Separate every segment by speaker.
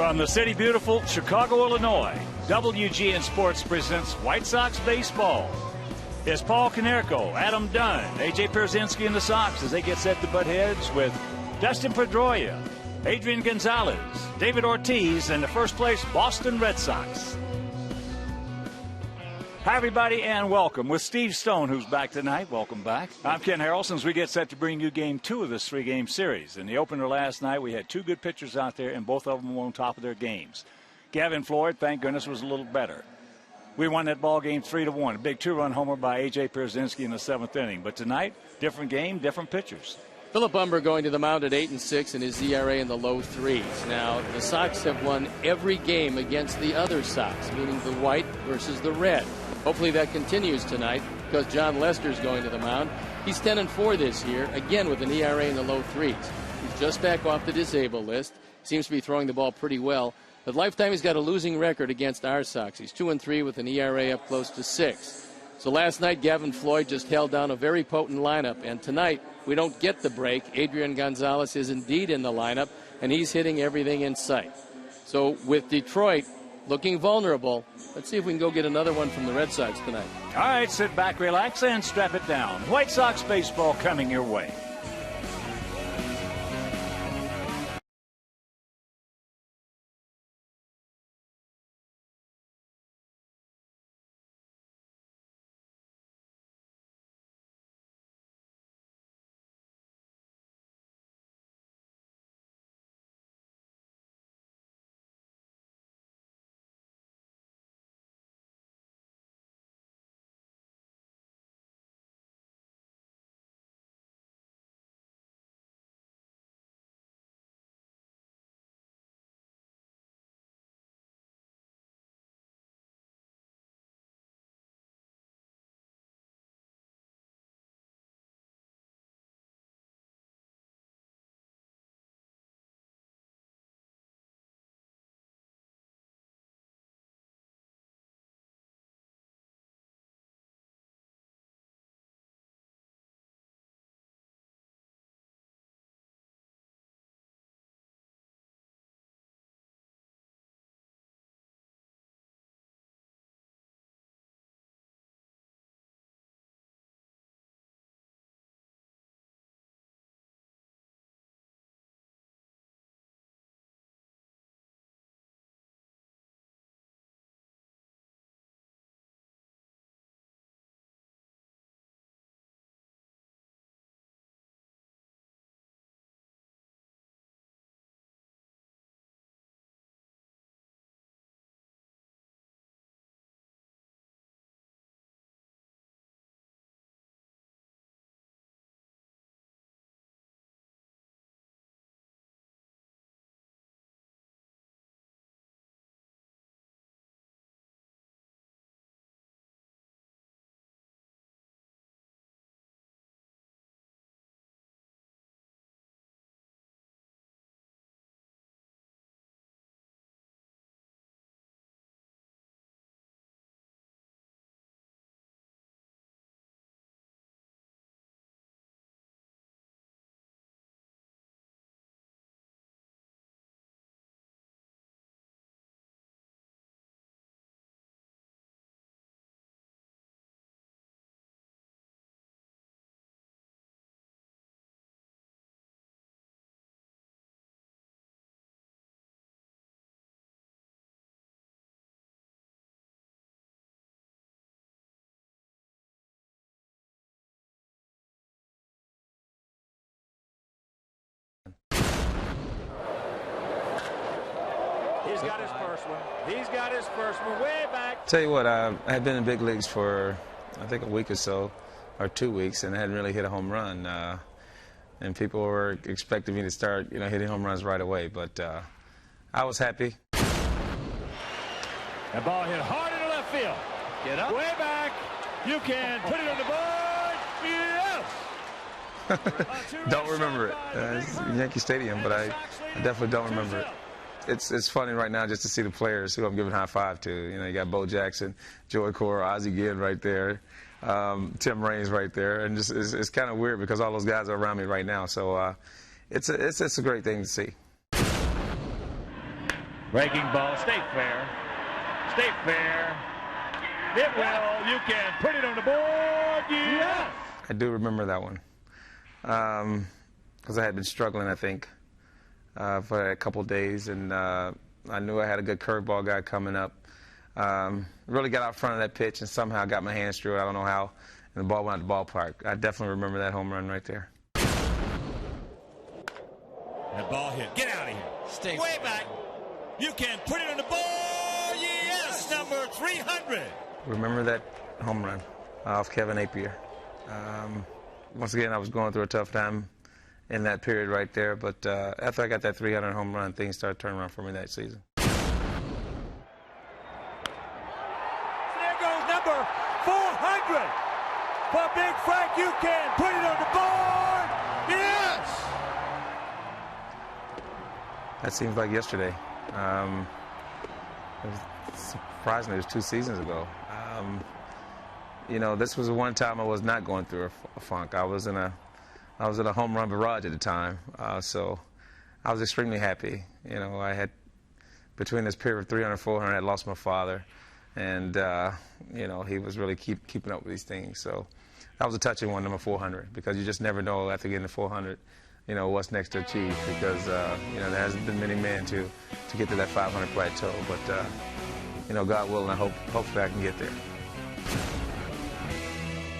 Speaker 1: From the city beautiful Chicago, Illinois, WGN Sports presents White Sox baseball. It's Paul Konerko, Adam Dunn, A.J. Pierzynski and the Sox as they get set to butt heads with Dustin Pedroia, Adrian Gonzalez, David Ortiz, and the first place Boston Red Sox. Hi, everybody, and welcome. With Steve Stone, who's back tonight. Welcome back. I'm Ken Harrelson as we get set to bring you Game 2 of this three-game series. In the opener last night, we had two good pitchers out there, and both of them were on top of their games. Gavin Floyd, thank goodness, was a little better. We won that ball game 3-1. A big two-run homer by A.J. Pierzynski in the seventh inning. But tonight, different game, different pitchers.
Speaker 2: Philip Humber going to the mound at 8-6 and his ERA in the low threes. Now, the Sox have won every game against the other Sox, meaning the white versus the red. Hopefully that continues tonight because John Lester's going to the mound. He's 10-4 this year, again with an ERA in the low threes. He's just back off the disabled list. Seems to be throwing the ball pretty well. But lifetime he's got a losing record against our Sox. He's 2-3 with an ERA up close to 6. So last night, Gavin Floyd just held down a very potent lineup. And tonight, we don't get the break. Adrian Gonzalez is indeed in the lineup, and he's hitting everything in sight. So with Detroit looking vulnerable, let's see if we can go get another one from the Red Sox tonight.
Speaker 1: All right, sit back, relax, and strap it down. White Sox baseball coming your way. He's got his first one. He's got his first one way back.
Speaker 3: Tell you what, I had been in big leagues for, I think, a week or so, or 2 weeks, and I hadn't really hit a home run. And people were expecting me to start, hitting home runs right away. But I was happy.
Speaker 1: That ball hit hard into left field. Get up. Way back. You can put it on the board. Yes.
Speaker 3: Don't remember it. It's Yankee Stadium, but I definitely don't remember it. It's funny right now just to see the players who I'm giving high five to. You got Bo Jackson, Joey Cora, Ozzie Guillen right there, Tim Raines right there, and just it's kind of weird because all those guys are around me right now. So it's a great thing to see.
Speaker 1: Breaking ball, stay fair. Stay fair. It will. You can put it on the board. Yes!
Speaker 3: I do remember that one. Because I had been struggling, I think, for a couple days, and I knew I had a good curveball guy coming up. Really got out front of that pitch and somehow got my hands through it. I don't know how, and the ball went out the ballpark. I definitely remember that home run right there.
Speaker 4: That ball hit. Get out of here. Stay way back. You can put it on the board. Yes, number 300.
Speaker 3: Remember that home run off Kevin Napier. Once again, I was going through a tough time in that period right there, but after I got that 300 home run, things started turning around for me that season.
Speaker 4: There goes number 400 for Big Frank. You can put it on the board. Yes!
Speaker 3: That seems like yesterday. It was surprising. It was 2 seasons ago. You know, this was the one time I was not going through a funk. I was in a home run barrage at the time, so I was extremely happy. You know, I had, between this period of 300, 400, I had lost my father, and you know, he was really keeping up with these things. So that was a touching one, number 400, because you just never know after getting to 400, you know, what's next to achieve, because you know, there hasn't been many men to get to that 500 plateau. But you know, God willing, hopefully I can get there.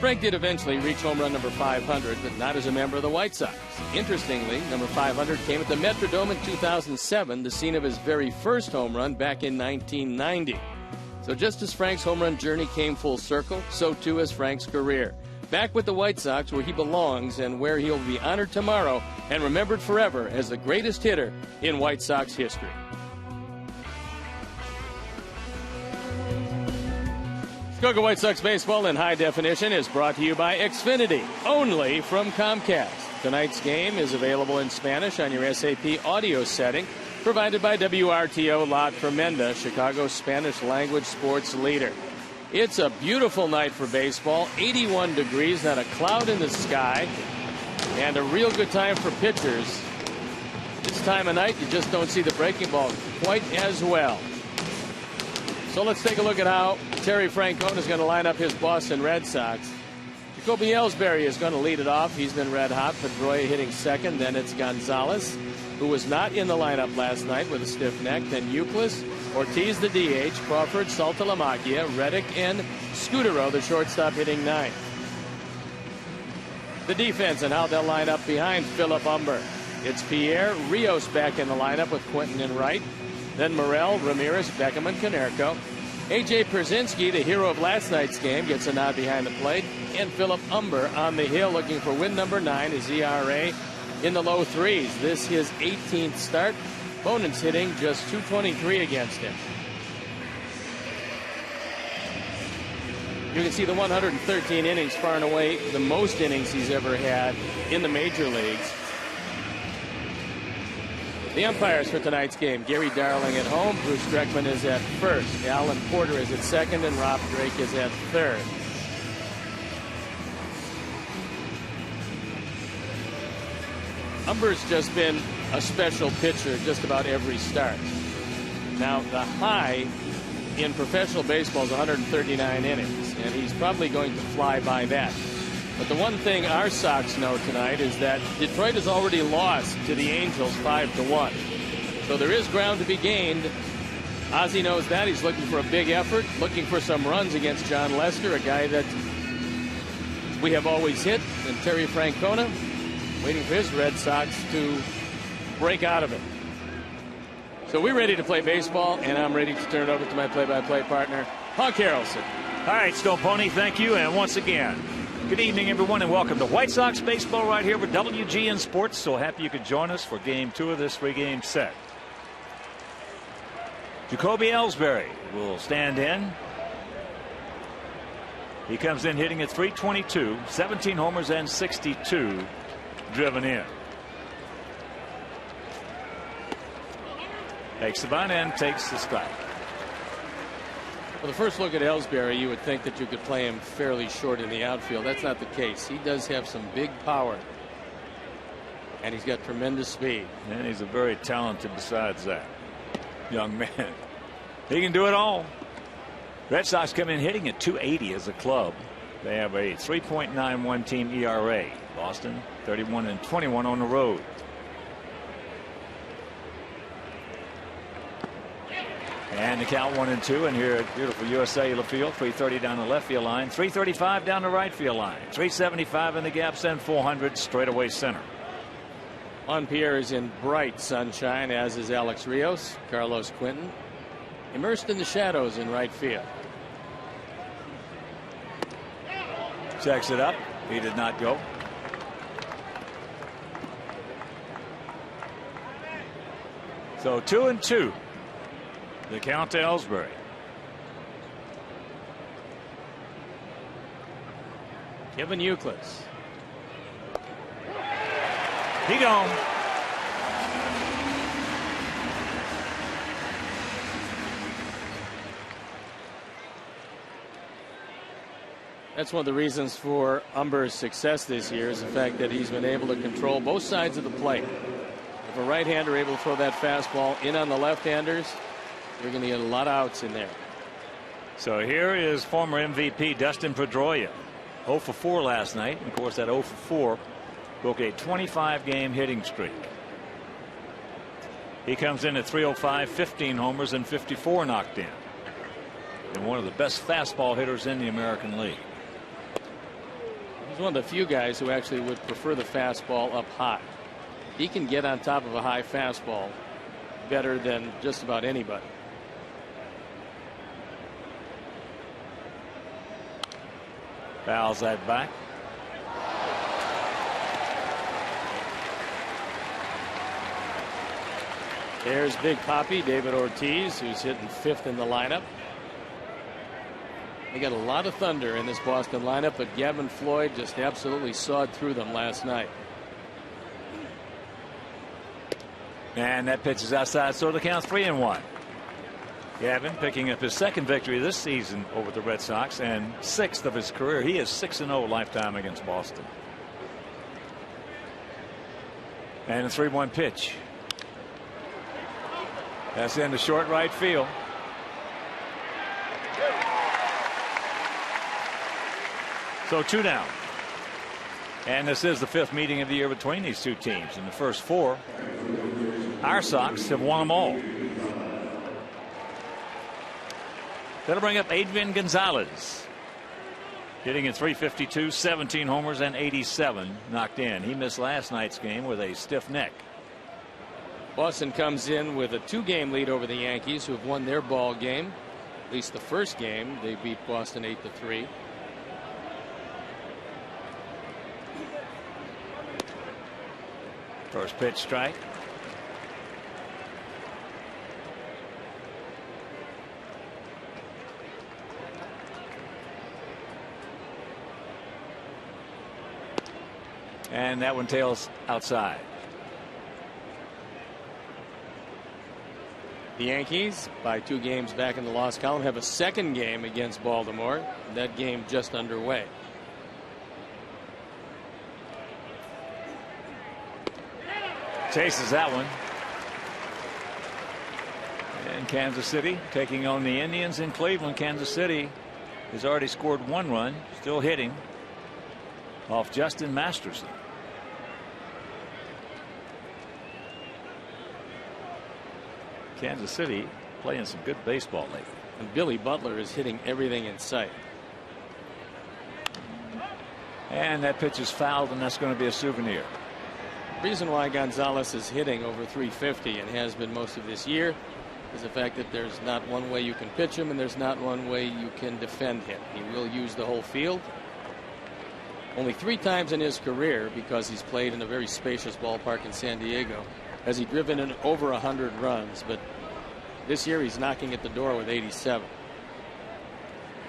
Speaker 2: Frank did eventually reach home run number 500, but not as a member of the White Sox. Interestingly, number 500 came at the Metrodome in 2007, the scene of his very first home run back in 1990. So just as Frank's home run journey came full circle, so too has Frank's career. Back with the White Sox, where he belongs and where he'll be honored tomorrow and remembered forever as the greatest hitter in White Sox history. Chicago White Sox baseball in high definition is brought to you by Xfinity, only from Comcast. Tonight's game is available in Spanish on your SAP audio setting, provided by WRTO La Tremenda, Chicago's Spanish language sports leader. It's a beautiful night for baseball, 81 degrees, not a cloud in the sky, and a real good time for pitchers. This time of night, you just don't see the breaking ball quite as well. So let's take a look at how Terry Francona is going to line up his Boston Red Sox. Jacoby Ellsbury is going to lead it off. He's been red hot. Pedroia hitting second. Then it's Gonzalez, who was not in the lineup last night with a stiff neck. Then Euclid, Ortiz the DH, Crawford, Saltalamacchia, Reddick, and Scudero, the shortstop, hitting ninth. The defense and how they'll line up behind Philip Umber. It's Pierre Rios back in the lineup with Quinton and Wright. Then Morel, Ramirez, Beckham, and Konerko. A.J. Pierzynski, the hero of last night's game, gets a nod behind the plate. And Philip Umber on the hill looking for win number 9, his ERA in the low threes. This his 18th start. Opponents hitting just .223 against him. You can see the 113 innings, far and away the most innings he's ever had in the major leagues. The umpires for tonight's game: Gary Darling at home, Bruce Streckman is at first, Alan Porter is at second, and Rob Drake is at third. Umber's just been a special pitcher just about every start. Now, the high in professional baseball is 139 innings, and he's probably going to fly by that. But the one thing our Sox know tonight is that Detroit has already lost to the Angels 5-1. So there is ground to be gained. Ozzie knows that. He's looking for a big effort, looking for some runs against John Lester, a guy that we have always hit, and Terry Francona waiting for his Red Sox to break out of it. So we're ready to play baseball, and I'm ready to turn it over to my play-by-play partner, Hawk Harrelson.
Speaker 1: All right, Stone Pony, thank you. And once again, good evening, everyone, and welcome to White Sox baseball right here with WGN Sports. So happy you could join us for Game 2 of this 3-game set. Jacoby Ellsbury will stand in. He comes in hitting at .322, 17 homers and 62 driven in. Takes the bunt and takes the strike.
Speaker 2: Well, the first look at Ellsbury, you would think that you could play him fairly short in the outfield. That's not the case. He does have some big power, and he's got tremendous speed.
Speaker 1: And he's a very talented besides that. young man. He can do it all. Red Sox come in hitting at 280 as a club. They have a 3.91 team ERA. Boston 31-21 on the road. And the count 1-2, and here at beautiful US Cellular Field, 330 down the left field line, 335 down the right field line, 375 in the gaps, and 400 straightaway center.
Speaker 2: Juan Pierre is in bright sunshine, as is Alex Rios. Carlos Quinton immersed in the shadows in right field.
Speaker 1: Checks it up. He did not go. So 2-2. The count to Ellsbury.
Speaker 2: Kevin Youkilis.
Speaker 1: He gone.
Speaker 2: That's one of the reasons for Umber's success this year is the fact that he's been able to control both sides of the plate. If a right-hander able to throw that fastball in on the left-handers, you're going to get a lot of outs in there.
Speaker 1: So here is former MVP Dustin Pedroia. 0 for 4 last night. And of course, that 0 for 4 broke a 25-game hitting streak. He comes in at 305, 15 homers, and 54 knocked in. And one of the best fastball hitters in the American League.
Speaker 2: He's one of the few guys who actually would prefer the fastball up high. He can get on top of a high fastball better than just about anybody.
Speaker 1: Fouls that back.
Speaker 2: There's Big Papi, David Ortiz, who's hitting 5th in the lineup. They got a lot of thunder in this Boston lineup, but Gavin Floyd just absolutely sawed through them last night.
Speaker 1: And that pitch is outside, so the count's 3-1. Gavin picking up his 2nd victory this season over the Red Sox and 6th of his career. He is 6-0 lifetime against Boston. And a 3-1 pitch. That's into short right field. So 2 down. And this is the 5th meeting of the year between these two teams. In the first 4, our Sox have won them all. That'll bring up Adrian Gonzalez. Hitting at 352, 17 homers, and 87 knocked in. He missed last night's game with a stiff neck.
Speaker 2: Boston comes in with a 2-game lead over the Yankees, who have won their ball game. At least the first game, they beat Boston 8-3.
Speaker 1: First pitch strike. And that one tails outside.
Speaker 2: The Yankees, by 2 games back in the loss column, have a 2nd game against Baltimore. That game just underway.
Speaker 1: Chases that one. And Kansas City taking on the Indians in Cleveland. Kansas City has already scored 1 run, still hitting off Justin Masterson. Kansas City playing some good baseball lately.
Speaker 2: And Billy Butler is hitting everything in sight.
Speaker 1: And that pitch is fouled, and that's going to be a souvenir.
Speaker 2: The reason why Gonzalez is hitting over 350 and has been most of this year is the fact that there's not one way you can pitch him and there's not one way you can defend him. He will use the whole field. Only 3 times in his career, because he's played in a very spacious ballpark in San Diego, has he driven in over 100 runs. But this year he's knocking at the door with 87.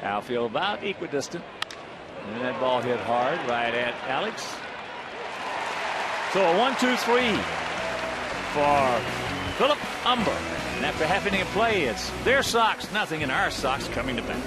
Speaker 1: Outfield about equidistant. And that ball hit hard right at Alex. So a 1-2-3 for Philip Umber. And after half inning of play, it's their Sox, nothing, and our Sox coming to bat.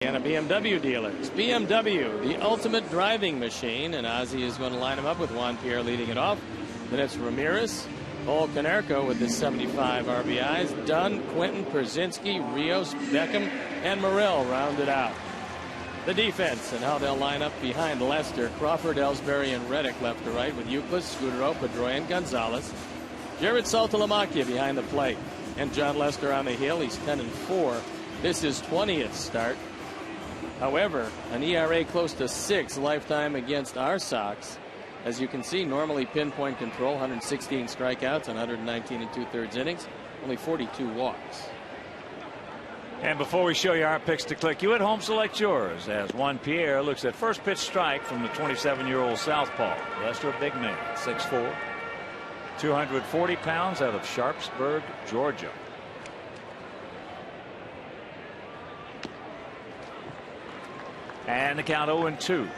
Speaker 2: And a BMW dealers. BMW, the ultimate driving machine, and Ozzie is going to line him up with Juan Pierre leading it off. Then it's Ramirez, Paul Konerko with his 75 RBIs. Dunn, Quinton, Przynski, Rios, Beckham, and Morrell rounded out. The defense and how they'll line up behind Lester, Crawford, Ellsbury, and Reddick left to right with Euclid, Scudero, Pedroia, Gonzalez. Jared Saltalamacchia behind the plate. And John Lester on the hill. He's 10-4. This is 20th start. However, an ERA close to 6 lifetime against our Sox. As you can see, normally pinpoint control, 116 strikeouts on 119 2/3 innings, only 42 walks.
Speaker 1: And before we show you our picks to click, you at home select yours as Juan Pierre looks at first pitch strike from the 27-year-old southpaw. Lester, a big man, 6'4", 240 pounds, out of Sharpsburg, Georgia. And the count 0-2.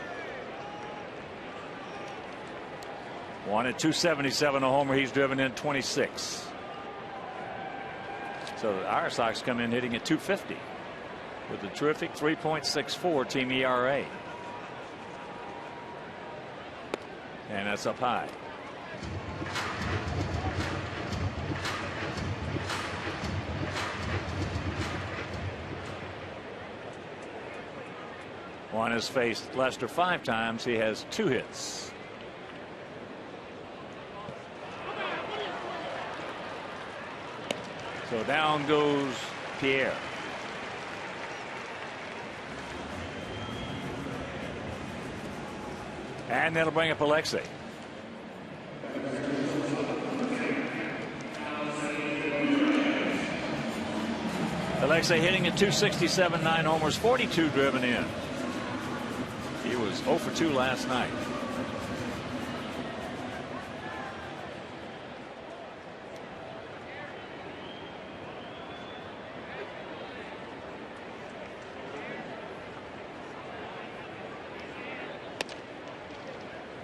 Speaker 1: One at 277 a homer. He's driven in 26. So our Sox come in hitting at 250 with a terrific 3.64 team ERA. And that's up high. Juan has faced Lester 5 times. He has 2 hits. So down goes Pierre. And that'll bring up Alexei. Alexei hitting at 267, 9 homers, 42 driven in. He was 0 for 2 last night.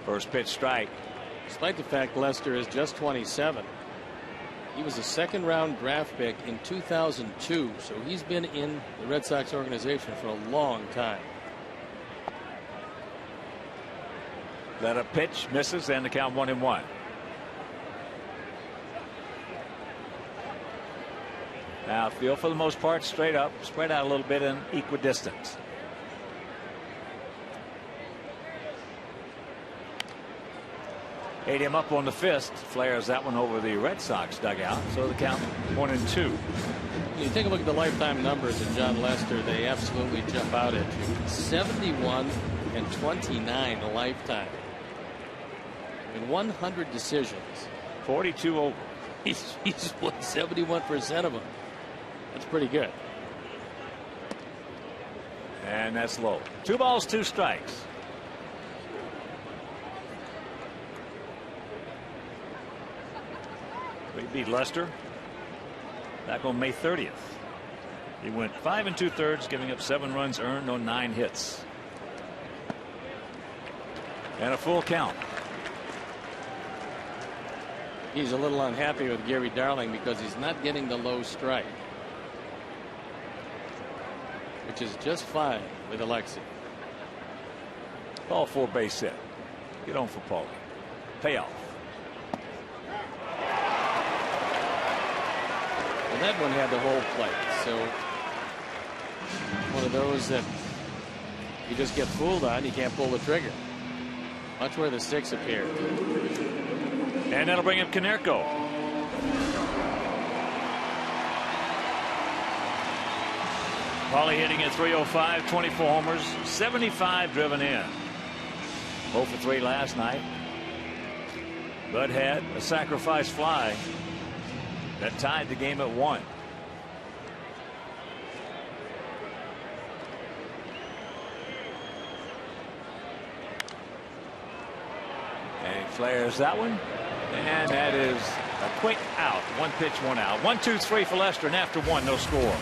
Speaker 1: First pitch strike.
Speaker 2: Despite the fact Lester is just 27, he was a second-round draft pick in 2002, so he's been in the Red Sox organization for a long time.
Speaker 1: That a pitch misses and the count 1-1. Now field for the most part straight up, spread out a little bit in equidistance. Ate him up on the fist, flares that one over the Red Sox dugout. So the count 1-2.
Speaker 2: You take a look at the lifetime numbers of John Lester, they absolutely jump out at you. 71 and 29 lifetime. In 100 decisions.
Speaker 1: 42 over.
Speaker 2: He's won 71% of them. That's pretty good.
Speaker 1: And that's low. 2 balls, 2 strikes. We beat Lester back on May 30th. He went 5 2/3, giving up 7 runs earned on 9 hits. And a full count.
Speaker 2: He's a little unhappy with Gary Darling because he's not getting the low strike, which is just fine with Alexei.
Speaker 1: Ball 4 base hit. Get on for Paulie. Payoff.
Speaker 2: Well, that one had the whole plate, so one of those that you just get fooled on. You can't pull the trigger. Watch where the 6 appeared.
Speaker 1: And that'll bring up Konerko. Paulie hitting at 305, 24 homers, 75 driven in. 0 for 3 last night. Bud had a sacrifice fly that tied the game at 1. And flares that one. And that is a quick out. 1 pitch, 1 out. 1, 2, 3 for Lester, and after 1, no score.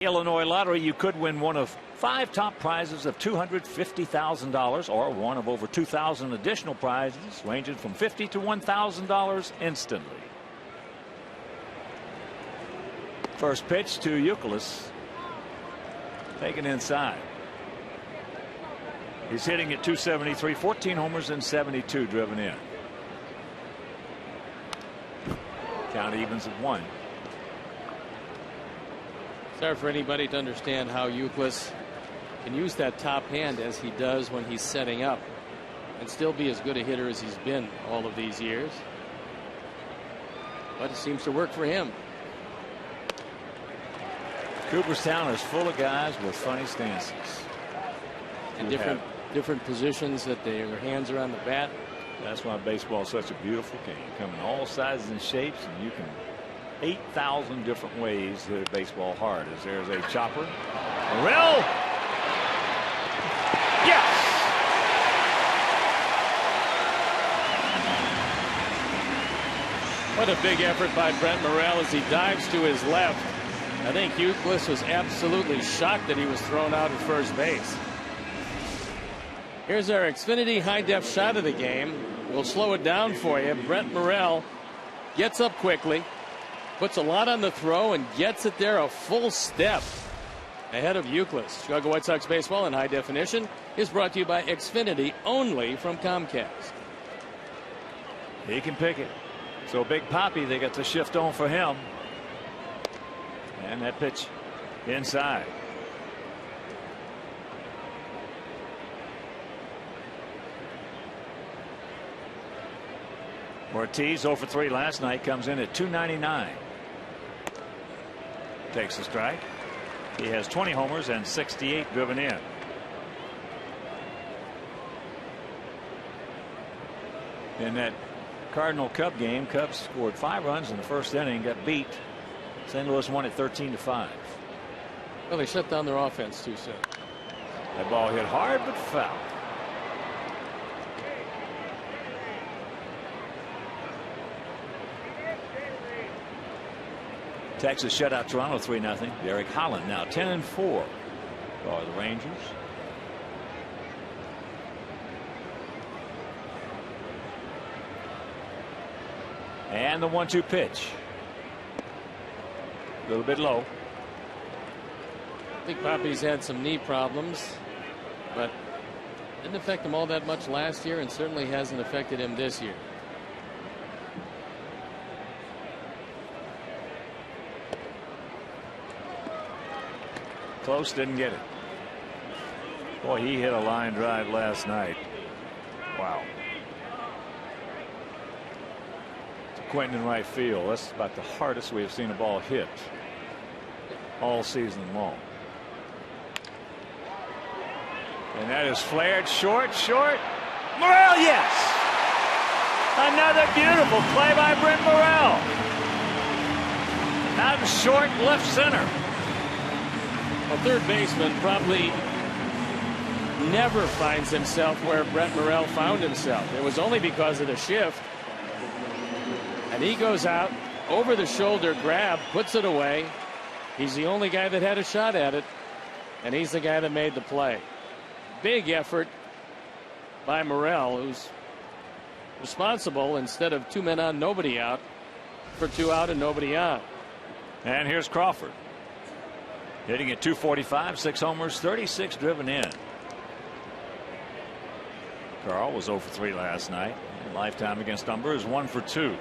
Speaker 1: Illinois Lottery, you could win one of 5 top prizes of $250,000 or one of over 2,000 additional prizes ranging from $50 to $1,000 instantly. First pitch to Youkilis, taken inside. He's hitting at .273, 14 homers and 72 driven in. Count evens at 1.
Speaker 2: It's hard for anybody to understand how Youkilis can use that top hand as he does when he's setting up and still be as good a hitter as he's been all of these years. But it seems to work for him.
Speaker 1: Cooperstown is full of guys with funny stances.
Speaker 2: And different positions that their hands are on the bat.
Speaker 1: That's why baseball is such a beautiful game. Come in all sizes and shapes, and you can 8,000 different ways to hit baseball hard. As there's a chopper. Morel. Yes.
Speaker 2: What a big effort by Brent Morel as he dives to his left. I think Youkilis was absolutely shocked that he was thrown out at first base. Here's our Xfinity high-def shot of the game. We'll slow it down for you. Brent Morel gets up quickly, puts a lot on the throw, and gets it there a full step ahead of Youkilis. Chicago White Sox baseball in high definition is brought to you by Xfinity, only from Comcast.
Speaker 1: He can pick it. So Big Papi, they got the shift on for him. And that pitch inside. Ortiz 0 for 3 last night, comes in at .299. Takes a strike. He has 20 homers and 68 driven in. In that Cardinal Cub game, Cubs scored 5 runs in the first inning, got beat. St. Louis won it 13-5.
Speaker 2: Well, they shut down their offense too soon.
Speaker 1: That ball hit hard but foul. Texas shut out Toronto 3-0. Derek Holland now 10-4 for the Rangers. And the 1-2 pitch. A little bit low.
Speaker 2: I think Papi's had some knee problems, but didn't affect him all that much last year and certainly hasn't affected him this year.
Speaker 1: Close, didn't get it. Boy, he hit a line drive last night. Wow. To Quentin in right field. That's about the hardest we have seen a ball hit all season long. And that is flared short. Morel, yes. Another beautiful play by Brent Morel. Out in short left center.
Speaker 2: A third baseman probably never finds himself where Brent Morel found himself. It was only because of the shift. And he goes out, over the shoulder grab, puts it away. He's the only guy that had a shot at it, and he's the guy that made the play. Big effort by Morel, who's responsible instead of 2 men on, nobody out, for 2 out and nobody on.
Speaker 1: And here's Crawford. Hitting at .245, 6 homers, 36 driven in. Carl was 0 for 3 last night. Lifetime against Umber is 1 for 2.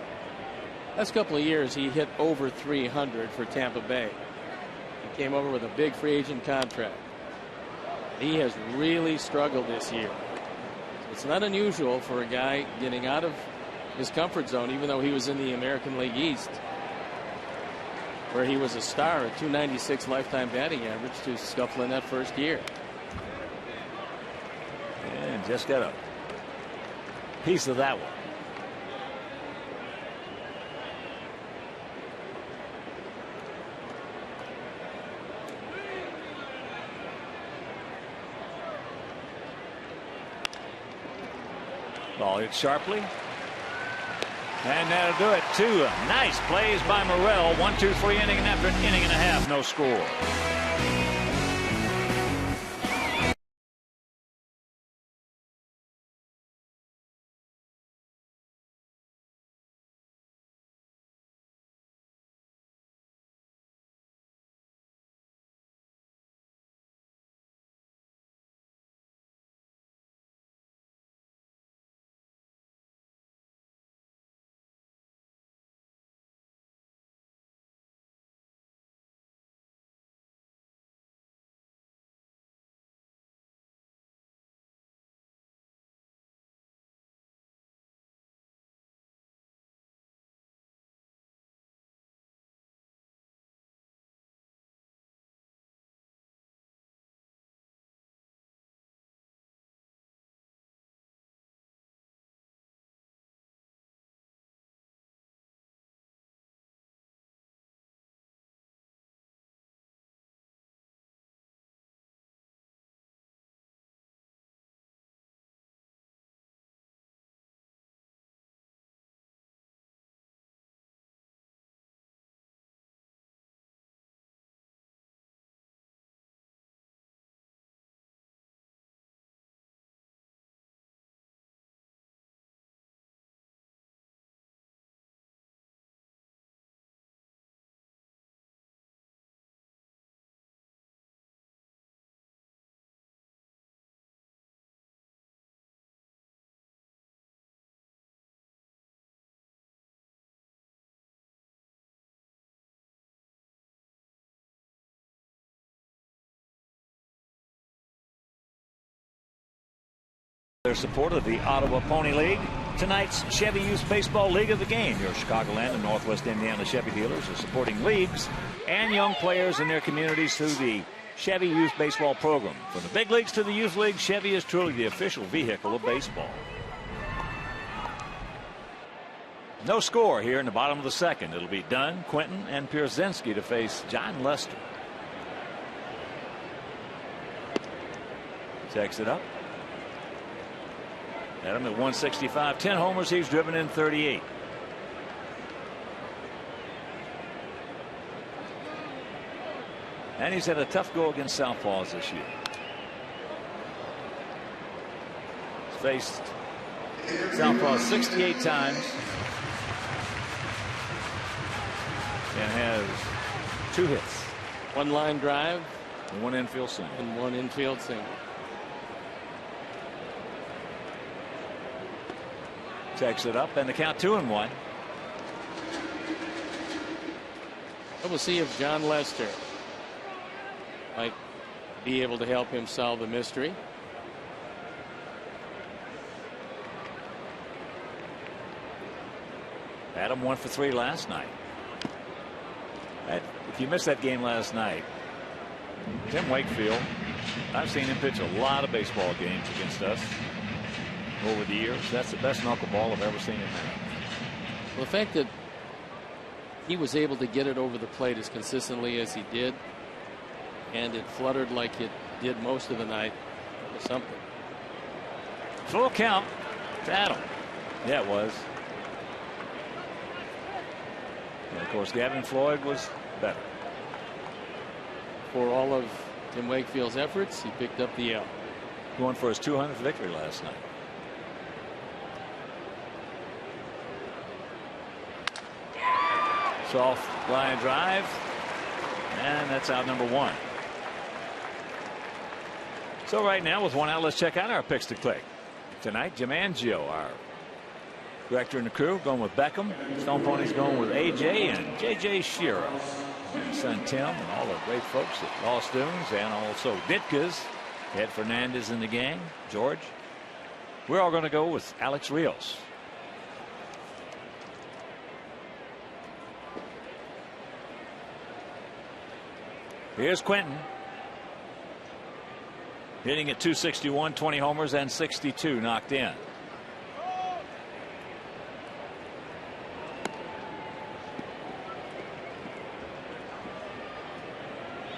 Speaker 2: Last couple of years he hit over 300 for Tampa Bay. He came over with a big free agent contract. He has really struggled this year. So it's not unusual for a guy getting out of his comfort zone, even though he was in the American League East, where he was a star at .296 lifetime batting average, to scuffle in that first year.
Speaker 1: And just got a piece of that one. Ball hit sharply. And that'll do it. 2 nice plays by Morrell. 1, 2, 3 inning, and after an inning and a half, no score. Their support of the Ottawa Pony League. Tonight's Chevy Youth Baseball League of the Game. Your Chicagoland and Northwest Indiana Chevy dealers are supporting leagues and young players in their communities through the Chevy Youth Baseball program. From the big leagues to the youth league, Chevy is truly the official vehicle of baseball. No score here in the bottom of the second. It'll be Dunn, Quinton, and Pierzynski to face John Lester. Checks it up. Adam at 165, 10 homers. He's driven in 38. And he's had a tough go against southpaws this year. He's faced southpaws 68 times and has 2 hits.
Speaker 2: 1 line drive.
Speaker 1: And 1 infield single.
Speaker 2: And 1 infield single.
Speaker 1: Checks it up, and the count 2-1.
Speaker 2: We'll see if John Lester might be able to help him solve the mystery.
Speaker 1: Adam 1 for 3 last night. If you missed that game last night, Tim Wakefield, I've seen him pitch a lot of baseball games against us over the years. That's the best knuckleball I've ever seen him have.
Speaker 2: Well, the fact that he was able to get it over the plate as consistently as he did, and it fluttered like it did most of the night, was something.
Speaker 1: Full count to Adam. Yeah, it was. And of course, Gavin Floyd was better.
Speaker 2: For all of Tim Wakefield's efforts, he picked up the L.
Speaker 1: Going for his 200th victory last night. Soft line drive, and that's out number 1. So right now, with 1 out, let's check out our picks to click. Tonight, Jim Angio, our director and the crew, going with Beckham. Stone Pony's going with AJ and JJ Shearer. And son Tim and all the great folks at Lost Dunes, and also Ditka's. Ed Fernandez in the gang. George. We're all going to go with Alex Rios. Here's Quinton. Hitting at 261, 20 homers and 62 knocked in.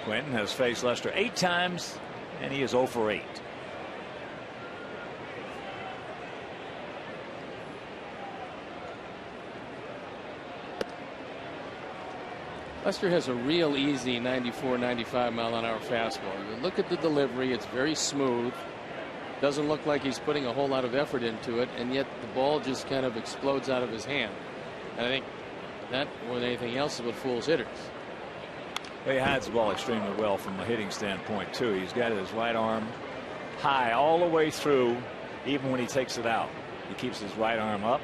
Speaker 1: Quinton has faced Lester 8 times, and he is 0 for 8.
Speaker 2: Lester has a real easy 94, 95 mile an hour fastball. You look at the delivery, it's very smooth. Doesn't look like he's putting a whole lot of effort into it, and yet the ball just kind of explodes out of his hand. And I think that, more than anything else, is what fools hitters.
Speaker 1: He hides the ball extremely well from a hitting standpoint, too. He's got his right arm high all the way through, even when he takes it out. He keeps his right arm up,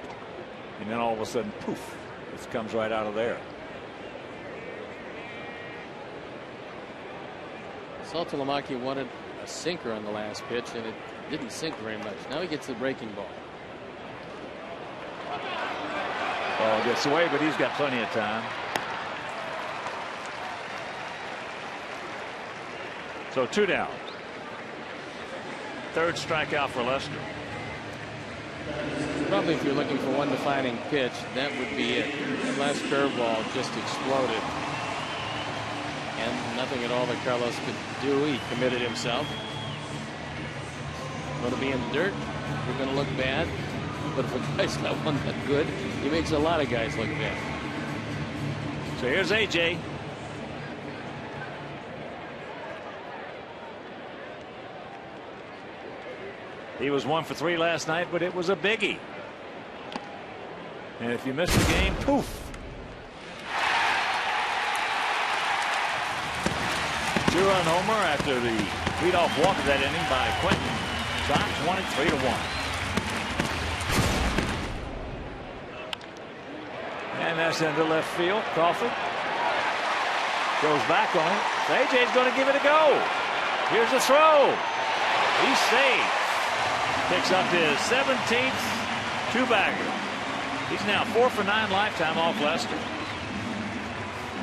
Speaker 1: and then all of a sudden, poof, it comes right out of there.
Speaker 2: Saltalamacchia wanted a sinker on the last pitch, and it didn't sink very much. Now he gets the breaking ball.
Speaker 1: Ball gets away, but he's got plenty of time. So 2 down. Third strikeout for Lester.
Speaker 2: Probably if you're looking for one defining pitch, that would be it. That last curveball just exploded. And nothing at all that Carlos could do. He committed himself. Going to be in the dirt. You're going to look bad. But if a guy's got one that good, he makes a lot of guys look bad.
Speaker 1: So here's AJ. He was 1 for 3 last night, but it was a biggie. And if you miss the game, poof. 2-run homer after the leadoff walk of that inning by Quentin. Sox won it 3-1. And that's into left field. Crawford goes back on it. AJ's going to give it a go. Here's the throw. He's safe. Picks up his 17th two-bagger. He's now 4 for 9 lifetime off Lester.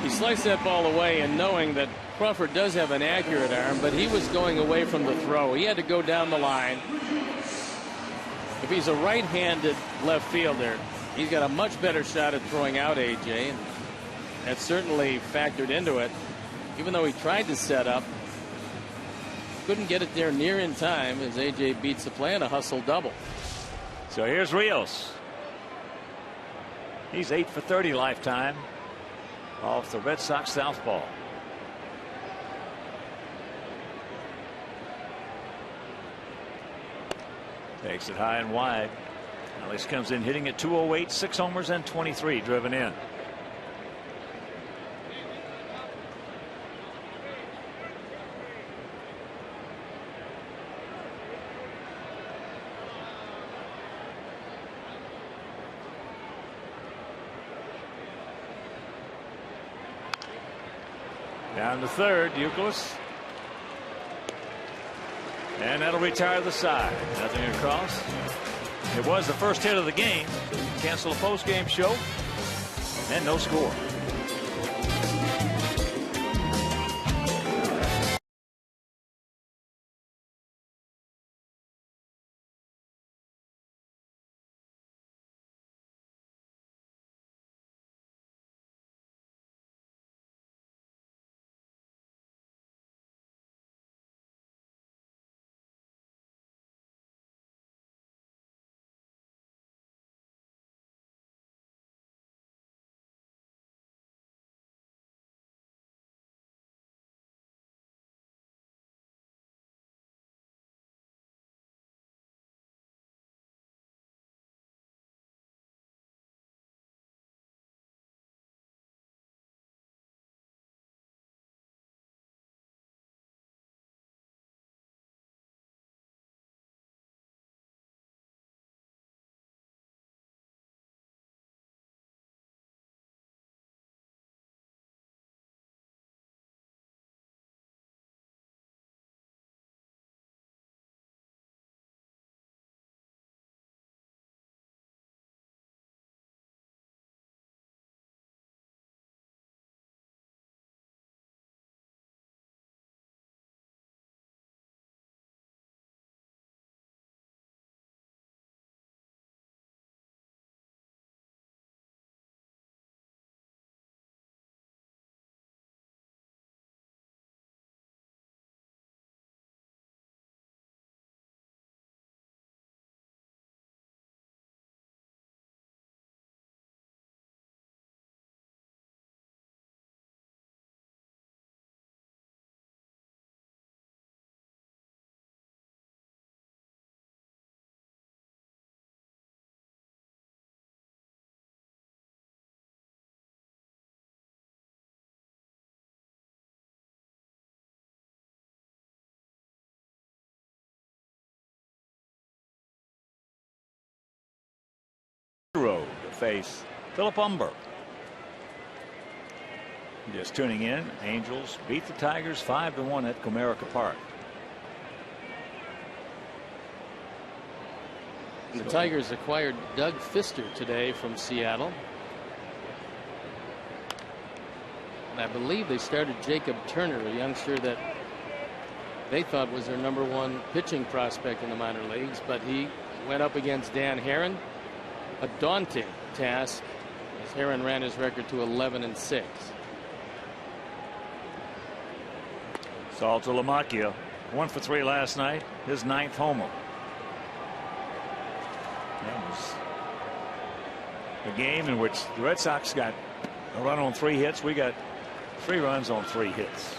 Speaker 2: He sliced that ball away, and knowing that Crawford does have an accurate arm, but he was going away from the throw. He had to go down the line. If he's a right-handed left fielder, he's got a much better shot at throwing out AJ, and that certainly factored into it. Even though he tried to set up, couldn't get it there near in time as AJ beats the play and a hustle double.
Speaker 1: So here's Rios. He's 8 for 30 lifetime off the Red Sox southpaw. Takes it high and wide. Alex comes in hitting at 208, 6 homers and 23 driven in. Down to third, Youkilis. And that'll retire the side. Nothing across. It was the first hit of the game. Cancel a post-game show. And no score. face Philip Umber. Just tuning in, Angels beat the Tigers 5-1 at Comerica Park.
Speaker 2: And the Tigers acquired Doug Fister today from Seattle. And I believe they started Jacob Turner, a youngster that they thought was their #1 pitching prospect in the minor leagues, but he went up against Dan Herron. A daunting task as Herron ran his record to 11-6.
Speaker 1: Salto LaMacchia, 1 for 3 last night, his 9th homer. That was a game in which the Red Sox got a run on 3 hits. We got 3 runs on 3 hits.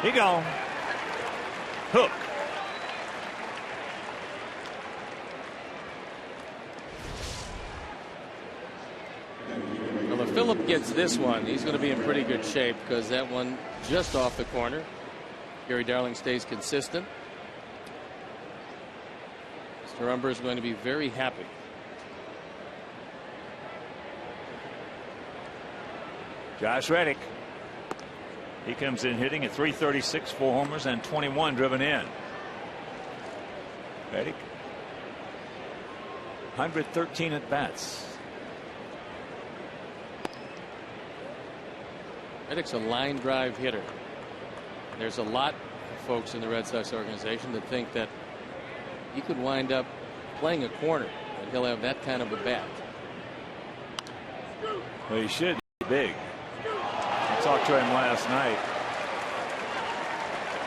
Speaker 1: He gone. Hook.
Speaker 2: Well, if Phillip gets this one, he's going to be in pretty good shape because that one just off the corner. Gary Darling stays consistent. Mr. Umber is going to be very happy.
Speaker 1: Josh Reddick. He comes in hitting at .336, 4 homers and 21 driven in. Reddick, 113 at bats.
Speaker 2: Reddick's a line drive hitter. There's a lot of folks in the Red Sox organization that think that he could wind up playing a corner and he'll have that kind of a bat.
Speaker 1: Well, he should be big. I talked to him last night.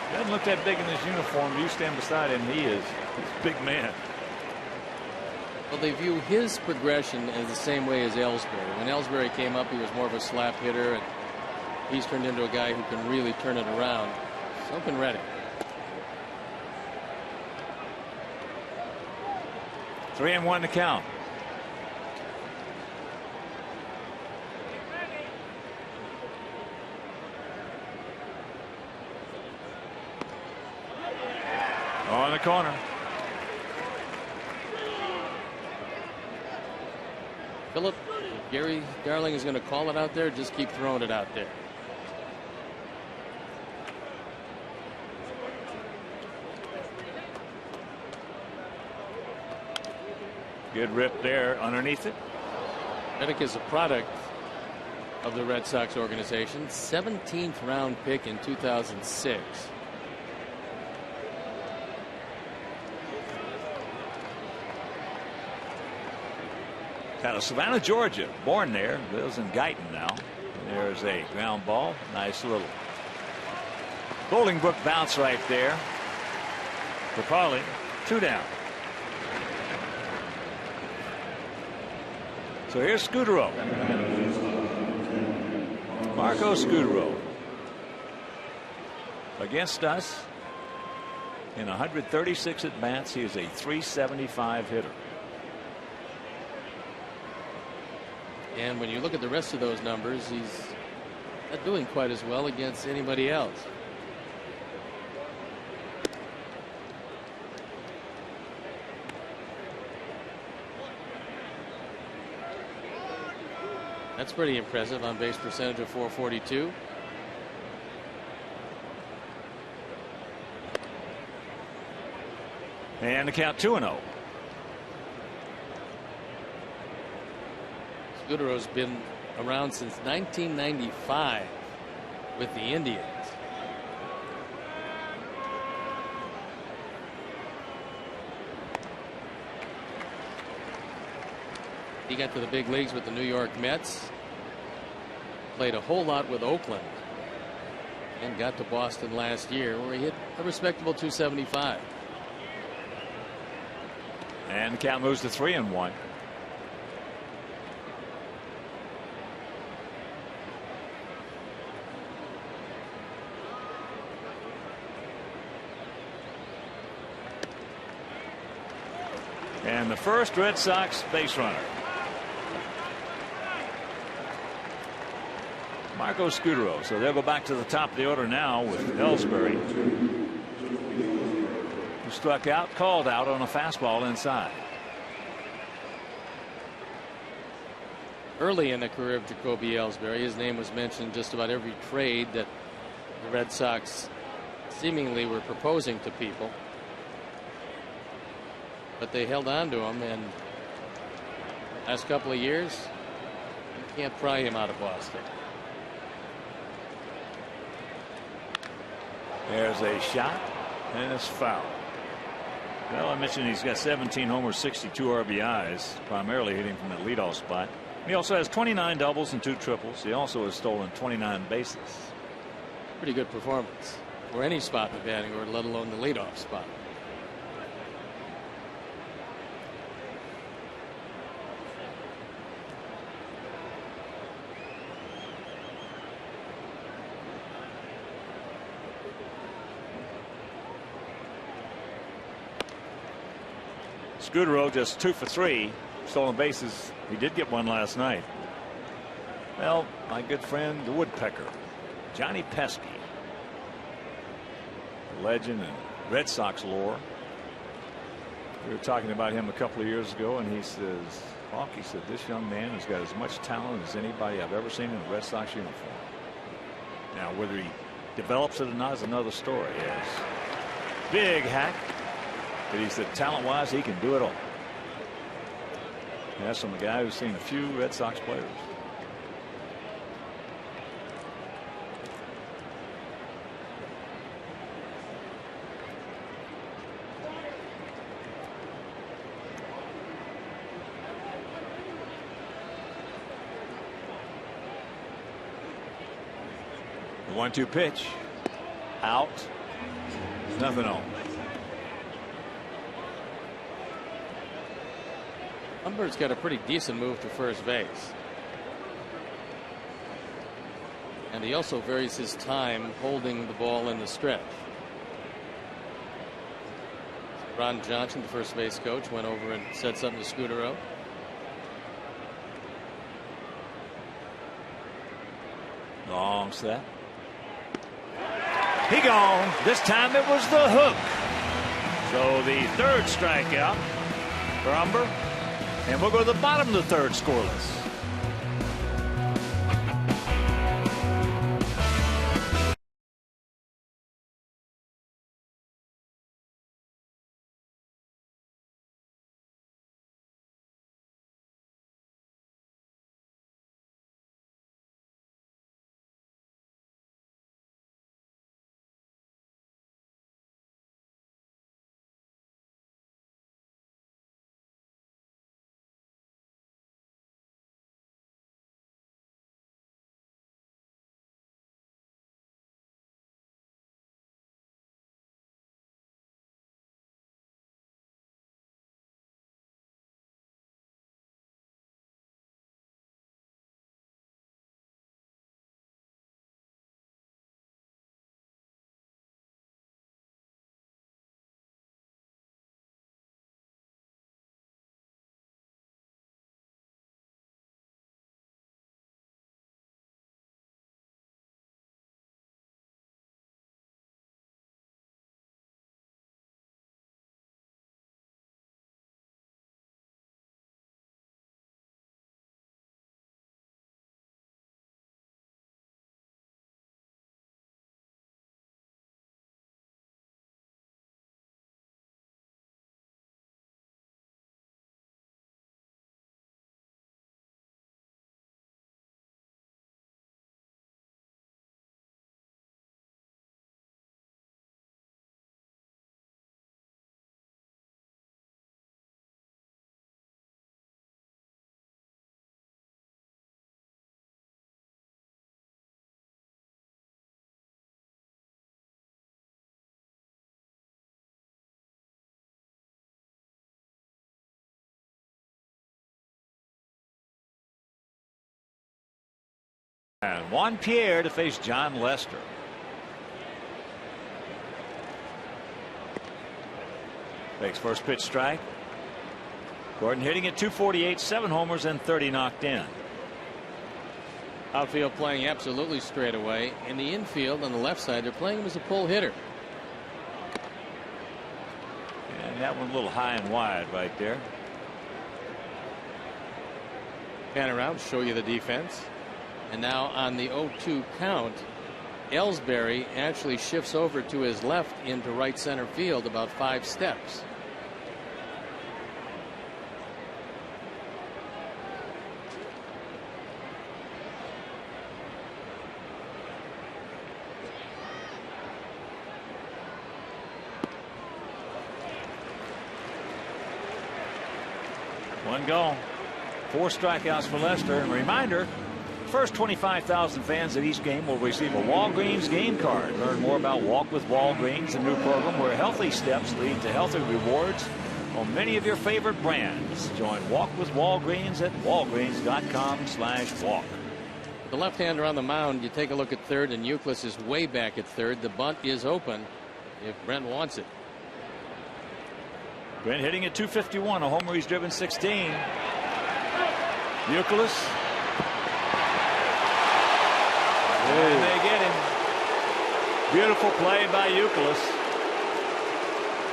Speaker 1: He doesn't look that big in his uniform. You stand beside him, he's a big man.
Speaker 2: Well, they view his progression as the same way as Ellsbury. When Ellsbury came up, he was more of a slap hitter, and he's turned into a guy who can really turn it around. So can Reddick.
Speaker 1: 3-1 to count. On the corner.
Speaker 2: Phillip, if Gary Darling is going to call it out there, just keep throwing it out there.
Speaker 1: Good rip there underneath it.
Speaker 2: Reddick is a product of the Red Sox organization. 17th round pick in 2006.
Speaker 1: Out of Savannah, Georgia, born there, lives in Guyton now. And there's a ground ball, nice little Bolingbrook bounce right there for Paulie. 2 down. So here's Scudero. Marco Scudero against us in 136 at bats. He is a .375 hitter.
Speaker 2: And when you look at the rest of those numbers, he's not doing quite as well against anybody else. That's pretty impressive. On base percentage of .442.
Speaker 1: And the count 2-0.
Speaker 2: Scudero's been around since 1995 with the Indians. He got to the big leagues with the New York Mets. Played a whole lot with Oakland. And got to Boston last year where he hit a respectable .275.
Speaker 1: And the count moves to 3-1. And the first Red Sox base runner. Marco Scutaro. So they'll go back to the top of the order now with Ellsbury, who struck out, called out on a fastball inside.
Speaker 2: Early in the career of Jacoby Ellsbury, his name was mentioned just about every trade that the Red Sox seemingly were proposing to people. But they held on to him, and last couple of years, you can't pry him out of Boston.
Speaker 1: There's a shot, and it's foul. Well, I mentioned he's got 17 homers, 62 RBIs, primarily hitting from the leadoff spot. He also has 29 doubles and 2 triples. He also has stolen 29 bases.
Speaker 2: Pretty good performance for any spot in the batting order, let alone the leadoff spot.
Speaker 1: Scutaro just 2 for 3 stolen bases. He did get one last night. Well, my good friend the woodpecker, Johnny Pesky, legend in Red Sox lore. We were talking about him a couple of years ago, and he says, Hawk, he said, this young man has got as much talent as anybody I've ever seen in a Red Sox uniform. Now, whether he develops it or not is another story. Yes. Big hack. But he said, talent-wise, he can do it all. And that's from a guy who's seen a few Red Sox players. The 1-2 pitch. Out. Nothing on.
Speaker 2: Humbert's got a pretty decent move to first base. And he also varies his time holding the ball in the stretch. Ron Johnson, the first base coach, went over and said something to Scutaro.
Speaker 1: Long set. He gone. This time it was the hook. So the 3rd strikeout for Humber. And we'll go to the bottom of the 3rd scoreless. And Juan Pierre to face John Lester. Takes first pitch strike. Gordon hitting at 248, 7 homers and 30 knocked in.
Speaker 2: Outfield playing absolutely straight away. In the infield on the left side, they're playing him as a pull hitter.
Speaker 1: And that one a little high and wide right there.
Speaker 2: Pan around, show you the defense. And now on the 0-2 count, Ellsbury actually shifts over to his left into right center field about 5 steps.
Speaker 1: One gone. 4 strikeouts for Lester. And reminder, first 25,000 fans at each game will receive a Walgreens game card. Learn more about Walk with Walgreens, a new program where healthy steps lead to healthy rewards on many of your favorite brands. Join Walk with Walgreens at walgreens.com/walk.
Speaker 2: The left-hander on the mound, you take a look at third, and Euclid is way back at third. The bunt is open if Brent wants it.
Speaker 1: Brent hitting at .251, a homer. He's driven 16. Euclid. And they get him. Beautiful play by Euclid.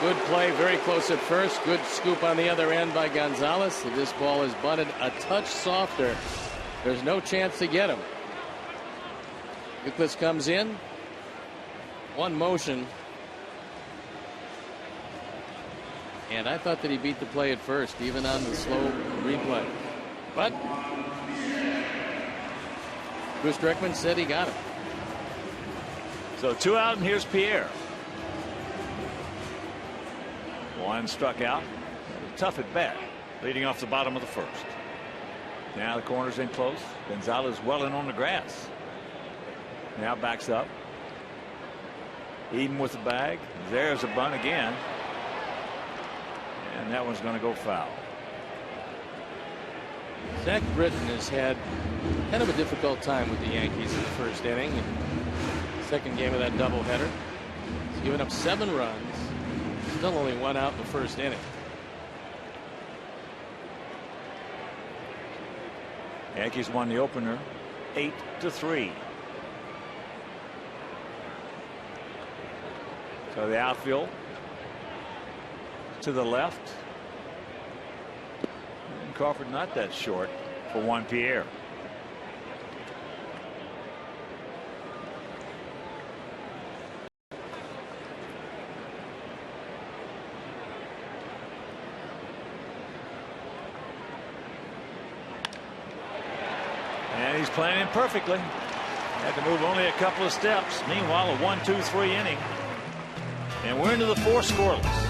Speaker 2: Good play, very close at first. Good scoop on the other end by Gonzalez. This ball is bunted a touch softer. There's no chance to get him. Euclid comes in. One motion. And I thought that he beat the play at first, even on the slow replay. But Bruce Dreckman said he got him.
Speaker 1: So 2 out, and here's Pierre. 1 struck out. Tough at bat, leading off the bottom of the first. Now the corner's in close. Gonzalez well in on the grass. Now backs up. Eden with the bag. There's a bunt again. And that one's going to go foul.
Speaker 2: Zach Britton has had kind of a difficult time with the Yankees in the first inning. Second game of that doubleheader. He's given up 7 runs. Still only 1 out in the first inning.
Speaker 1: Yankees won the opener 8-3. So the outfield to the left. And Crawford not that short for Juan Pierre. And he's playing in perfectly. Had to move only a couple of steps. Meanwhile, a 1-2-3 inning. And we're into the 4th scoreless.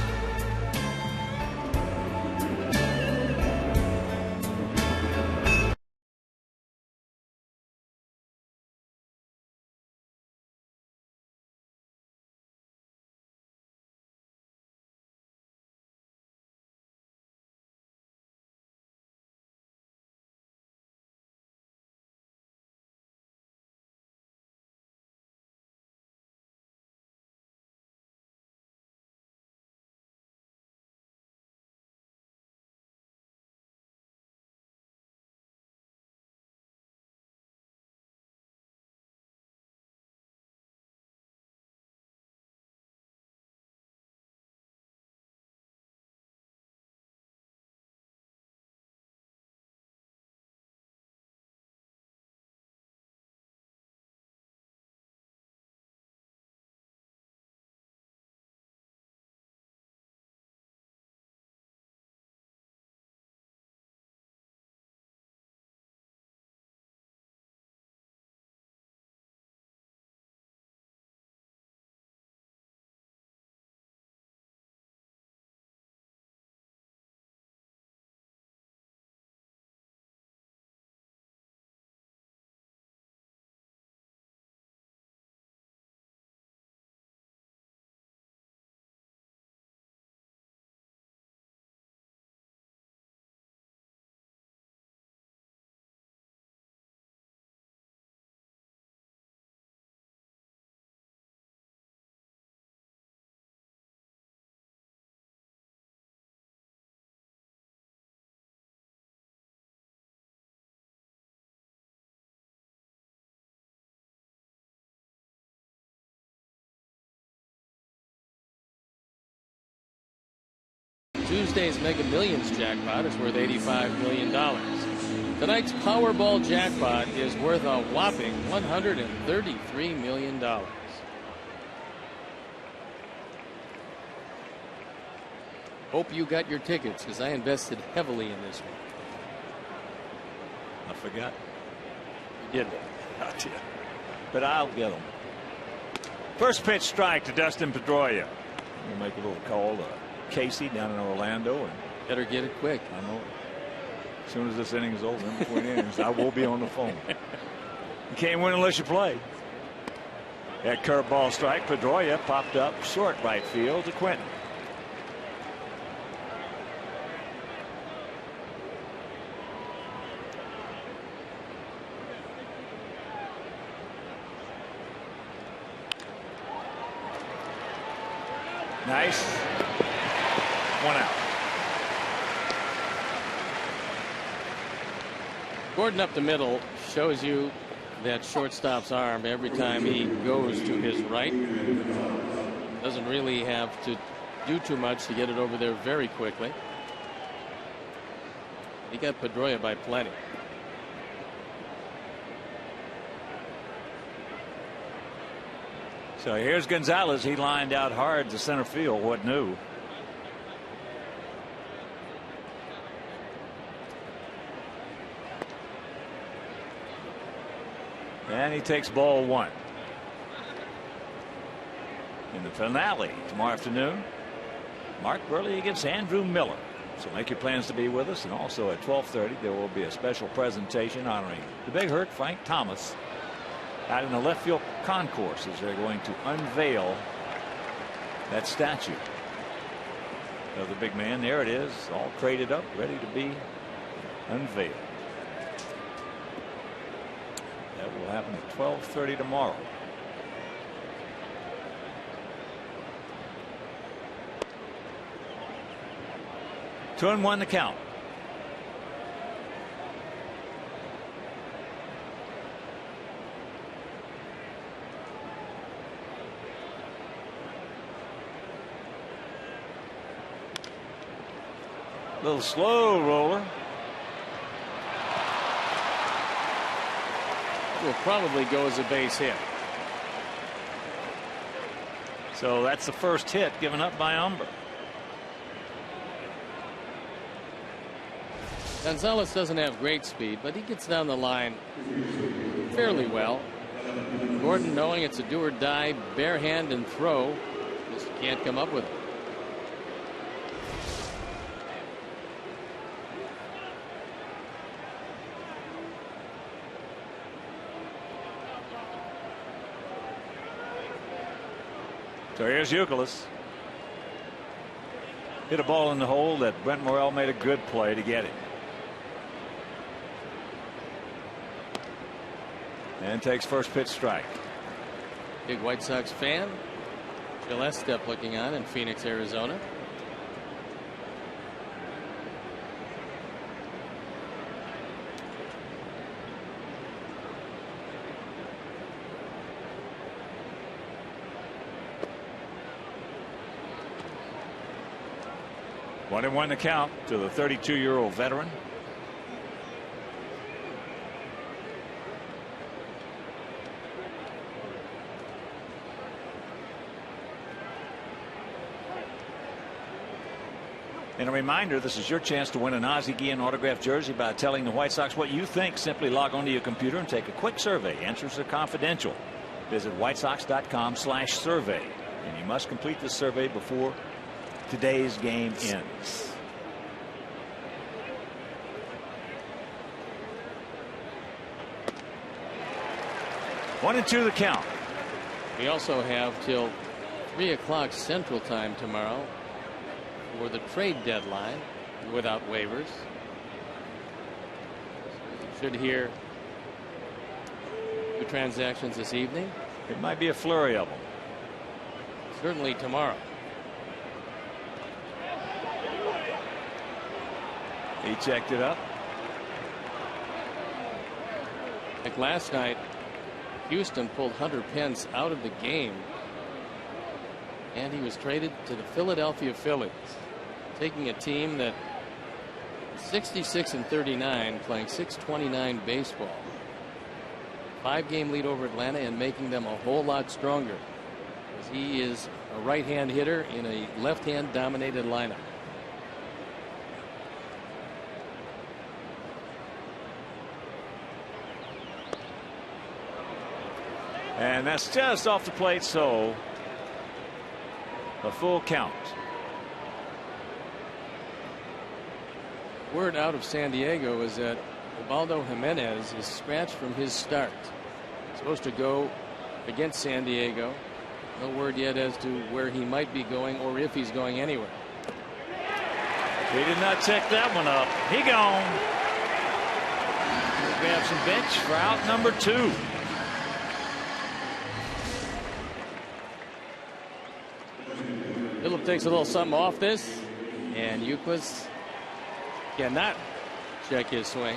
Speaker 2: Tuesday's Mega Millions jackpot is worth $85 million. Tonight's Powerball jackpot is worth a whopping $133 million. Hope you got your tickets, because I invested heavily in this one.
Speaker 1: I forgot.
Speaker 2: You did.
Speaker 1: I did. But I'll get them. First pitch strike to Dustin Pedroia. We'll make a little call to Casey down in Orlando. And
Speaker 2: better get it quick.
Speaker 1: I know. As soon as this inning is over, in between innings, I will be on the phone. You can't win unless you play. That curveball strike, Pedroia popped up short right field to Quentin. Nice. One out.
Speaker 2: Gordon up the middle shows you that shortstop's arm every time he goes to his right. Doesn't really have to do too much to get it over there very quickly. He got Pedroia by plenty.
Speaker 1: So here's Gonzalez. He lined out hard to center field. What new? And he takes ball one. In the finale tomorrow afternoon, Mark Burley against Andrew Miller. So make your plans to be with us. And also at 12:30 there will be a special presentation honoring the Big Hurt, Frank Thomas, out in the left field concourse as they're going to unveil that statue of the big man. There it is, all crated up, ready to be unveiled. That will happen at 12:30 tomorrow. Two and one to count. Little slow roller.
Speaker 2: Will probably go as a base hit.
Speaker 1: So that's the first hit given up by Umber.
Speaker 2: Gonzalez doesn't have great speed, but he gets down the line fairly well. Gordon, knowing it's a do or die, bare hand and throw, just can't come up with it.
Speaker 1: So here's Youkilis. Hit a ball in the hole that Brent Morrell made a good play to get it. And takes first pitch strike.
Speaker 2: Big White Sox fan. Bill Estep looking on in Phoenix, Arizona.
Speaker 1: One and one to count to the 32-year-old veteran. And a reminder, this is your chance to win an Ozzie Guillen autographed jersey by telling the White Sox what you think. Simply log onto your computer and take a quick survey. Answers are confidential. Visit whitesox.com/survey. And you must complete this survey before today's game ends. One and two the count.
Speaker 2: We also have till 3 o'clock Central Time tomorrow for the trade deadline without waivers. Should hear the transactions this evening.
Speaker 1: It might be a flurry of them.
Speaker 2: Certainly tomorrow.
Speaker 1: He checked it up.
Speaker 2: Like last night, Houston pulled Hunter Pence out of the game, and he was traded to the Philadelphia Phillies. taking a team that 66-39, playing .629 baseball. 5-game lead over Atlanta and making them a whole lot stronger, as he is a right-hand hitter in a left-hand dominated lineup.
Speaker 1: And that's just off the plate, so a full count.
Speaker 2: Word out of San Diego is that Ubaldo Jimenez is scratched from his start. Supposed to go against San Diego. No word yet as to where he might be going or if he's going anywhere.
Speaker 1: He did not check that one up. He gone. We'll grab some bench for out number 2.
Speaker 2: Phillip takes a little something off this, and Euclid cannot check his swing.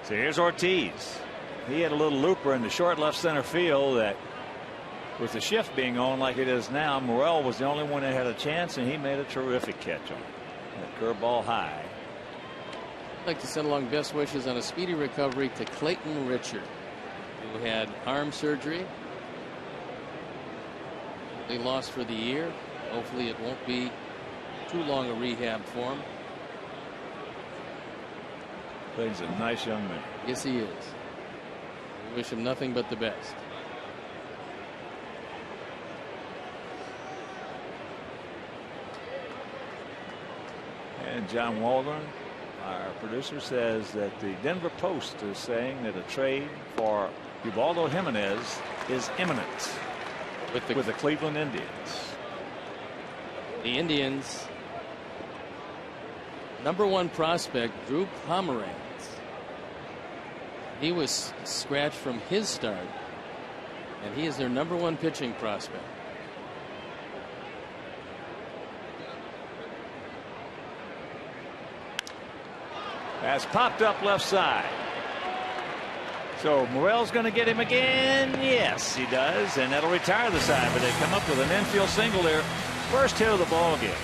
Speaker 1: So here's Ortiz. He had a little looper in the short left center field that, with the shift being on like it is now, Morel was the only one that had a chance, and he made a terrific catch on it. That curveball high.
Speaker 2: I'd like to send along best wishes on a speedy recovery to Clayton Richard, who had arm surgery. They lost for the year. Hopefully it won't be too long a rehab for him.
Speaker 1: He's a nice young man.
Speaker 2: Yes, he is. We wish him nothing but the best.
Speaker 1: And John Waldron, our producer, says that the Denver Post is saying that a trade for Ubaldo Jimenez is imminent with the Cleveland Indians.
Speaker 2: The Indians' #1 prospect, Drew Pomeranz. He was scratched from his start, and he is their #1 pitching prospect.
Speaker 1: That's popped up left side. So Morel's going to get him again. Yes, he does, and that'll retire the side. But they come up with an infield single there. First hit of the ball game.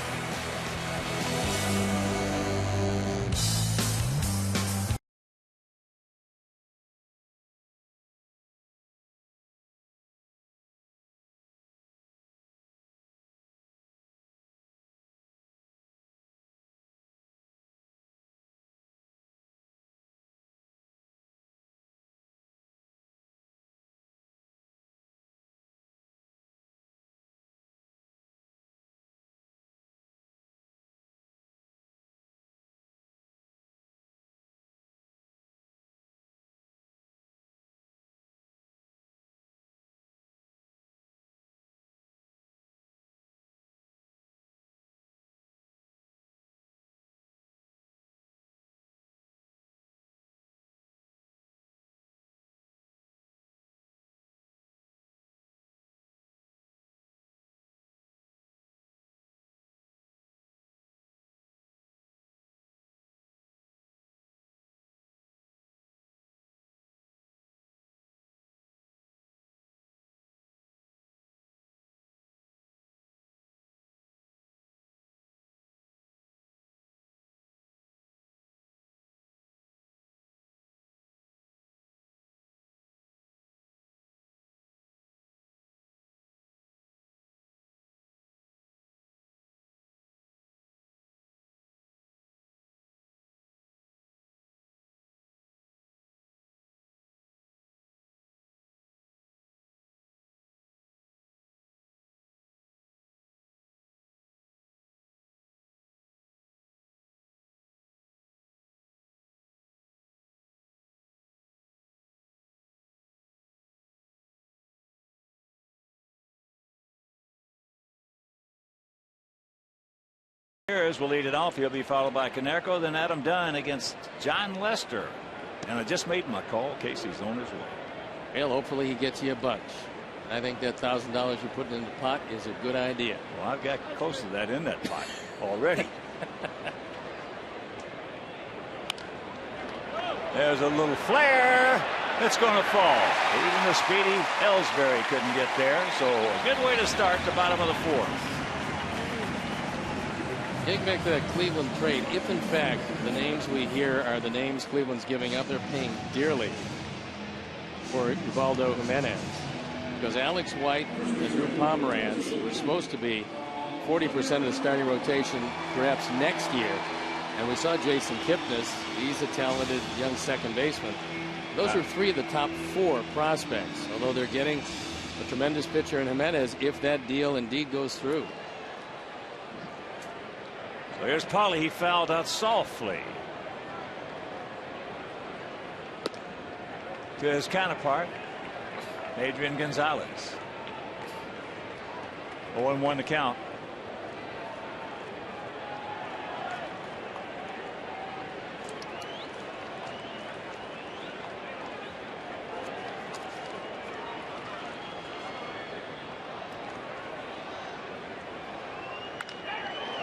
Speaker 1: Will lead it off. He'll be followed by Canerco, then Adam Dunn against John Lester. And I just made my call. Casey's on his way.
Speaker 2: Well, hopefully he gets you a bunch. I think that $1,000 you're putting in the pot is a good idea.
Speaker 1: Well, I've got close to that in that pot already. There's a little flare. It's going to fall. Even the speedy Ellsbury couldn't get there. So a good way to start the bottom of the fourth.
Speaker 2: Getting back to that Cleveland trade, if in fact the names we hear are the names Cleveland's giving up, they're paying dearly for Ubaldo Jimenez. Because Alex White and Drew Pomeranz were supposed to be 40% of the starting rotation perhaps next year. And we saw Jason Kipnis. He's a talented young second baseman. Those are three of the top 4 prospects, although they're getting a tremendous pitcher in Jimenez if that deal indeed goes through.
Speaker 1: So here's Pauly. He fouled out softly to his counterpart, Adrian Gonzalez. 0-1 to count.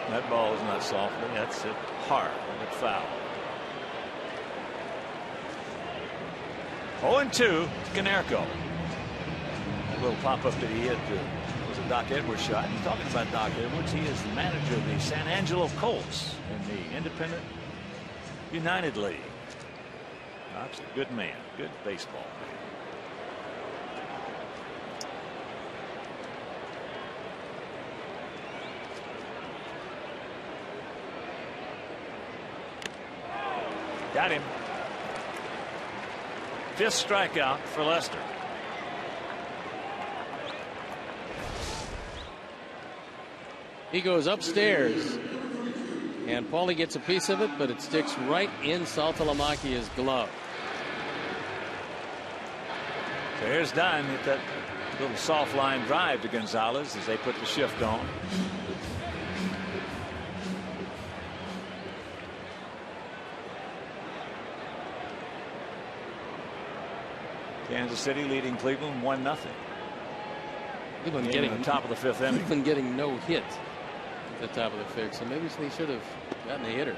Speaker 1: That ball is not softly. That's it hard. It foul. 0-2 to Konerko. A little pop up that he hit was a Doc Edwards shot. And talking about Doc Edwards, he is the manager of the San Angelo Colts in the Independent United League. Doc's a good man, good baseball man. Got him. 5th strikeout for Lester.
Speaker 2: He goes upstairs, and Pauly gets a piece of it, but it sticks right in Saltalamacchia's glove.
Speaker 1: So here's Dunn hit that little soft line drive to Gonzalez as they put the shift on. Kansas City leading Cleveland 1-0.
Speaker 2: Cleveland getting
Speaker 1: on top of the 5th inning.
Speaker 2: Cleveland getting no hit at the top of the 5th, so maybe they should have gotten a hitter.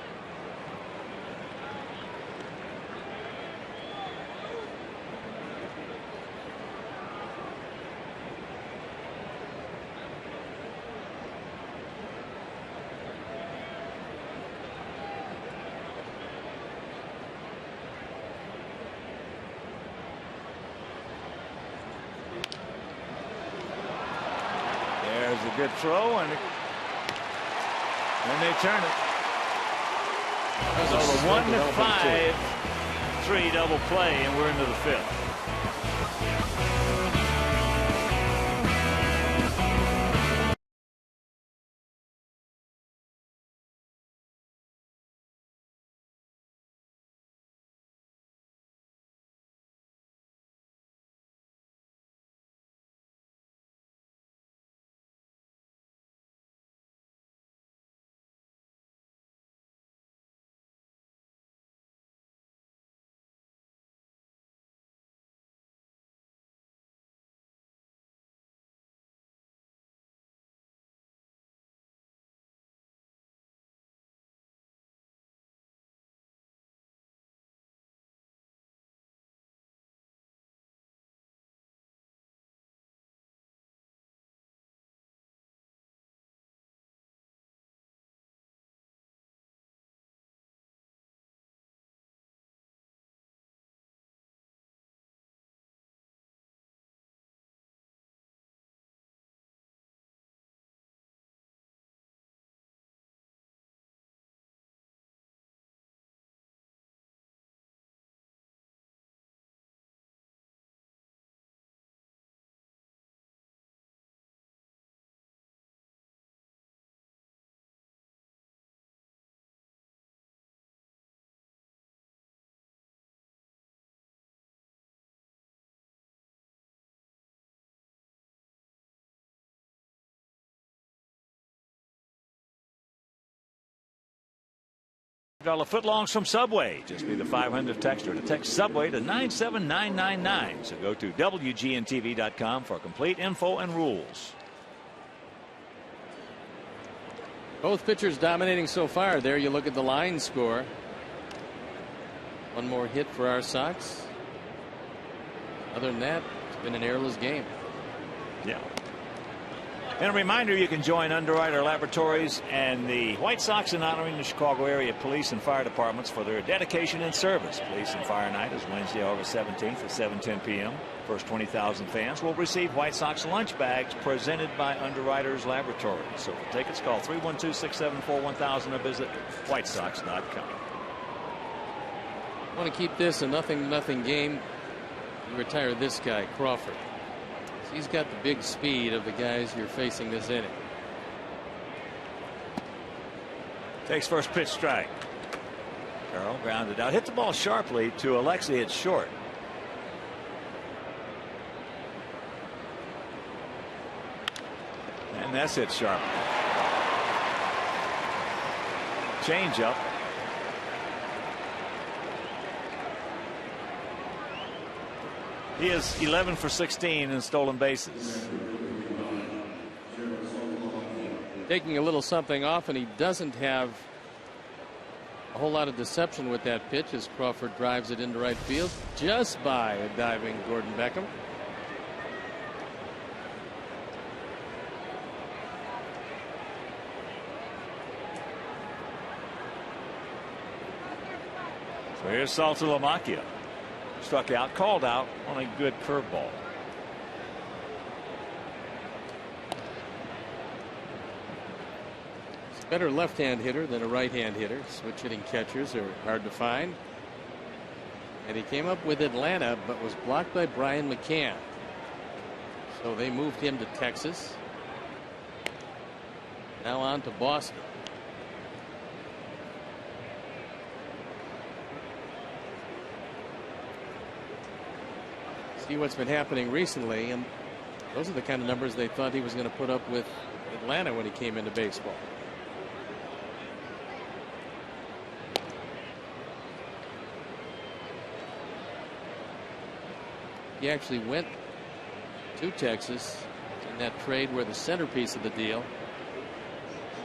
Speaker 1: A good throw, and they turn it. So a 1-5-3 double play, and we're into the 5th. $4 from Subway. Just be the 500 texter to text Subway to 97999. So go to WGNTV.com for complete info and rules.
Speaker 2: Both pitchers dominating so far. There you look at the line score. One more hit for our Sox. Other than that, it's been an airless game.
Speaker 1: Yeah. And a reminder, you can join Underwriter Laboratories and the White Sox in honoring the Chicago area police and fire departments for their dedication and service. Police and Fire Night is Wednesday, August 17th at 7:10 p.m. First 20,000 fans will receive White Sox lunch bags presented by Underwriters Laboratories. So for tickets, call 312-674-1000 or visit whitesox.com.
Speaker 2: I want to keep this a 0-0 game. You retire this guy, Crawford. He's got the big speed of the guys you're facing this inning.
Speaker 1: Takes first pitch, strike. Carroll grounded out. Hit the ball sharply to Alexi. It's short. And that's hit sharply. Change up. He is 11 for 16 in stolen bases.
Speaker 2: Taking a little something off, and he doesn't have a whole lot of deception with that pitch as Crawford drives it into right field just by a diving Gordon Beckham.
Speaker 1: So here's Saltalamacchia. Struck out, called out on a good curveball.
Speaker 2: He's a better left-hand hitter than a right-hand hitter. Switch hitting catchers are hard to find. And he came up with Atlanta, but was blocked by Brian McCann. So they moved him to Texas. Now on to Boston. See what's been happening recently, and those are the kind of numbers they thought he was going to put up with Atlanta when he came into baseball. He actually went to Texas in that trade where the centerpiece of the deal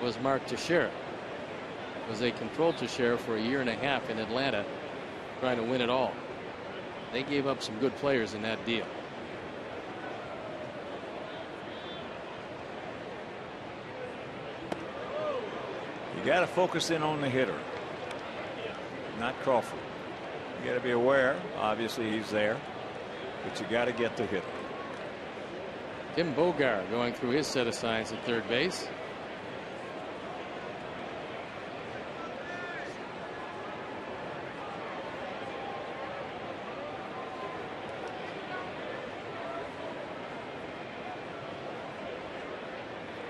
Speaker 2: was Mark Teixeira. It was a controlled Teixeira for a year and a half in Atlanta, trying to win it all. They gave up some good players in that deal.
Speaker 1: You got to focus in on the hitter, not Crawford. You got to be aware. Obviously, he's there, but you got to get the hitter.
Speaker 2: Tim Bogar going through his set of signs at third base.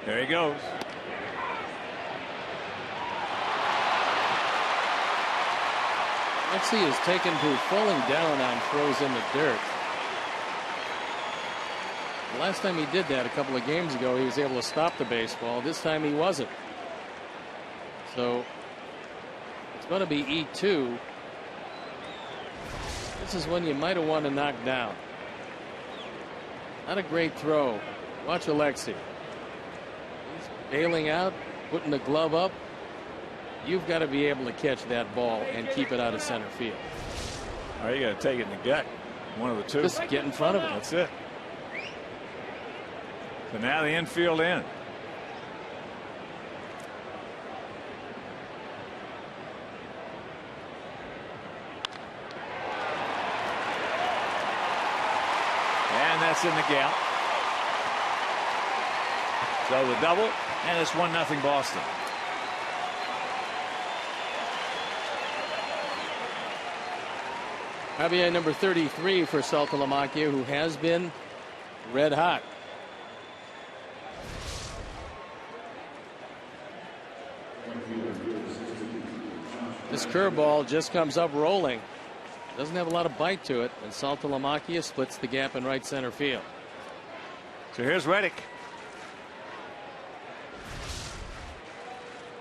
Speaker 1: There he goes.
Speaker 2: Alexi is taken to falling down on throws in the dirt. The last time he did that a couple of games ago, he was able to stop the baseball. This time he wasn't. So it's going to be E2. This is one you might have wanted to knock down. Not a great throw. Watch Alexi. Bailing out, putting the glove up. You've got to be able to catch that ball and keep it out of center field.
Speaker 1: All right, you got to take it in the gut. One of the two.
Speaker 2: Just get in front of it.
Speaker 1: That's it. So now the infield in. And that's in the gap. So the double, and it's 1-0 Boston.
Speaker 2: RBI number 33 for Saltalamacchia, who has been red hot. This curveball just comes up rolling. Doesn't have a lot of bite to it, and Saltalamacchia splits the gap in right center field.
Speaker 1: So here's Reddick.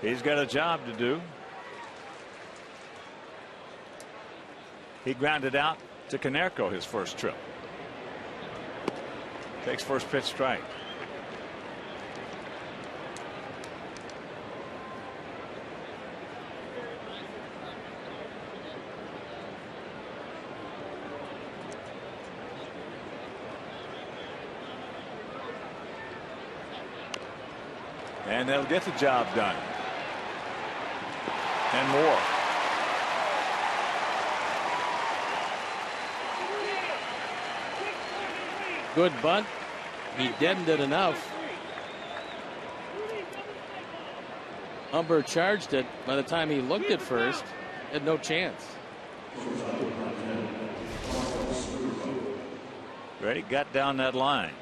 Speaker 1: He's got a job to do. He grounded out to Konerko his first trip. Takes first pitch, strike. And they'll get the job done. And more.
Speaker 2: Good bunt. He deadened it enough. Humber charged it. By the time he looked at first, had no chance.
Speaker 1: Ready, got down that line.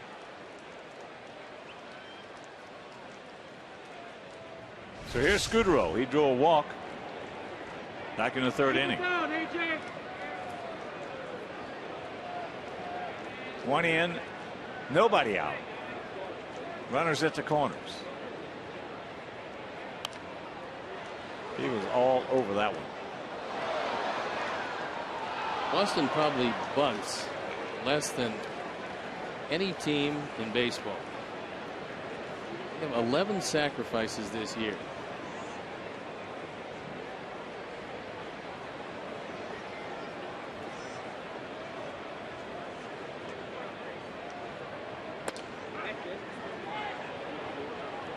Speaker 1: So here's Scudero. He drew a walk back in the third inning. One in, nobody out. Runners at the corners. He was all over that one.
Speaker 2: Boston probably bunts less than any team in baseball. They have 11 sacrifices this year.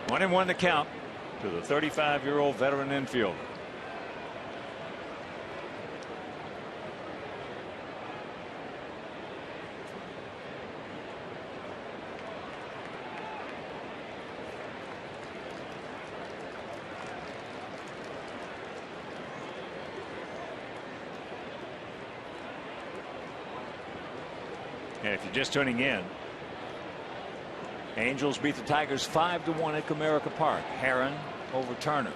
Speaker 1: One and one to count to the 35-year-old veteran infielder. And if you're just tuning in, Angels beat the Tigers 5-1 at Comerica Park. Herron over Turner.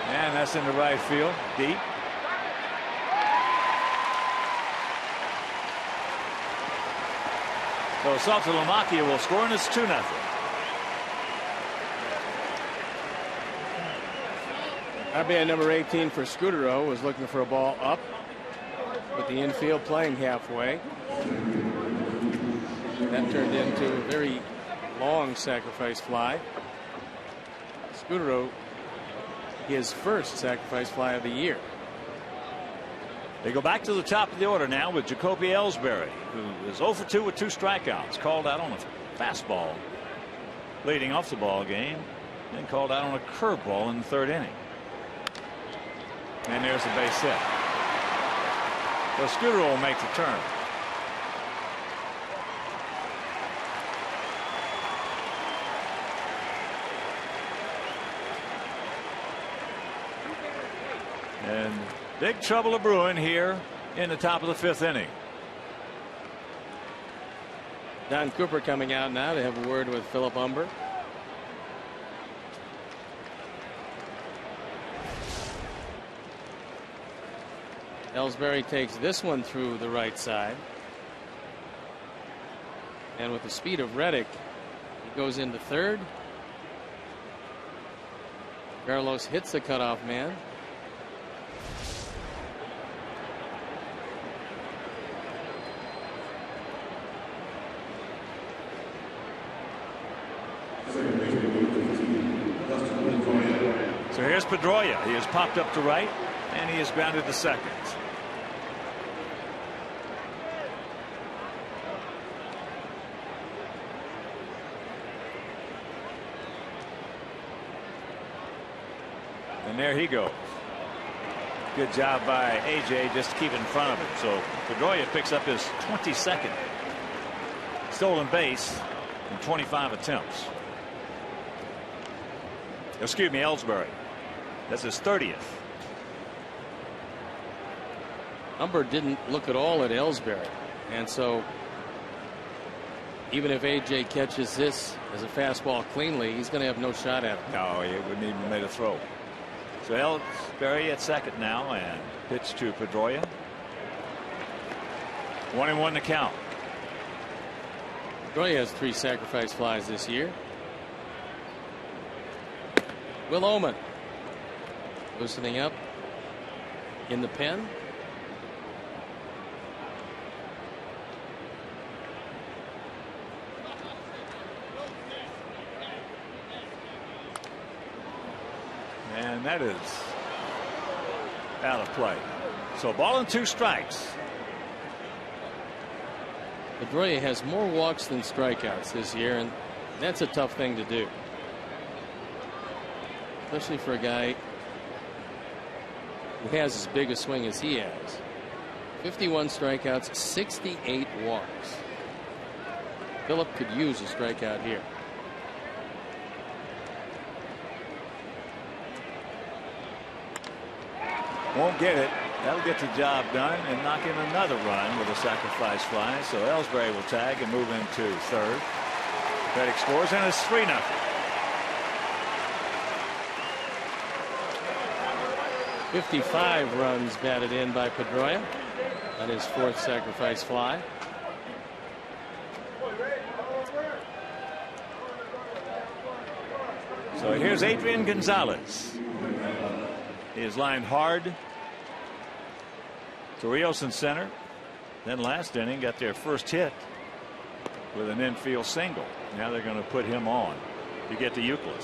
Speaker 1: And that's in the right field, deep. So Saltalamacchia will score, and it's 2-0.
Speaker 2: RBI number 18 for Scudero was looking for a ball up with the infield playing halfway. That turned into a very long sacrifice fly. Scudero, his first sacrifice fly of the year.
Speaker 1: They go back to the top of the order now with Jacoby Ellsbury, who is 0 for 2 with 2 strikeouts. Called out on a fastball leading off the ball game, then called out on a curveball in the third inning. And there's the base hit. So Scudero will make the turn. And big trouble brewing here in the top of the 5th inning.
Speaker 2: Don Cooper coming out now to have a word with Philip Humber. Ellsbury takes this one through the right side. And with the speed of Reddick, he goes into third. Carlos hits the cutoff man.
Speaker 1: So here's Pedroia. He has popped up to right, and he is grounded to second. And there he goes. Good job by AJ just to keep in front of him. So Pedroia picks up his 22nd stolen base in 25 attempts. Excuse me, Ellsbury. That's his 30th.
Speaker 2: Humber didn't look at all at Ellsbury, and so even if AJ catches this as a fastball cleanly, he's going to have no shot at it.
Speaker 1: No, he wouldn't even have made a throw. So Ellsbury at second now, and pitch to Pedroia. 1-1 to count.
Speaker 2: Pedroia has 3 sacrifice flies this year. Will Oman loosening up in the pen.
Speaker 1: And that is out of play. So ball and 2 strikes.
Speaker 2: Pedroia has more walks than strikeouts this year, and that's a tough thing to do, especially for a guy who has as big a swing as he has. 51 strikeouts, 68 walks. Phillip could use a strikeout here.
Speaker 1: Won't get it. That'll get the job done and knock in another run with a sacrifice fly. So Ellsbury will tag and move into third. Reddick scores, and it's 3-0.
Speaker 2: .55 runs batted in by Pedroia on his 4th sacrifice fly.
Speaker 1: So here's Adrian Gonzalez. He is lined hard to Rios in center. Then last inning got their first hit with an infield single. Now they're going to put him on to get to Euclid.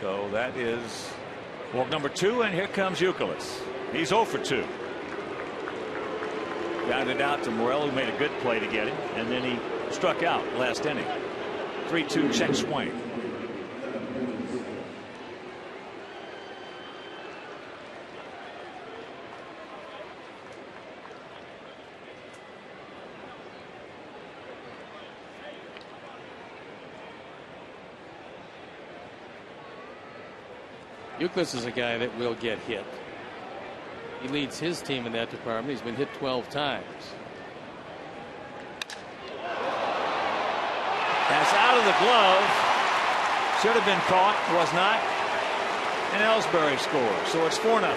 Speaker 1: So that is walk number 2, and here comes Euclid. He's 0 for 2. Grounded out to Morel, who made a good play to get him, and then he struck out last inning. 3-2 check swing.
Speaker 2: Euclid is a guy that will get hit. He leads his team in that department. He's been hit 12 times.
Speaker 1: That's out of the glove. Should have been caught, was not. And Ellsbury scores. So it's 4-0.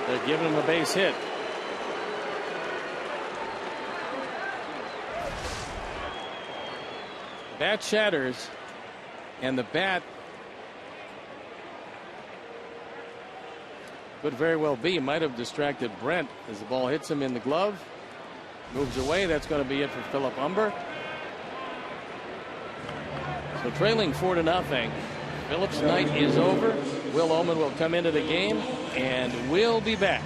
Speaker 2: They're giving him a base hit. Bat shatters, and the bat could very well be. Might have distracted Brent as the ball hits him in the glove. Moves away. That's going to be it for Phillip Humber. So trailing 4-0. Phillip's night is over. Will Oman will come into the game, and we'll be back.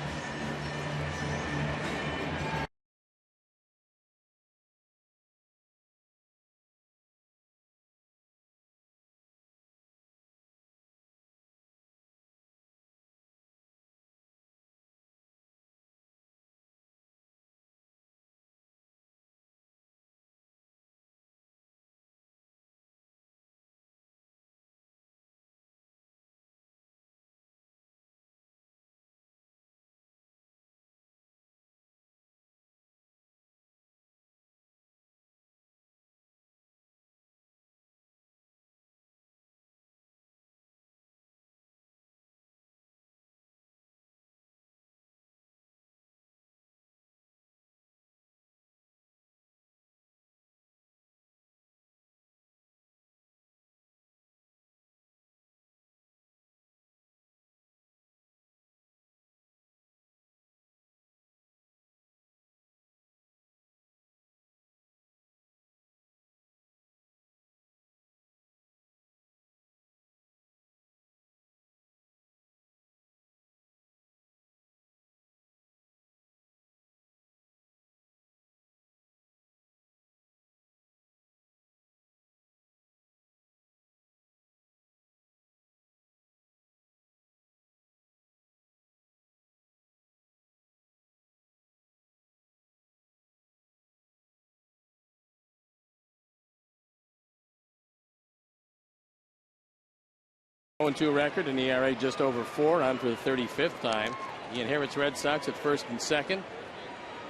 Speaker 2: .2 record, and ERA just over 4, on for the 35th time. He inherits Red Sox at first and second.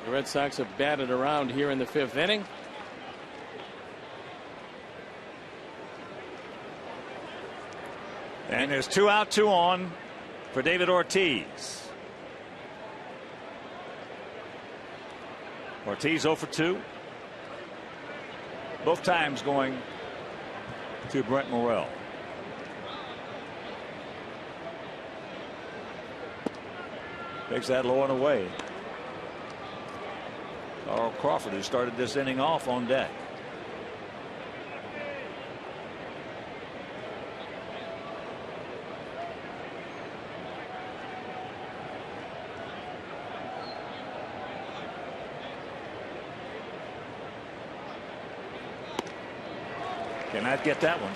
Speaker 2: The Red Sox have batted around here in the 5th inning.
Speaker 1: And there's 2 out, 2 on for David Ortiz. Ortiz 0 for 2. Both times going to Brent Morel. Takes that low and away. Carl Crawford, who started this inning off, on deck. Cannot get that one.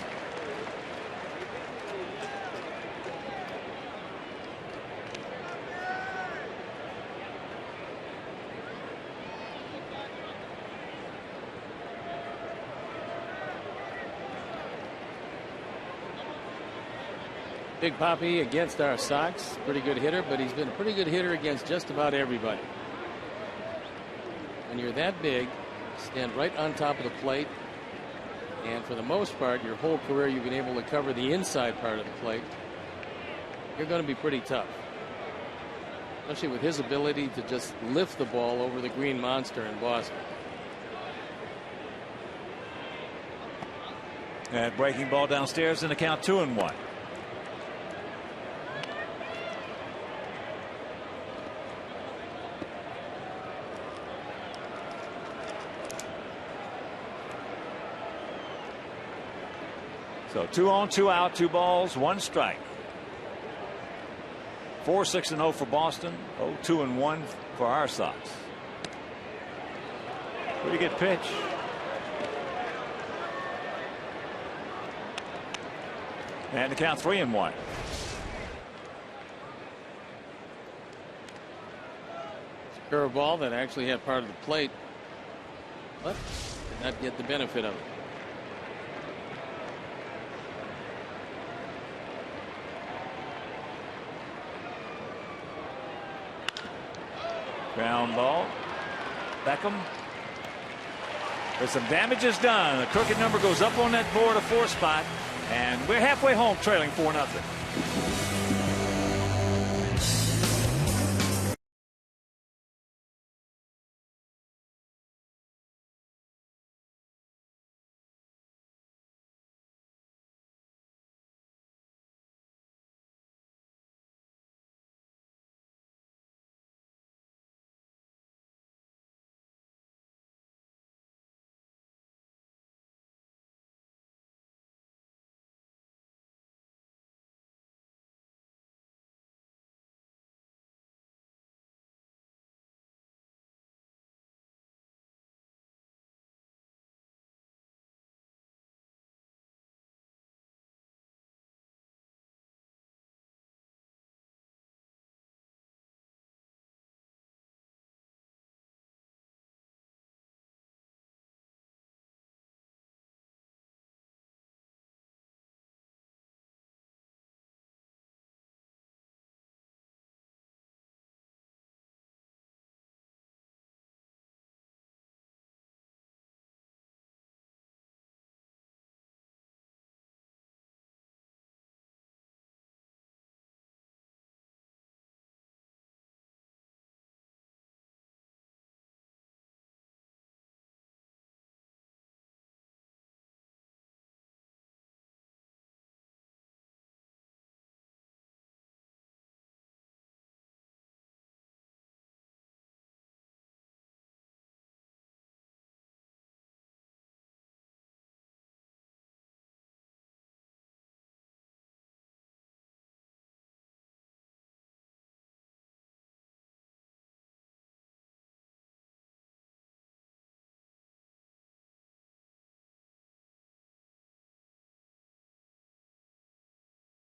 Speaker 2: Big Papi against our Sox. Pretty good hitter, but he's been a pretty good hitter against just about everybody. When you're that big, stand right on top of the plate. And for the most part, your whole career, you've been able to cover the inside part of the plate. You're going to be pretty tough. Especially with his ability to just lift the ball over the green monster in Boston.
Speaker 1: And breaking ball downstairs in the count 2-1. So 2 on, 2 out, 2 balls, 1 strike. 4-6-0 for Boston. 0-2-1 for our Sox. Pretty good pitch. And the count 3-1.
Speaker 2: Curveball that actually had part of the plate, but did not get the benefit of it.
Speaker 1: Ground ball. Beckham. There's some damage is done. The crooked number goes up on that board, a 4 spot, and we're halfway home, trailing 4-0.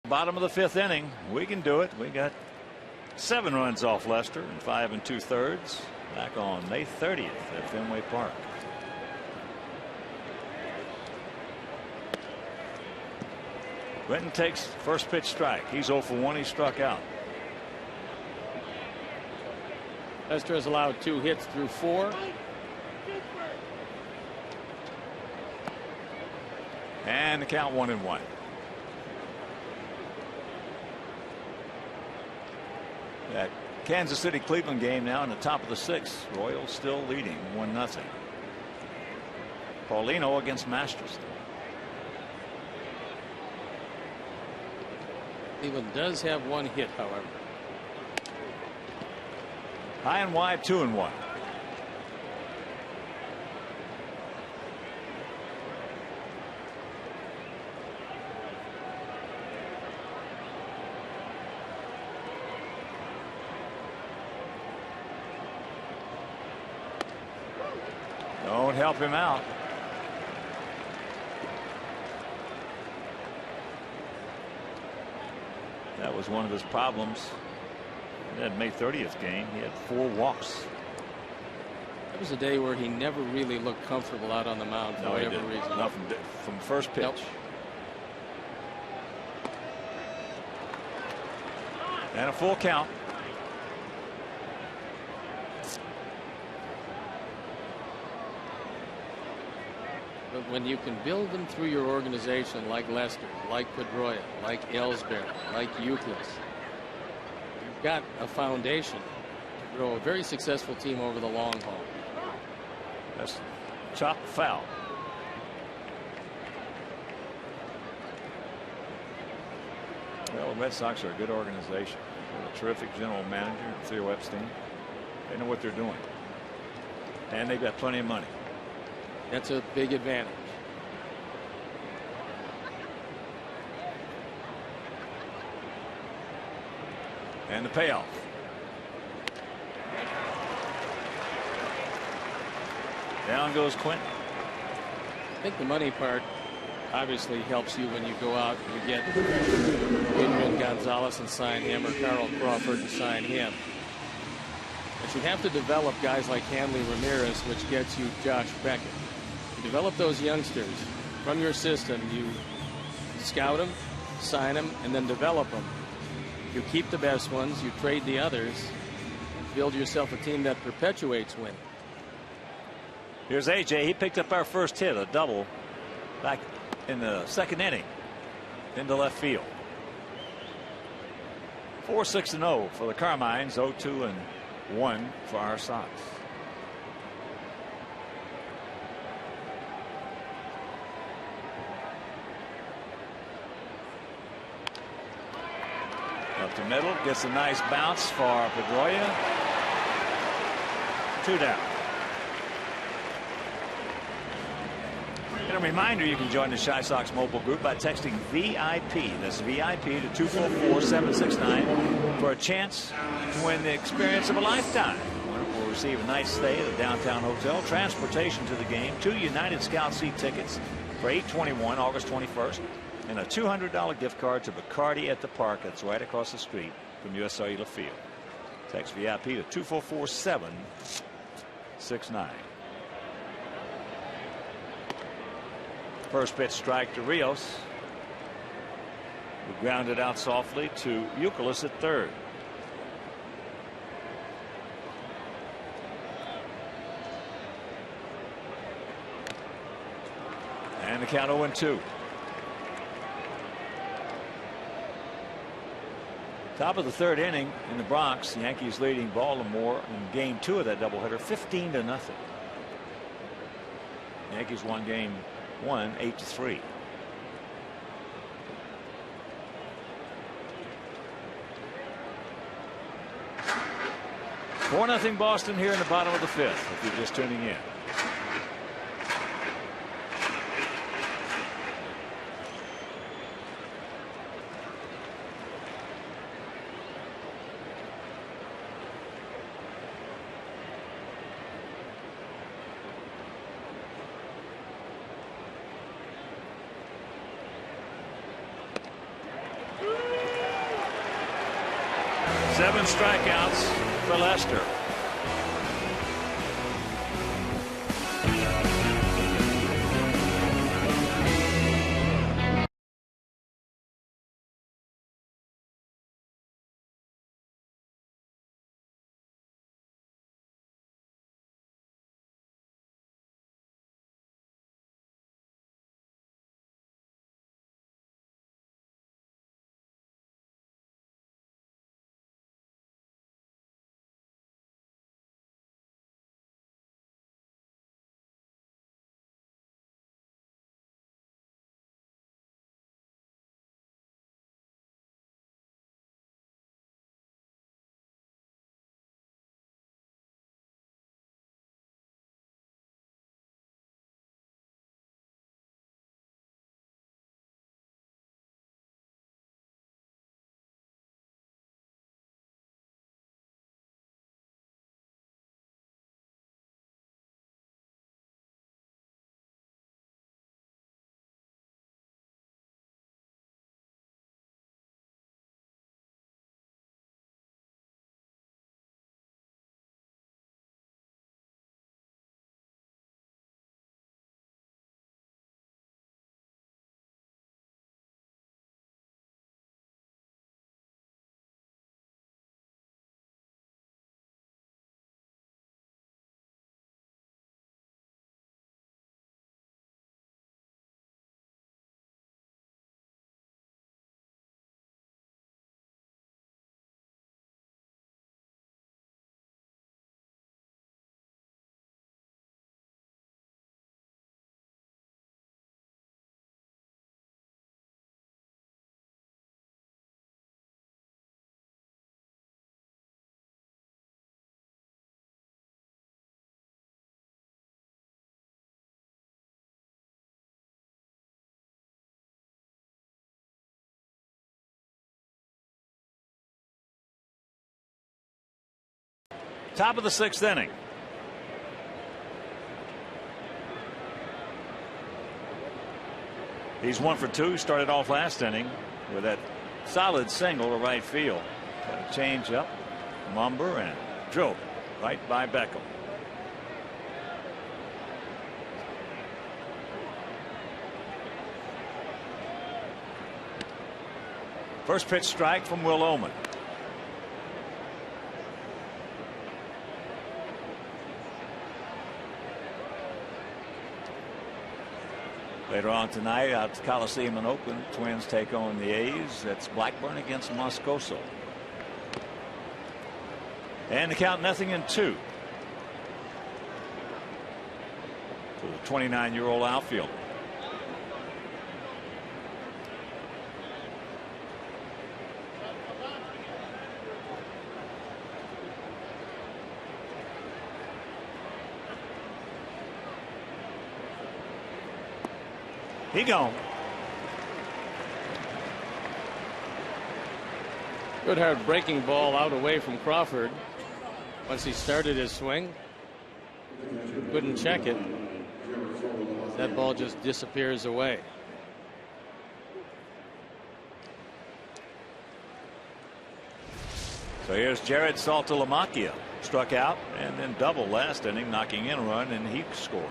Speaker 1: Bottom of the 5th inning. We can do it. We got 7 runs off Lester in 5 2/3 back on May 30th at Fenway Park. Britton takes first pitch strike. He's 0 for 1. He struck out.
Speaker 2: Lester has allowed 2 hits through 4.
Speaker 1: And the count 1-1. That Kansas City Cleveland game now in the top of the 6th. Royals still leading 1-0. Paulino against Masterson.
Speaker 2: Cleveland does have one hit, however.
Speaker 1: High and wide, 2-1. Don't help him out. That was one of his problems. In that May 30th game, he had 4 walks.
Speaker 2: That was a day where he never really looked comfortable out on the mound for whatever reason.
Speaker 1: Not from first pitch.
Speaker 2: Nope.
Speaker 1: And a full count.
Speaker 2: But when you can build them through your organization like Lester, like Pedroia, like Ellsbury, like Euclid, you've got a foundation to grow a very successful team over the long haul.
Speaker 1: That's chop foul. Well, the Red Sox are a good organization. They have a terrific general manager, Theo Epstein. They know what they're doing. And they've got plenty of money.
Speaker 2: That's a big advantage.
Speaker 1: And the payoff. Down goes Quentin.
Speaker 2: I think the money part obviously helps you when you go out and you get Adrian Gonzalez and sign him, or Carl Crawford and sign him. But you have to develop guys like Hanley Ramirez, which gets you Josh Beckett. You develop those youngsters from your system. You scout them, sign them, and then develop them. You keep the best ones, you trade the others, build yourself a team that perpetuates winning.
Speaker 1: Here's AJ. He picked up our first hit, a double, back in the 2nd inning into left field. 4-6-0 for the Carmines, 0-2-1 for our Sox. Up to middle, gets a nice bounce for Pedroia. 2 down. And a reminder, you can join the Chi Sox mobile group by texting VIP. That's VIP to 244-769 for a chance to win the experience of a lifetime. Winner will receive a nice stay at a downtown hotel, transportation to the game, 2 United Scout seat tickets for 8/21, August 21st, and a $200 gift card to Bacardi at the Park. That's right across the street from US Cellular Field. Text VIP to 244-769. First pitch strike to Rios, who grounded out softly to Euclid at third. And the count 0-2. Top of the 3rd inning in the Bronx. The Yankees leading Baltimore in game 2 of that doubleheader, 15-0. The Yankees won game 1, 8-3. Four 0 Boston here in the bottom of the 5th, if you're just tuning in. Seven strikeouts for Lester. Top of the 6th inning. He's 1 for 2. He started off last inning with that solid single to right field. Got a change up, Mumber, and drove it right by Beckham. First pitch strike from Will Oman. Later on tonight, out at the Coliseum in Oakland, Twins take on the A's. That's Blackburn against Moscoso. And the count 0-2 to the 29-year-old outfielder. He gone.
Speaker 2: Good hard breaking ball out away from Crawford. Once he started his swing, couldn't check it. That ball just disappears away.
Speaker 1: So here's Jared Saltalamacchia, struck out and then double last inning, knocking in a run, and he scored.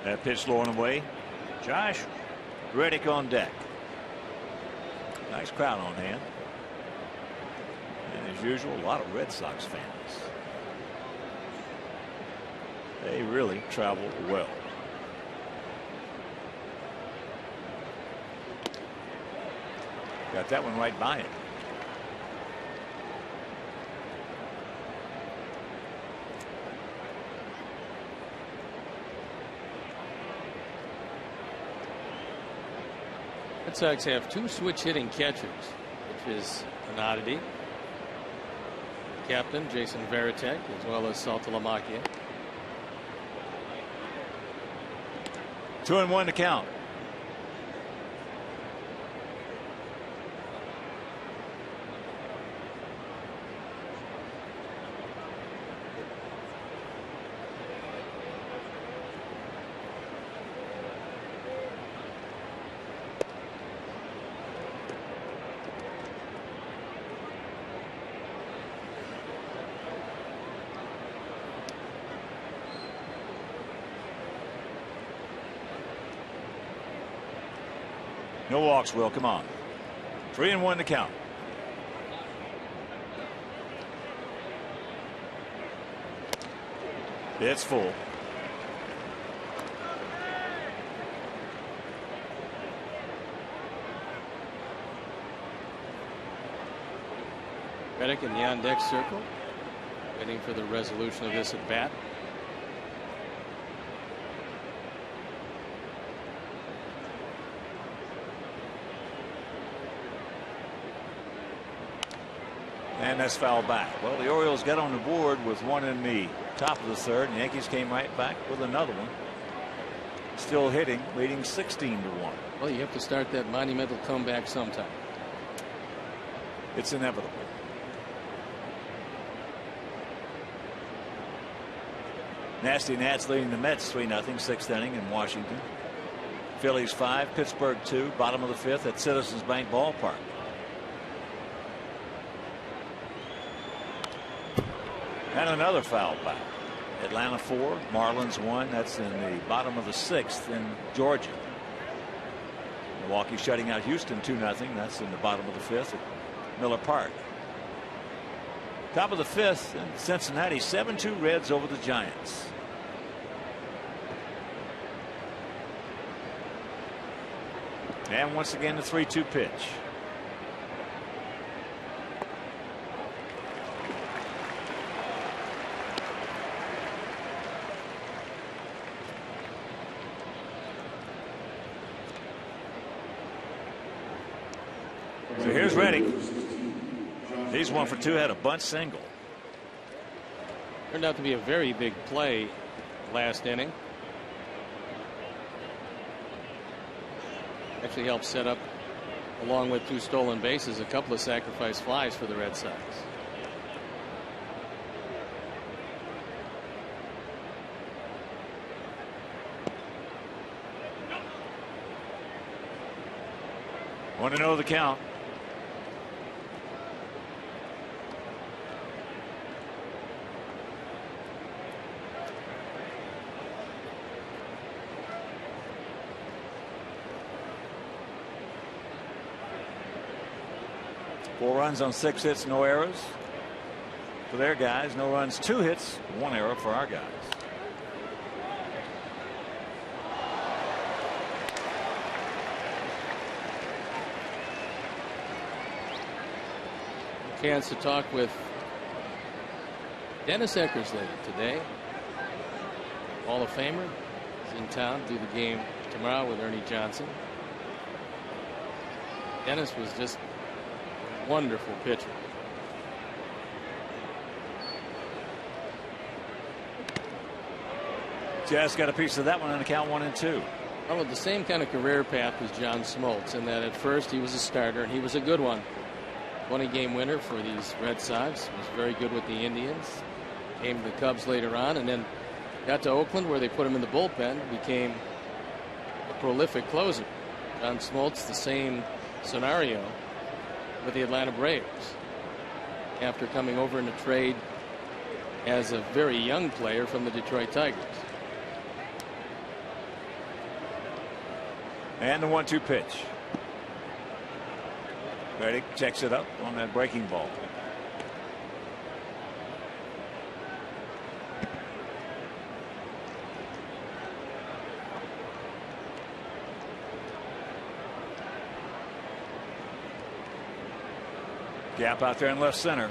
Speaker 1: That pitch low and away. Josh Reddick on deck. Nice crowd on hand. And as usual, a lot of Red Sox fans. They really travel well. Got that one right by him.
Speaker 2: Red Sox have 2 switch hitting catchers, which is an oddity. Captain Jason Varitek as well as Saltalamacchia.
Speaker 1: 2-1 to count. No walks, Will. Come on. 3-1 to count. It's full.
Speaker 2: Reddick in the on deck circle, waiting for the resolution of this at bat.
Speaker 1: And that's fouled back. Well, the Orioles got on the board with one in the top of the 3rd, and the Yankees came right back with another one. Still hitting, leading 16-1.
Speaker 2: Well, you have to start that monumental comeback sometime.
Speaker 1: It's inevitable. Nasty Nats leading the Mets 3-0, 6th inning in Washington. Phillies 5, Pittsburgh 2, bottom of the 5th at Citizens Bank Ballpark. And another foul back. Atlanta 4, Marlins 1. That's in the bottom of the 6th in Georgia. Milwaukee shutting out Houston 2-0. That's in the bottom of the 5th at Miller Park. Top of the 5th in Cincinnati, 7-2 Reds over the Giants. And once again the 3-2 pitch. So here's Reddick. He's 1 for 2, had a bunt single.
Speaker 2: Turned out to be a very big play last inning. Actually helped set up, along with 2 stolen bases, a couple of sacrifice flies for the Red Sox.
Speaker 1: Want to know the count. Four runs on 6 hits, no errors for their guys. No runs, 2 hits, 1 error for our guys.
Speaker 2: Chance to talk with Dennis Eckersley today. Hall of Famer is in town to do the game tomorrow with Ernie Johnson. Dennis was just a wonderful pitcher.
Speaker 1: Jazz got a piece of that one on the count 1-2.
Speaker 2: Followed the same kind of career path as John Smoltz in that at first he was a starter and he was a good one. 20-game winner for these Red Sox. Was very good with the Indians. Came to the Cubs later on and then got to Oakland where they put him in the bullpen. Became a prolific closer. John Smoltz, the same scenario with the Atlanta Braves. After coming over in a trade as a very young player from the Detroit Tigers.
Speaker 1: And the 1-2 pitch. Reddick checks it up on that breaking ball. Gap out there in left center.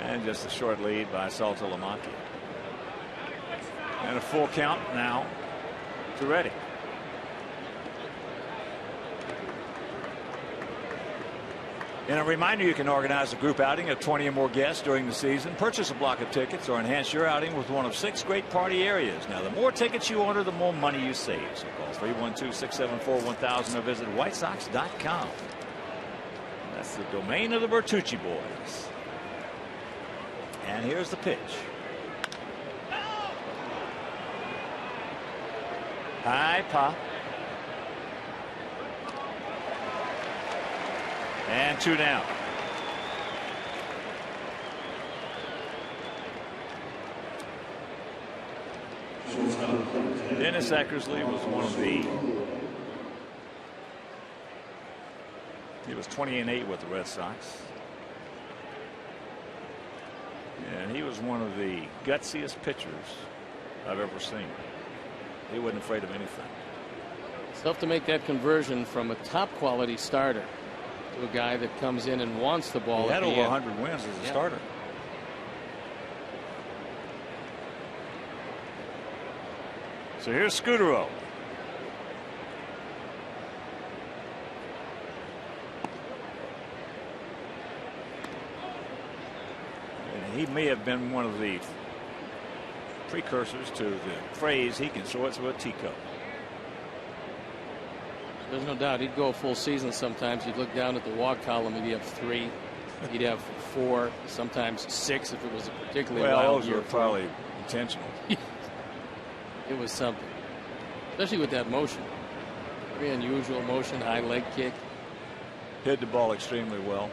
Speaker 1: And just a short lead by Saltalamacchia. And a full count now to Reddick. And a reminder, you can organize a group outing of 20 or more guests during the season. Purchase a block of tickets or enhance your outing with one of 6 great party areas. Now, the more tickets you order, the more money you save. So call 312-674-1000 or visit whitesox.com. That's the domain of the Bertucci boys. And here's the pitch. High pop. And 2 down. Dennis Eckersley was one of the. He was 20-8 with the Red Sox. And he was one of the gutsiest pitchers I've ever seen. He wasn't afraid of anything.
Speaker 2: It's tough to make that conversion from a top quality starter to a guy that comes in and wants the ball.
Speaker 1: He had
Speaker 2: at the
Speaker 1: over
Speaker 2: end.
Speaker 1: 100 wins as a starter. So here's Scudero. And he may have been one of the precursors to the phrase, he can throw it through a teacup.
Speaker 2: There's no doubt he'd go a full season sometimes. You'd look down at the walk column, he'd have 3. He'd have 4, sometimes 6 if it was a particularly wild
Speaker 1: those
Speaker 2: year.
Speaker 1: were probably intentional.
Speaker 2: It was something. Especially with that motion. Very unusual motion, high leg kick.
Speaker 1: Hit the ball extremely well.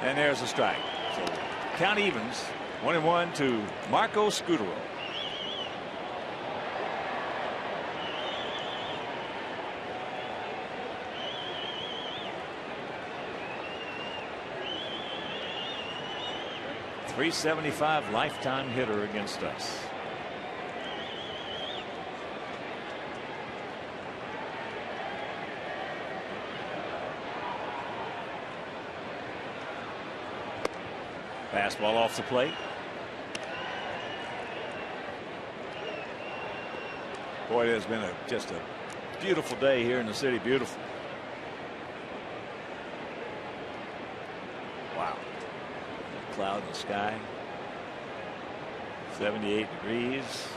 Speaker 1: And there's a strike. So count evens. 1-1 to Marco Scudero. .375 lifetime hitter against us. Fastball off the plate. Boy, it has been just a beautiful day here in the city. Beautiful. Wow. Cloud in the sky. 78 degrees.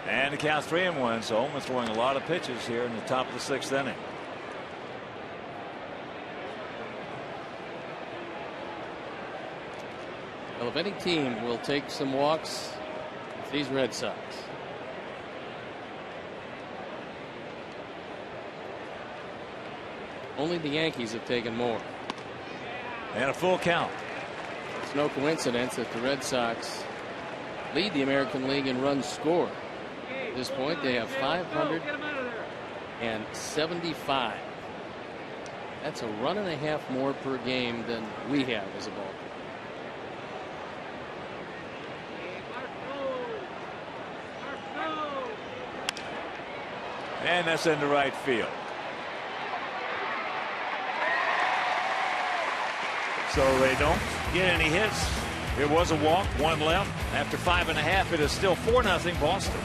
Speaker 1: And the count 3-1. So Ullman throwing a lot of pitches here in the top of the 6th inning.
Speaker 2: Well, if any team will take some walks, it's these Red Sox. Only the Yankees have taken more.
Speaker 1: And a full count.
Speaker 2: It's no coincidence that the Red Sox lead the American League in runs scored. At this point, they have 575. That's a run and a half more per game than we have as a ball club.
Speaker 1: And that's into right field. So they don't get any hits. It was a walk, 1 left. After 5.5, it is still 4-0 Boston.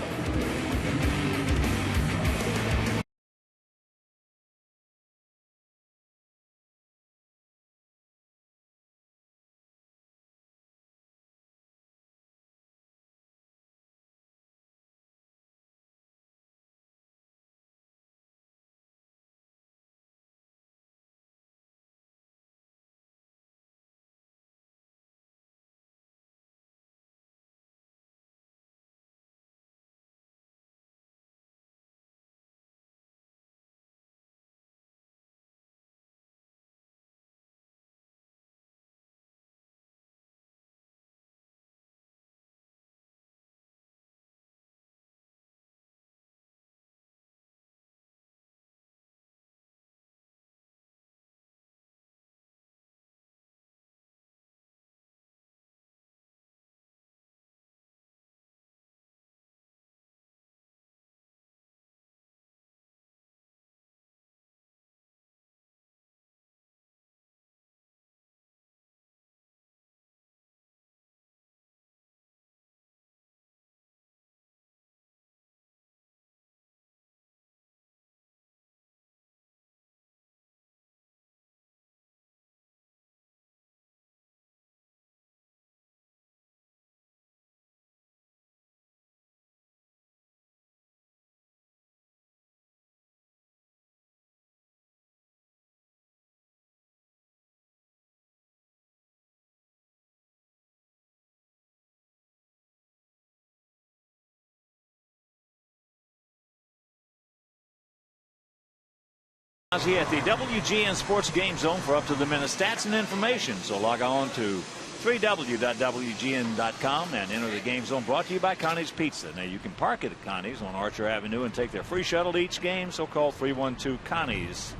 Speaker 1: At the WGN Sports Game Zone for up to the minute stats and information. So log on to www.wgn.com and enter the game zone, brought to you by Connie's Pizza. Now you can park at Connie's on Archer Avenue and take their free shuttle to each game. So call 312 Connie's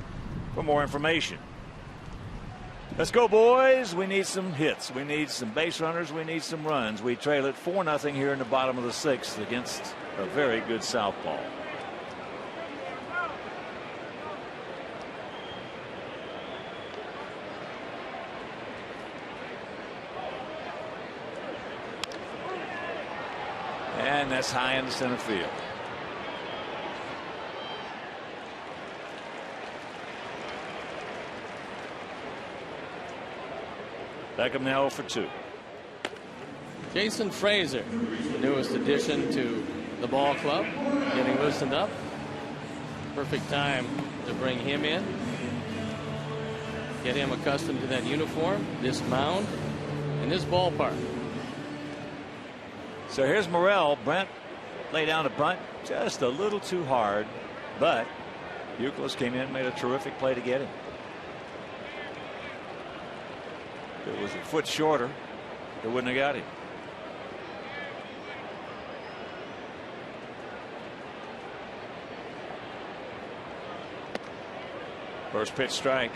Speaker 1: for more information. Let's go, boys. We need some hits. We need some base runners. We need some runs. We trail it 4-0 here in the bottom of the 6th against a very good southpaw. And that's high in the center field. Beckham now 0 for 2.
Speaker 2: Jason Frazier, the newest addition to the ball club, getting loosened up. Perfect time to bring him in. Get him accustomed to that uniform, this mound, and this ballpark.
Speaker 1: So here's Morrell. Brent laid down a bunt just a little too hard, but Euclid came in and made a terrific play to get him. If it was a foot shorter, it wouldn't have got him. First pitch strike.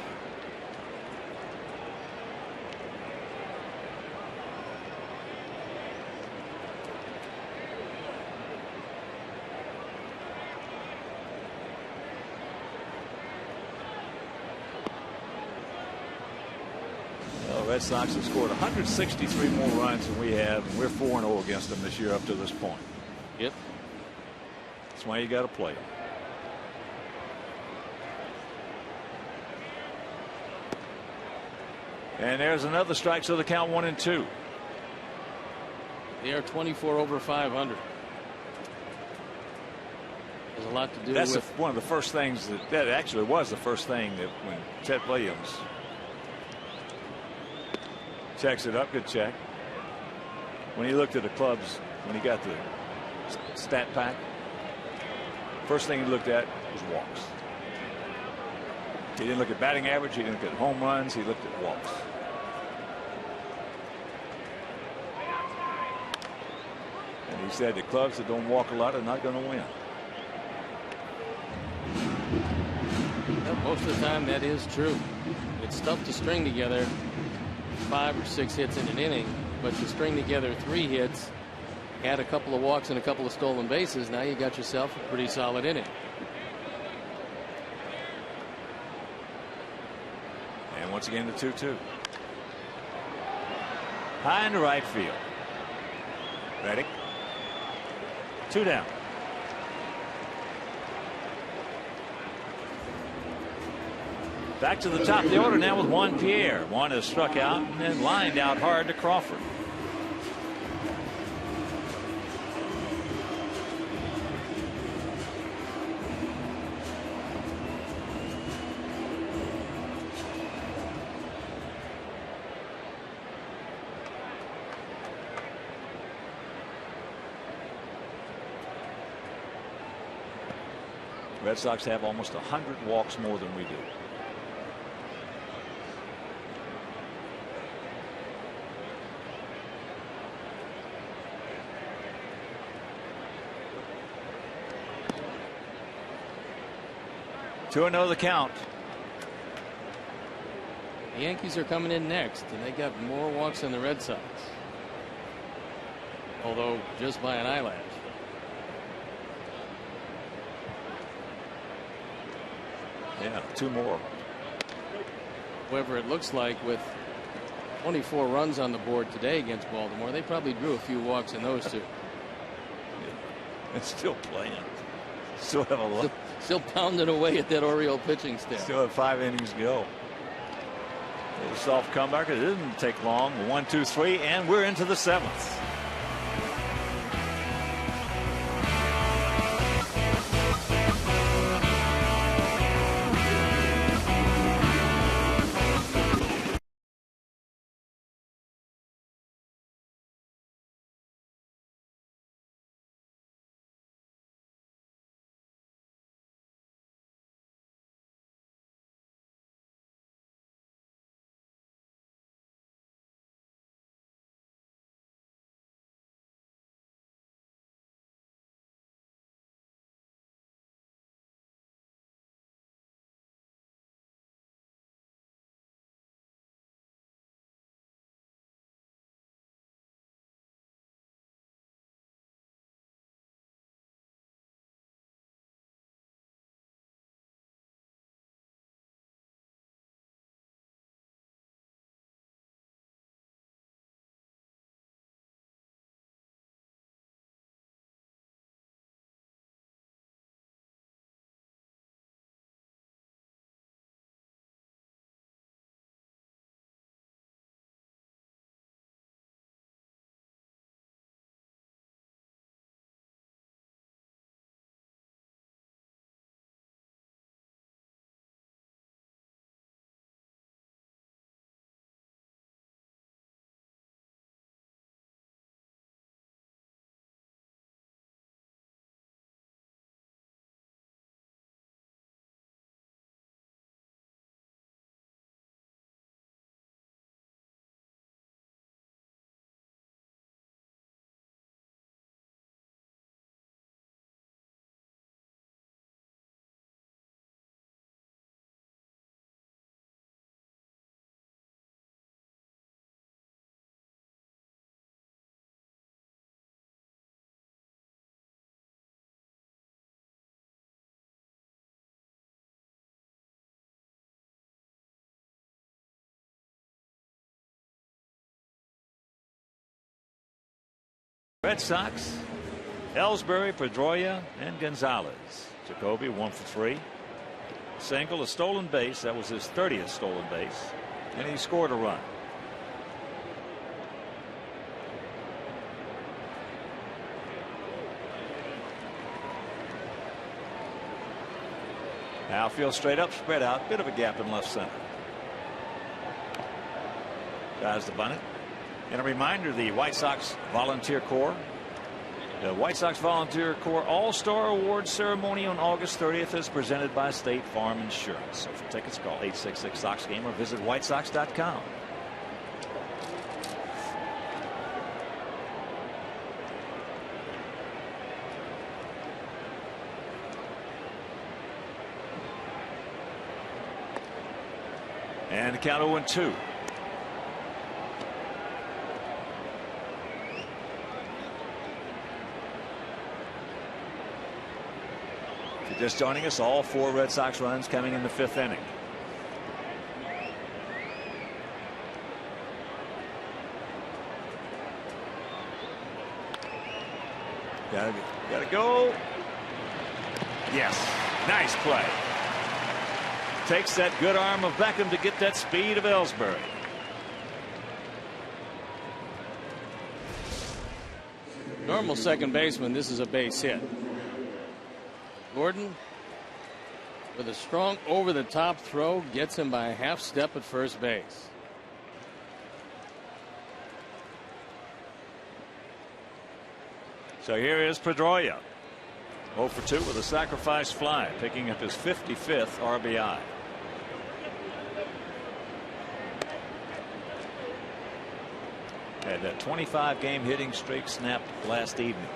Speaker 1: Red Sox have scored 163 more runs than we have, and we're 4-0 against them this year up to this point.
Speaker 2: Yep.
Speaker 1: That's why you got to play them. And there's another strike, so the count 1-2.
Speaker 2: They are 24 over 500. There's a lot to do
Speaker 1: That's
Speaker 2: with.
Speaker 1: one of the first things that actually was the first thing that when Chet Williams checks it up, good check. When he looked at the clubs, when he got the stat pack, first thing he looked at was walks. He didn't look at batting average. He didn't look at home runs. He looked at walks. And he said the clubs that don't walk a lot are not going to win.
Speaker 2: Well, most of the time that is true. It's tough to string together 5 or 6 hits in an inning, but you string together 3 hits, add a couple of walks and a couple of stolen bases, now you got yourself a pretty solid inning.
Speaker 1: And once again, the 2-2. High in the right field. Reddick. 2 down. Back to the top of the order now with Juan Pierre. Juan has struck out and then lined out hard to Crawford. Red Sox have almost 100 walks more than we do. To another count.
Speaker 2: The Yankees are coming in next, and they got more walks than the Red Sox, although just by an eyelash.
Speaker 1: Yeah, 2 more.
Speaker 2: However, it looks like with 24 runs on the board today against Baltimore, they probably drew a few walks in those 2.
Speaker 1: It's still playing. Still have a lot.
Speaker 2: Still pounding away at that Oriole pitching staff.
Speaker 1: Still have 5 innings to go. A little soft comeback. It didn't take long. 1, 2, 3, and we're into the 7th. Red Sox, Ellsbury, Pedroia, and Gonzalez. Jacoby 1 for 3. Single, a stolen base. That was his 30th stolen base. And he scored a run. Outfield straight up, spread out. Bit of a gap in left center. Guys to bunt it. And a reminder, the White Sox Volunteer Corps. The White Sox Volunteer Corps All-Star Award ceremony on August 30th is presented by State Farm Insurance. So for tickets, call 866-SOX-GAME or visit whitesox.com. And the count 0-2. If you're just joining us, all 4 Red Sox runs coming in the 5th inning. Gotta go. Yes, nice play. Takes that good arm of Beckham to get that speed of Ellsbury.
Speaker 2: Normal second baseman, this is a base hit. Gordon, with a strong over-the-top throw, gets him by a half step at first base.
Speaker 1: So here is Pedroia. 0 for 2 with a sacrifice fly, picking up his 55th RBI. Had that 25-game hitting streak snapped last evening.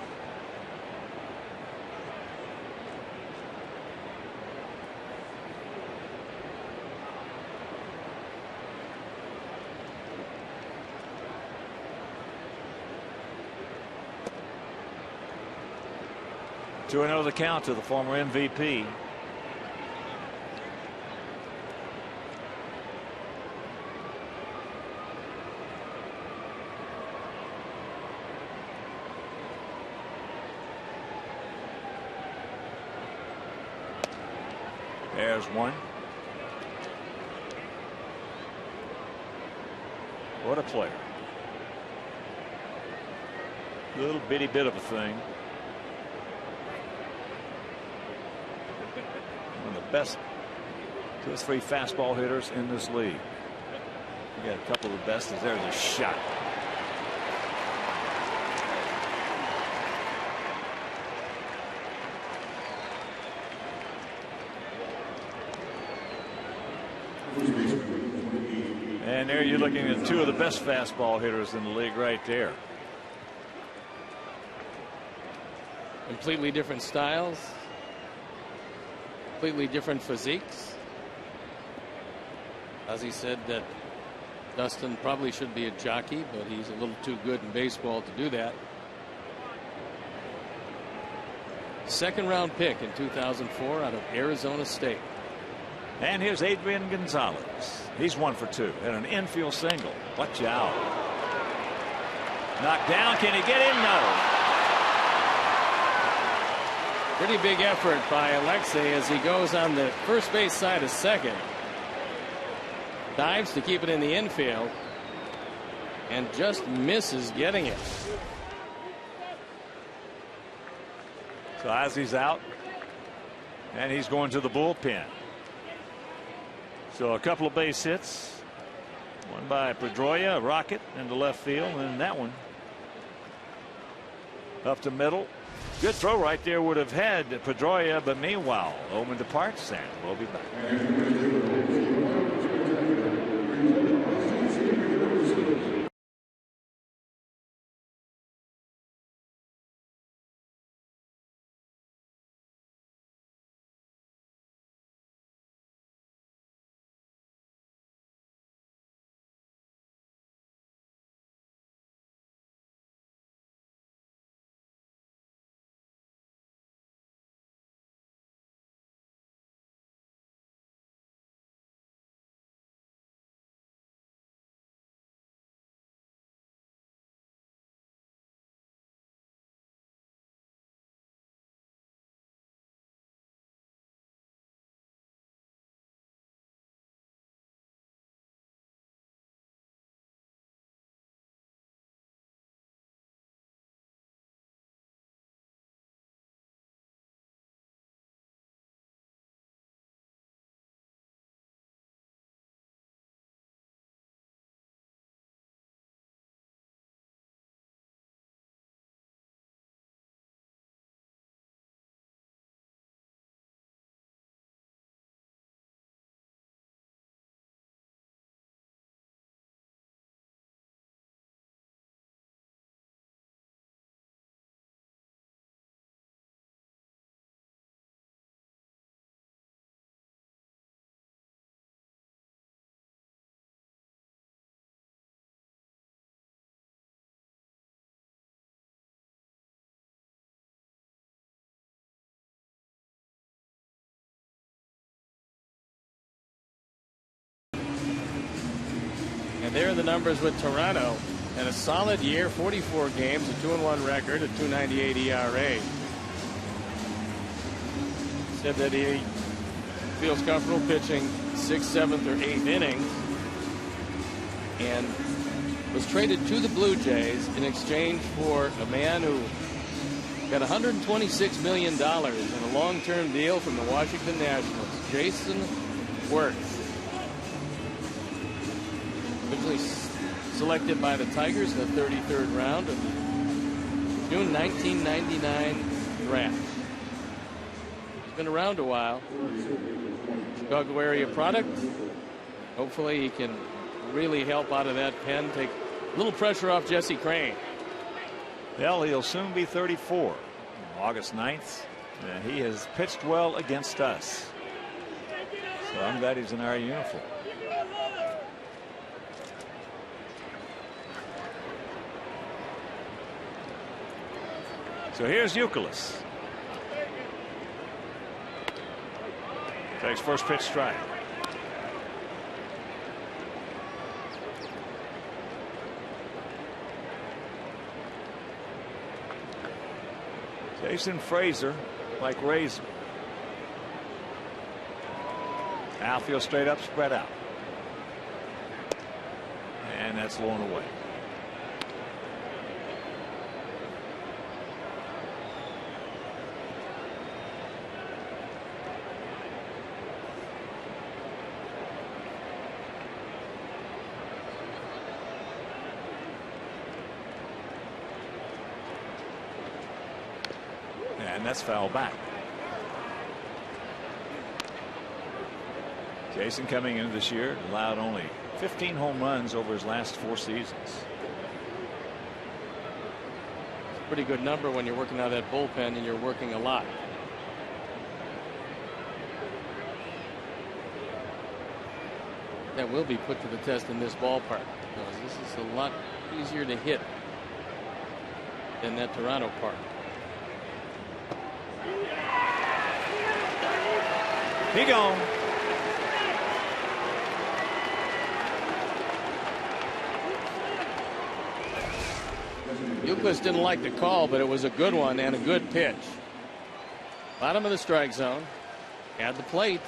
Speaker 1: Two 2-0 the count to the former MVP. There's one. What a player. Little bitty bit of a thing. One of the best 2 or 3 fastball hitters in this league. We got a couple of the best. There's a shot. And there you're looking at 2 of the best fastball hitters in the league right there.
Speaker 2: Completely different styles. Completely different physiques. As he said that Dustin probably should be a jockey, but he's a little too good in baseball to do that. Second round pick in 2004 out of Arizona State.
Speaker 1: And here's Adrian Gonzalez. He's 1 for 2 and an infield single. Watch out. Knocked down. Can he get in? No.
Speaker 2: Pretty big effort by Alexei as he goes on the first base side of second. Dives to keep it in the infield and just misses getting it.
Speaker 1: So as he's out and he's going to the bullpen. So a couple of base hits. One by Pedroia, a rocket into left field, and that one up to middle. Good throw right there would have had Pedroia, but meanwhile, Omen departs, and we'll be back.
Speaker 2: There are the numbers with Toronto. And a solid year, 44 games, a 2-1 record, a 2.98 ERA. Said that he feels comfortable pitching 6th, 7th, or 8th innings, and was traded to the Blue Jays in exchange for a man who got $126 million in a long-term deal from the Washington Nationals, Jason Worth. Originally selected by the Tigers in the 33rd round of the June 1999 draft. He's been around a while. Chicago area product. Hopefully he can really help out of that pen, take a little pressure off Jesse Crain.
Speaker 1: Well, he'll soon be 34. August 9th. And he has pitched well against us. So I'm glad he's in our uniform. So here's Youkilis. Takes first pitch strike. Jason Frazier, like Razor. Outfield straight up, spread out. And that's low and away. And that's foul back. Jason coming into this year allowed only 15 home runs over his last 4 seasons.
Speaker 2: It's a pretty good number when you're working out of that bullpen and you're working a lot. That will be put to the test in this ballpark, because this is a lot easier to hit than that Toronto park.
Speaker 1: He gone.
Speaker 2: Youkilis didn't like the call, but it was a good one and a good pitch. Bottom of the strike zone. At the plate.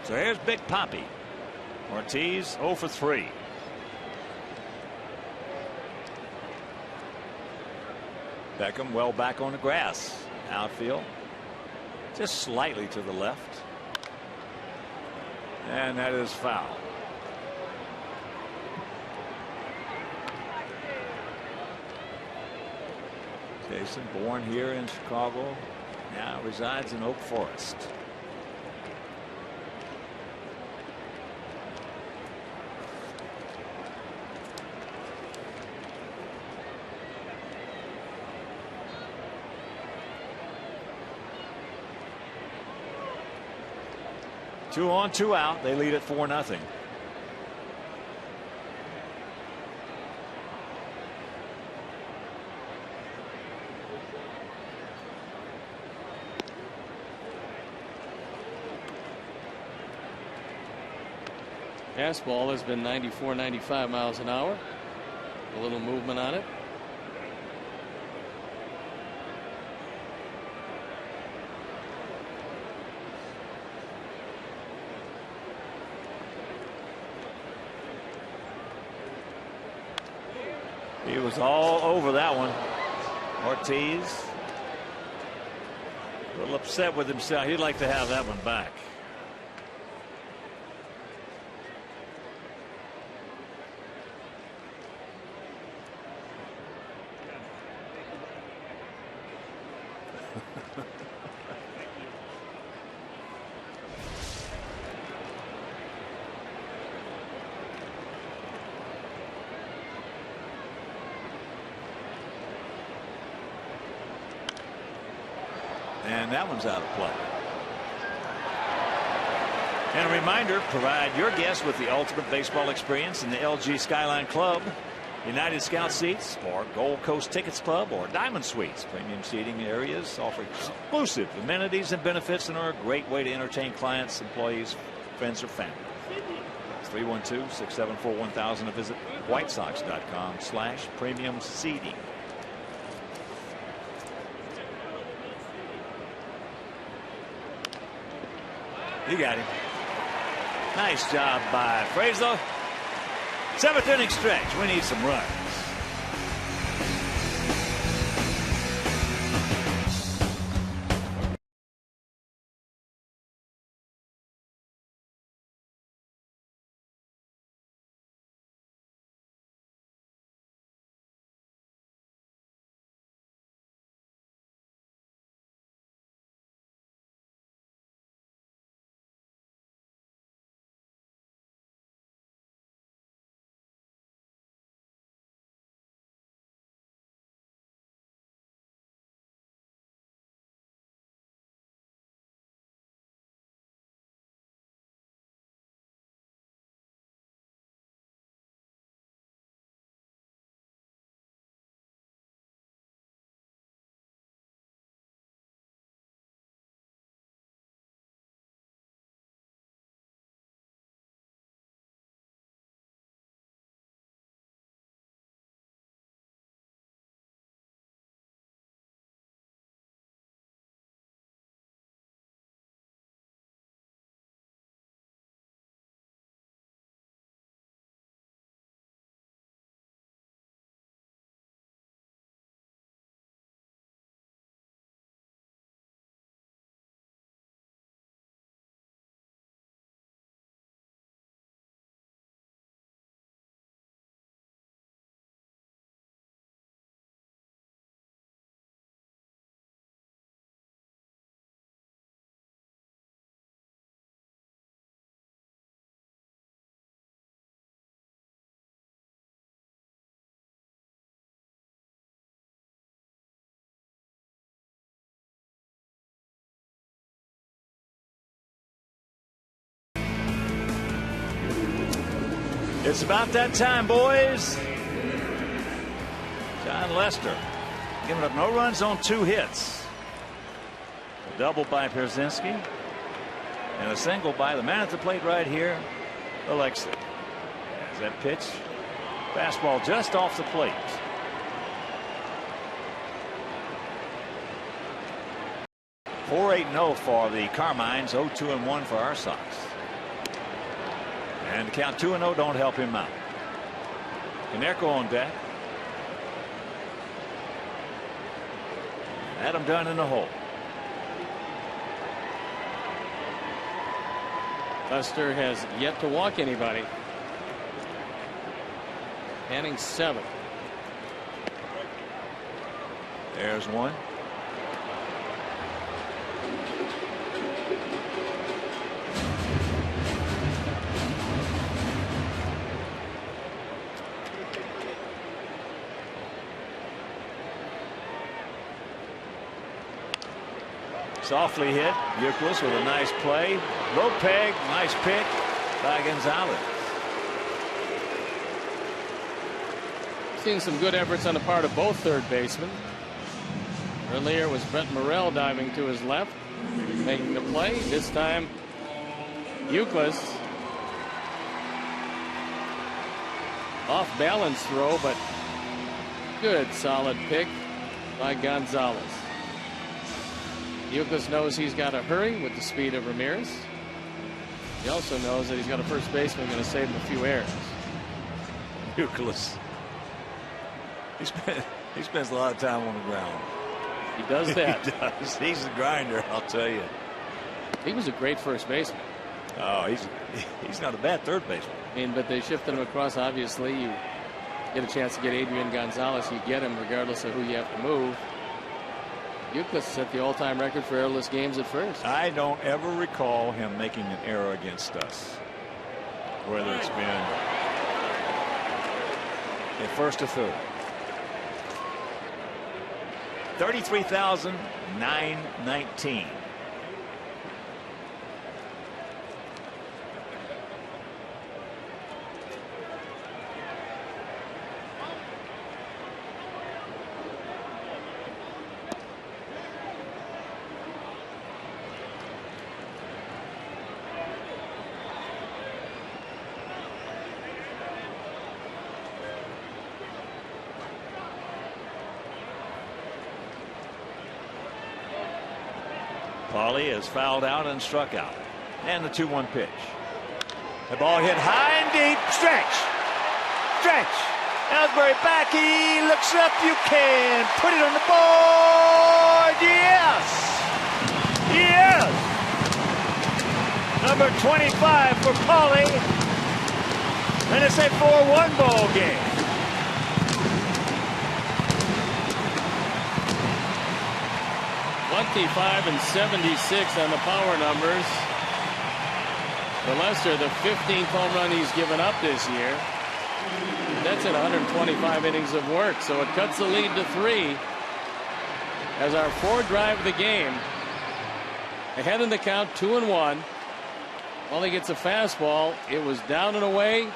Speaker 1: So here's Big Papi. Ortiz 0 for 3. Beckham well back on the grass. Outfield just slightly to the left. And that is foul. Jason, born here in Chicago, now resides in Oak Forest. Two on, two out. They lead at 4-0.
Speaker 2: Fastball has been 94, 95 miles an hour. A little movement on it.
Speaker 1: He was all over that one. Ortiz a little upset with himself. He'd like to have that one back. And that one's out of play. And a reminder, provide your guests with the ultimate baseball experience in the LG Skyline Club. United Scout seats or Gold Coast Tickets Club or Diamond Suites. Premium seating areas offer exclusive amenities and benefits and are a great way to entertain clients, employees, friends, or family. It's 312-674-1000 to visit whitesox.com/premium seating. You got him. Nice job by Frazier. 7th inning stretch. We need some runs. It's about that time, boys. John Lester giving up no runs on 2 hits. A double by Pierzynski and a single by the man at the plate right here, Alexei. As that pitch, fastball just off the plate. .480 for the Carmines, 0-2-1 for our Sox. And the count 2-0 don't help him out. Konerko on deck. Adam Dunn in the hole.
Speaker 2: Lester has yet to walk anybody. Inning 7.
Speaker 1: There's one. Softly hit. Euclid with a nice play. Low peg. Nice pick by Gonzalez.
Speaker 2: Seeing some good efforts on the part of both third basemen. Earlier was Brent Morrell diving to his left, making the play. This time, Euclid. Off balance throw, but good solid pick by Gonzalez. Euclid knows he's got to hurry with the speed of Ramirez. He also knows that he's got a first baseman going to save him a few errors.
Speaker 1: Euclid. He spends a lot of time on the ground.
Speaker 2: He does that.
Speaker 1: He does. He's a grinder, I'll tell you.
Speaker 2: He was a great first baseman.
Speaker 1: Oh, he's not a bad third baseman.
Speaker 2: I mean, but they shifted him across. Obviously, you get a chance to get Adrian Gonzalez, you get him regardless of who you have to move. Euclid set the all-time record for errorless games at first.
Speaker 1: I don't ever recall him making an error against us, whether it's been at first or third. 33,919. Pauly is fouled out and struck out. And the 2-1 pitch. The ball hit high and deep. Stretch. Stretch. Ellsbury back. He looks up. You can put it on the board. Yes. Yes. Number 25 for Pauly. And it's a 4-1 ball game.
Speaker 2: '25 and 76 on the power numbers. For Lester, the 15th home run he's given up this year. That's in 125 innings of work, so it cuts the lead to 3 as our fourth drive of the game. Ahead in the count, 2-1. Well, he gets a fastball. It was down and away,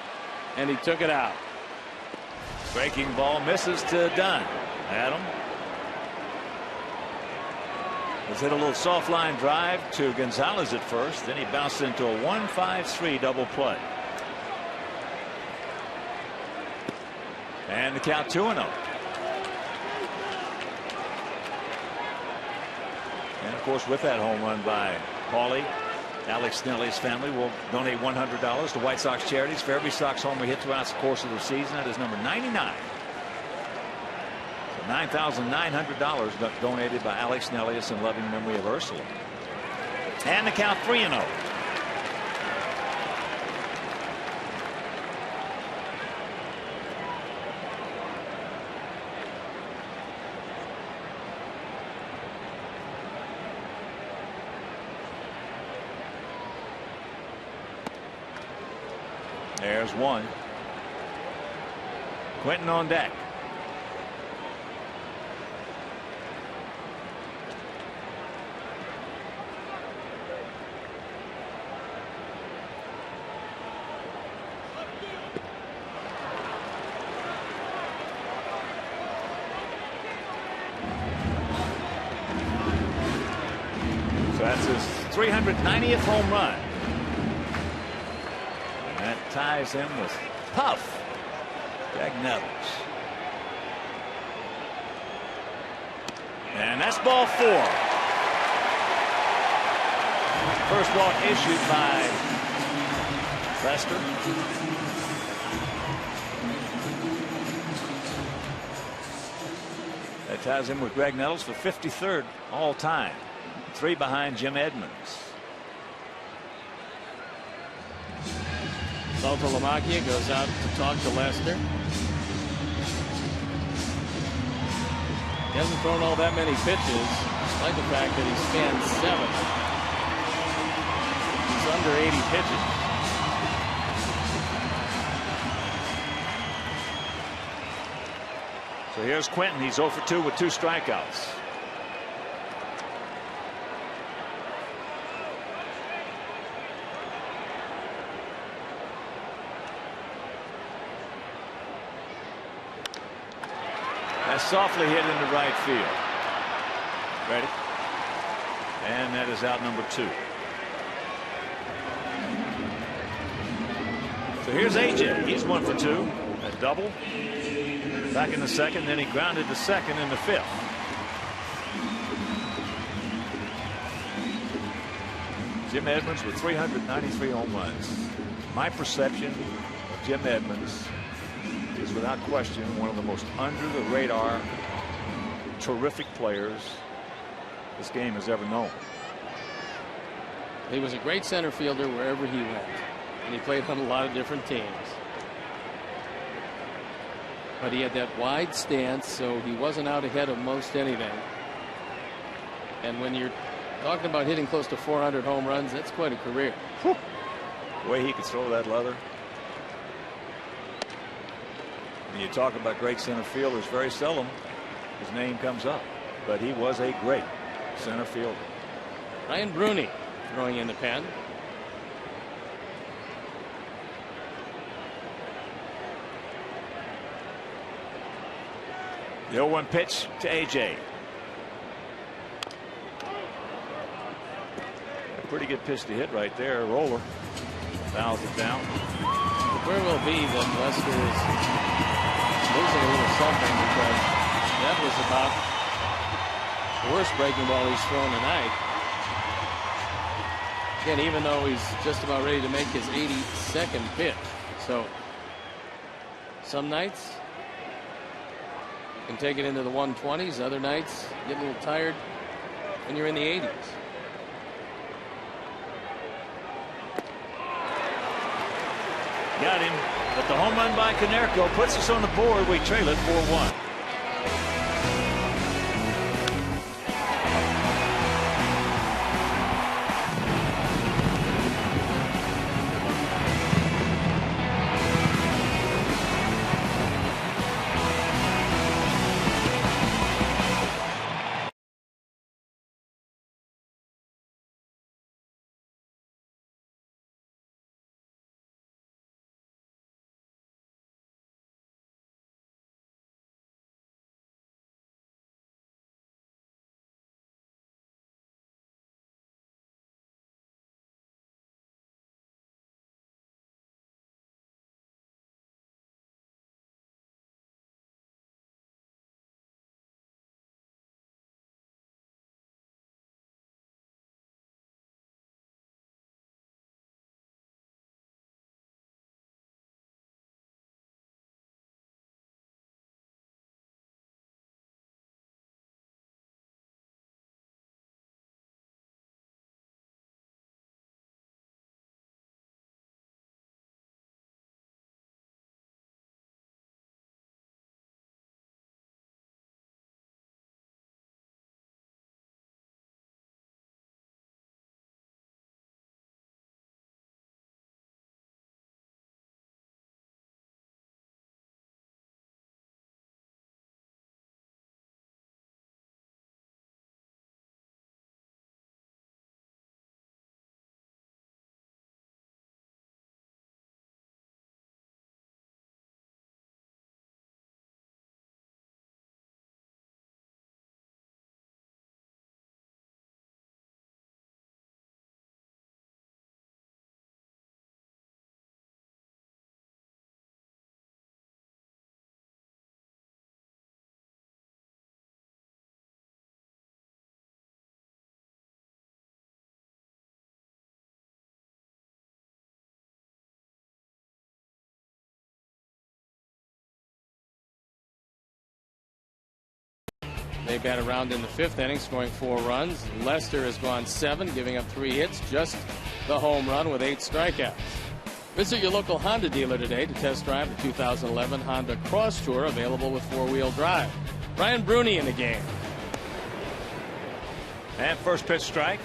Speaker 2: and he took it out.
Speaker 1: Breaking ball misses to Dunn. Adam. Let's hit a little soft line drive to Gonzalez at first. Then he bounced into a 1-5-3 double play. And the count 2-0. And of course, with that home run by Pauly, Alex Snelly's family will donate $100 to White Sox charities for every Sox homer hit throughout the course of the season. That is number 99. $9,900 donated by Alex Snellius in loving memory of Ursula. And the count 3-0. There's one. Quentin on deck. So that's his 390th home run. And that ties him with Puff. Greg Nettles. And that's ball 4. First ball issued by Lester. That ties him with Greg Nettles for 53rd all time. 3 behind Jim Edmonds.
Speaker 2: Salto Lamacchia goes out to talk to Lester. He hasn't thrown all that many pitches, despite the fact that he spanned 7. He's under 80 pitches.
Speaker 1: So here's Quentin. He's 0 for 2 with 2 strikeouts. Softly hit into right field. Ready? And that is out number 2. So here's AJ. He's 1 for 2. A double. Back in the second. Then he grounded to second in the 5th. Jim Edmonds with 393 home runs. My perception of Jim Edmonds is without question one of the most under the radar terrific players this game has ever known.
Speaker 2: He was a great center fielder wherever he went, and he played on a lot of different teams. But he had that wide stance, so he wasn't out ahead of most anything. And when you're talking about hitting close to 400 home runs, that's quite a career.
Speaker 1: Whew. The way he could throw that leather. When you talk about great center fielders, very seldom his name comes up, but he was a great center fielder.
Speaker 2: Ryan Bruni throwing in the pen.
Speaker 1: The 0-1 pitch to AJ. A pretty good pitch to hit right there. Roller fouls it down.
Speaker 2: Where will be that Lester is losing a little something, because that was about the worst breaking ball he's thrown tonight. Again, even though he's just about ready to make his 82nd pitch. So some nights you can take it into the 120s. Other nights you get a little tired when you're in the 80s.
Speaker 1: Got him. But the home run by Konerko puts us on the board. We trail it 4-1.
Speaker 2: They bat around in the 5th inning, scoring 4 runs. Lester has gone 7, giving up 3 hits, just the home run with 8 strikeouts. Visit your local Honda dealer today to test drive the 2011 Honda Cross Tour, available with 4-wheel drive. Brian Bruni in the game.
Speaker 1: And first pitch strike.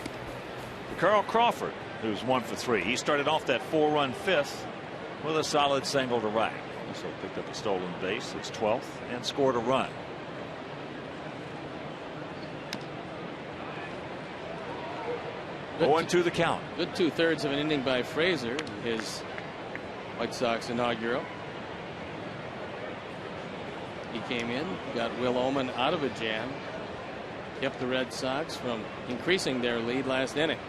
Speaker 1: Carl Crawford, who's 1 for 3. He started off that 4-run 5th with a solid single to right. Also picked up a stolen base, his 12th, and scored a run.
Speaker 2: Good
Speaker 1: 0-2 the count.
Speaker 2: Good 2/3 of an inning by Frazier, his White Sox inaugural. He came in, got Will Oman out of a jam, kept the Red Sox from increasing their lead last inning.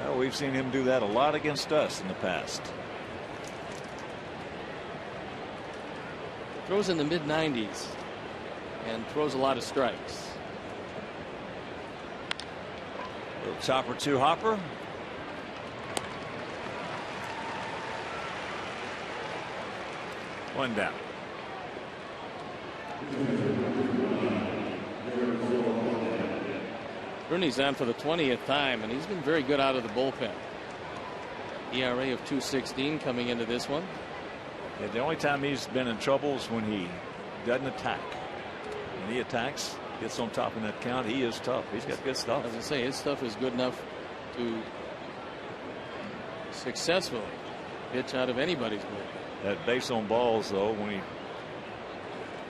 Speaker 1: Well, we've seen him do that a lot against us in the past.
Speaker 2: Throws in the mid-90s and throws a lot of strikes.
Speaker 1: Little chopper 2 hopper. One down.
Speaker 2: Bruni's on for the 20th time, and he's been very good out of the bullpen. ERA of 2.16 coming into this one.
Speaker 1: Yeah, the only time he's been in trouble is when he doesn't attack. When he attacks, gets on top in that count, he is tough. He's got good stuff.
Speaker 2: As I say, his stuff is good enough to successfully pitch out of anybody's bullpen.
Speaker 1: That base on balls, though, when he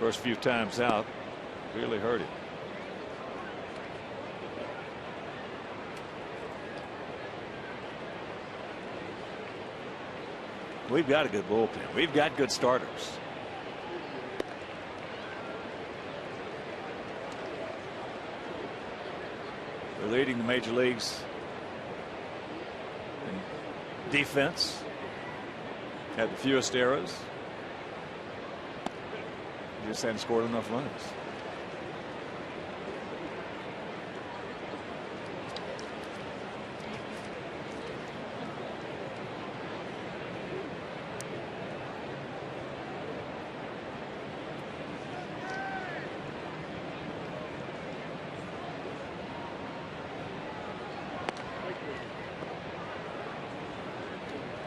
Speaker 1: first few times out, really hurt him. We've got a good bullpen. We've got good starters. They're leading the major leagues in defense. Had the fewest errors. just hadn't scored enough runs.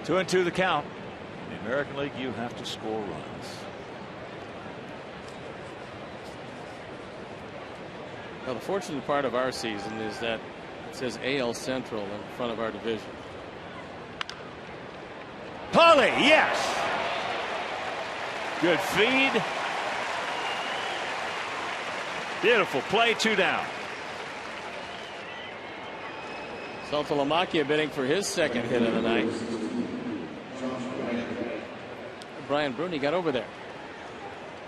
Speaker 1: Two and two the count. In the American League, you have to score runs.
Speaker 2: Well, the fortunate part of our season is that it says AL Central in front of our division.
Speaker 1: Polly, yes. Good feed. Beautiful play, 2 down.
Speaker 2: Saltalamacchia bidding for his second hit of the night. Brian Bruni got over there.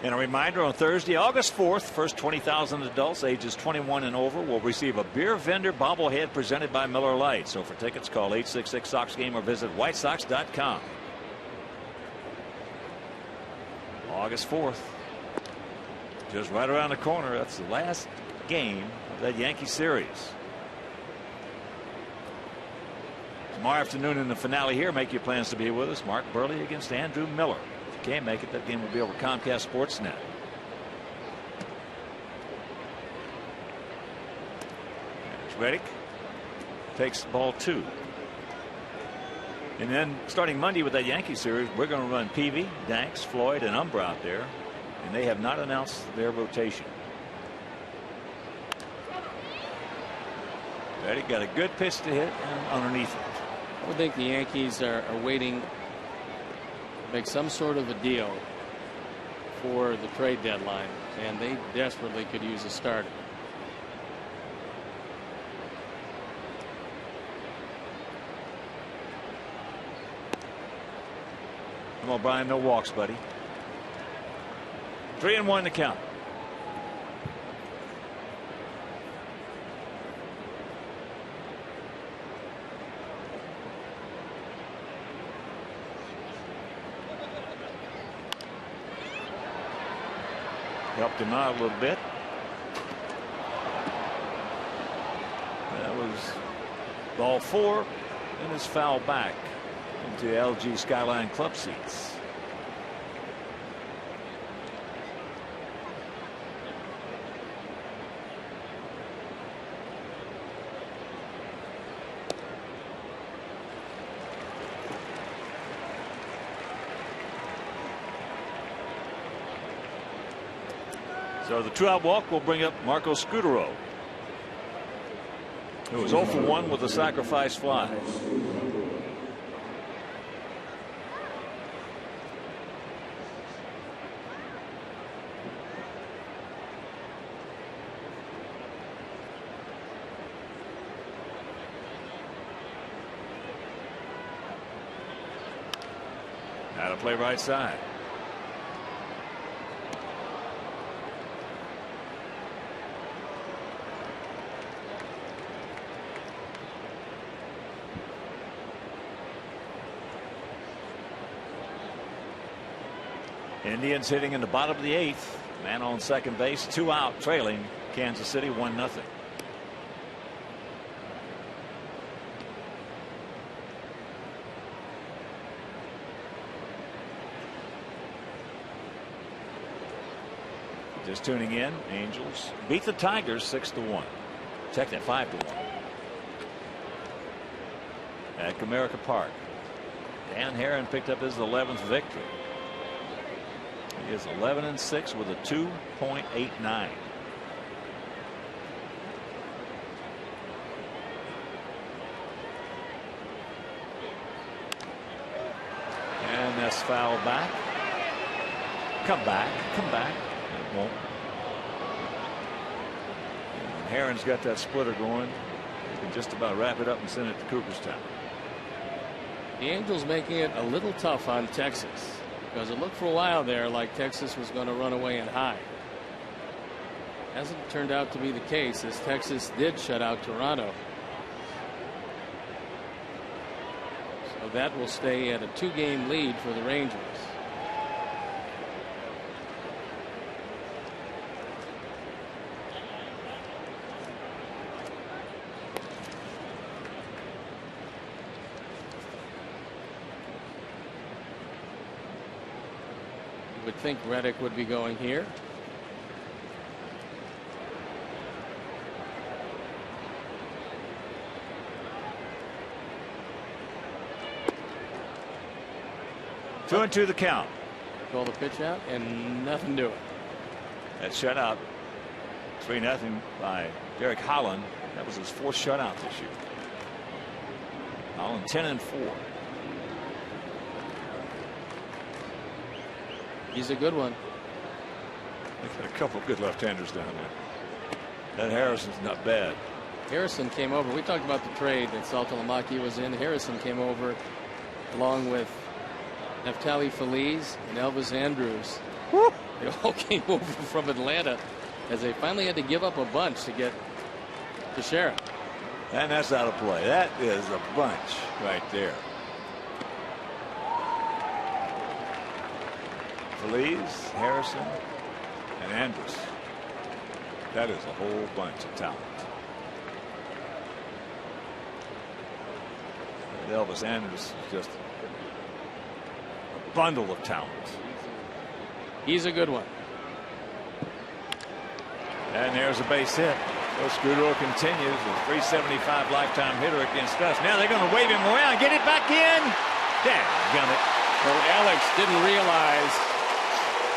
Speaker 1: And a reminder, on Thursday, August 4th, first 20,000 adults ages 21 and over will receive a beer vendor bobblehead presented by Miller Lite. So for tickets, call 866-SOX-GAME or visit whitesox.com. August 4th. Just right around the corner. That's the last game of that Yankee series. Tomorrow afternoon in the finale here, make your plans to be with us. Mark Burley against Andrew Miller. If you can't make it, that game will be over Comcast Sportsnet. There's Reddick. Takes ball 2. And then starting Monday with that Yankee series, we're going to run Peavy, Danks, Floyd, and Umbra out there. And they have not announced their rotation. Reddick got a good pitch to hit underneath it.
Speaker 2: I would think the Yankees are waiting to make some sort of a deal for the trade deadline, and they desperately could use a starter.
Speaker 1: Come on, Brian, no walks, buddy. 3-1 to count. Helped him out a little bit. That was ball 4, and it's foul back into the LG Skyline club seats. So the 2-out walk will bring up Marco Scutaro, who was 0 for 1 with a sacrifice fly. Now to play right side. Indians hitting in the bottom of the 8th. Man on second base, 2 out, trailing Kansas City 1-0. Just tuning in, Angels beat the Tigers 6-1. Check that, 5-1 at Comerica Park. Dan Herron picked up his 11th victory. He is 11-6 with a 2.89. And that's fouled back. Come back. It won't. And Herron's got that splitter going. He can just about wrap it up and send it to Cooperstown.
Speaker 2: The Angels making it a little tough on Texas, because it looked for a while there like Texas was going to run away and hide. Hasn't turned out to be the case, as Texas did shut out Toronto. So that will stay at a 2-game lead for the Rangers. would think Reddick would be going here.
Speaker 1: Two and two the count.
Speaker 2: Call the pitch out and nothing to it.
Speaker 1: That shutout, 3-0 by Derek Holland. That was his fourth shutout this year. Holland 10 and 4.
Speaker 2: He's a good one.
Speaker 1: They've got a couple of good left-handers down there. That Harrison's not bad.
Speaker 2: Harrison came over. We talked about the trade that Saltalamacchia was in. Harrison came over along with Neftali Feliz and Elvis Andrews.
Speaker 1: Woo!
Speaker 2: They all came over from Atlanta as they finally had to give up a bunch to get Teixeira.
Speaker 1: And that's out of play. That is a bunch right there. Feliz, Harrison, and Andrus. That is a whole bunch of talent. And Elvis Andrus is just a bundle of talent.
Speaker 2: He's a good one.
Speaker 1: And there's a base hit. So Scudero continues with 375 lifetime hitter against us. Now they're going to wave him around, get it back in. Gun it.
Speaker 2: Well, Alex didn't realize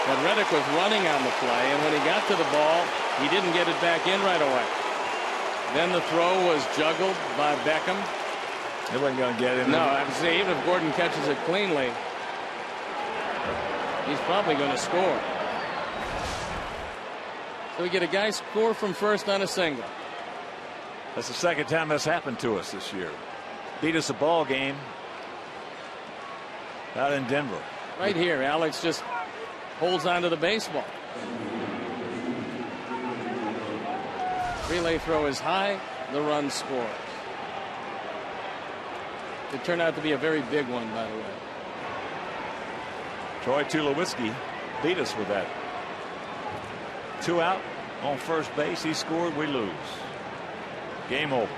Speaker 2: that Reddick was running on the play, and when he got to the ball, he didn't get it back in right away. Then the throw was juggled by Beckham.
Speaker 1: He wasn't going to get it.
Speaker 2: No, I would say even if Gordon catches it cleanly, he's probably going to score. So we get a guy score from first on a single.
Speaker 1: That's the second time that's happened to us this year. Beat us a ball game out in Denver.
Speaker 2: Right here, Alex just holds on to the baseball. Relay throw is high. The run scores. It turned out to be a very big one, by the way.
Speaker 1: Troy Tulowitzki beat us with that. 2 out on first base. He scored. We lose. Game over.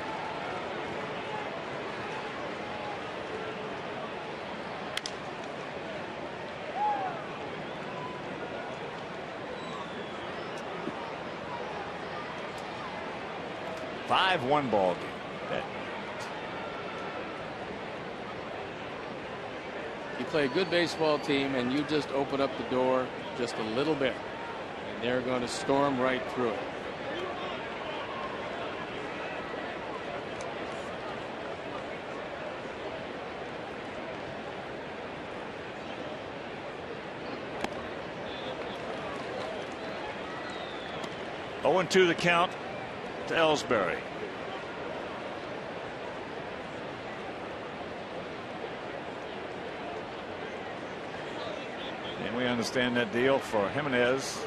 Speaker 1: Five-1 ball game.
Speaker 2: You play a good baseball team and you just open up the door just a little bit, and they're going to storm right through it.
Speaker 1: Oh, 0-2 the count to Ellsbury. And we understand that deal for Jimenez.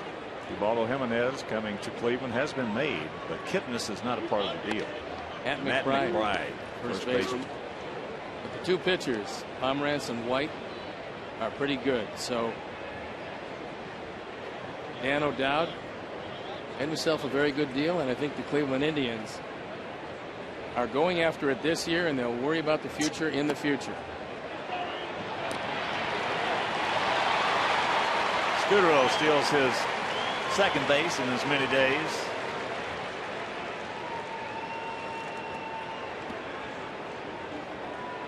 Speaker 1: Ubaldo Jimenez coming to Cleveland has been made, but Kipnis is not a part of the deal.
Speaker 2: Matt McBride,
Speaker 1: first baseman.
Speaker 2: But the two pitchers, Pomerantz and White, are pretty good. So Dan O'Dowd had himself a very good deal, and I think the Cleveland Indians are going after it this year, and they'll worry about the future in the future.
Speaker 1: Scudero steals his second base in as many days.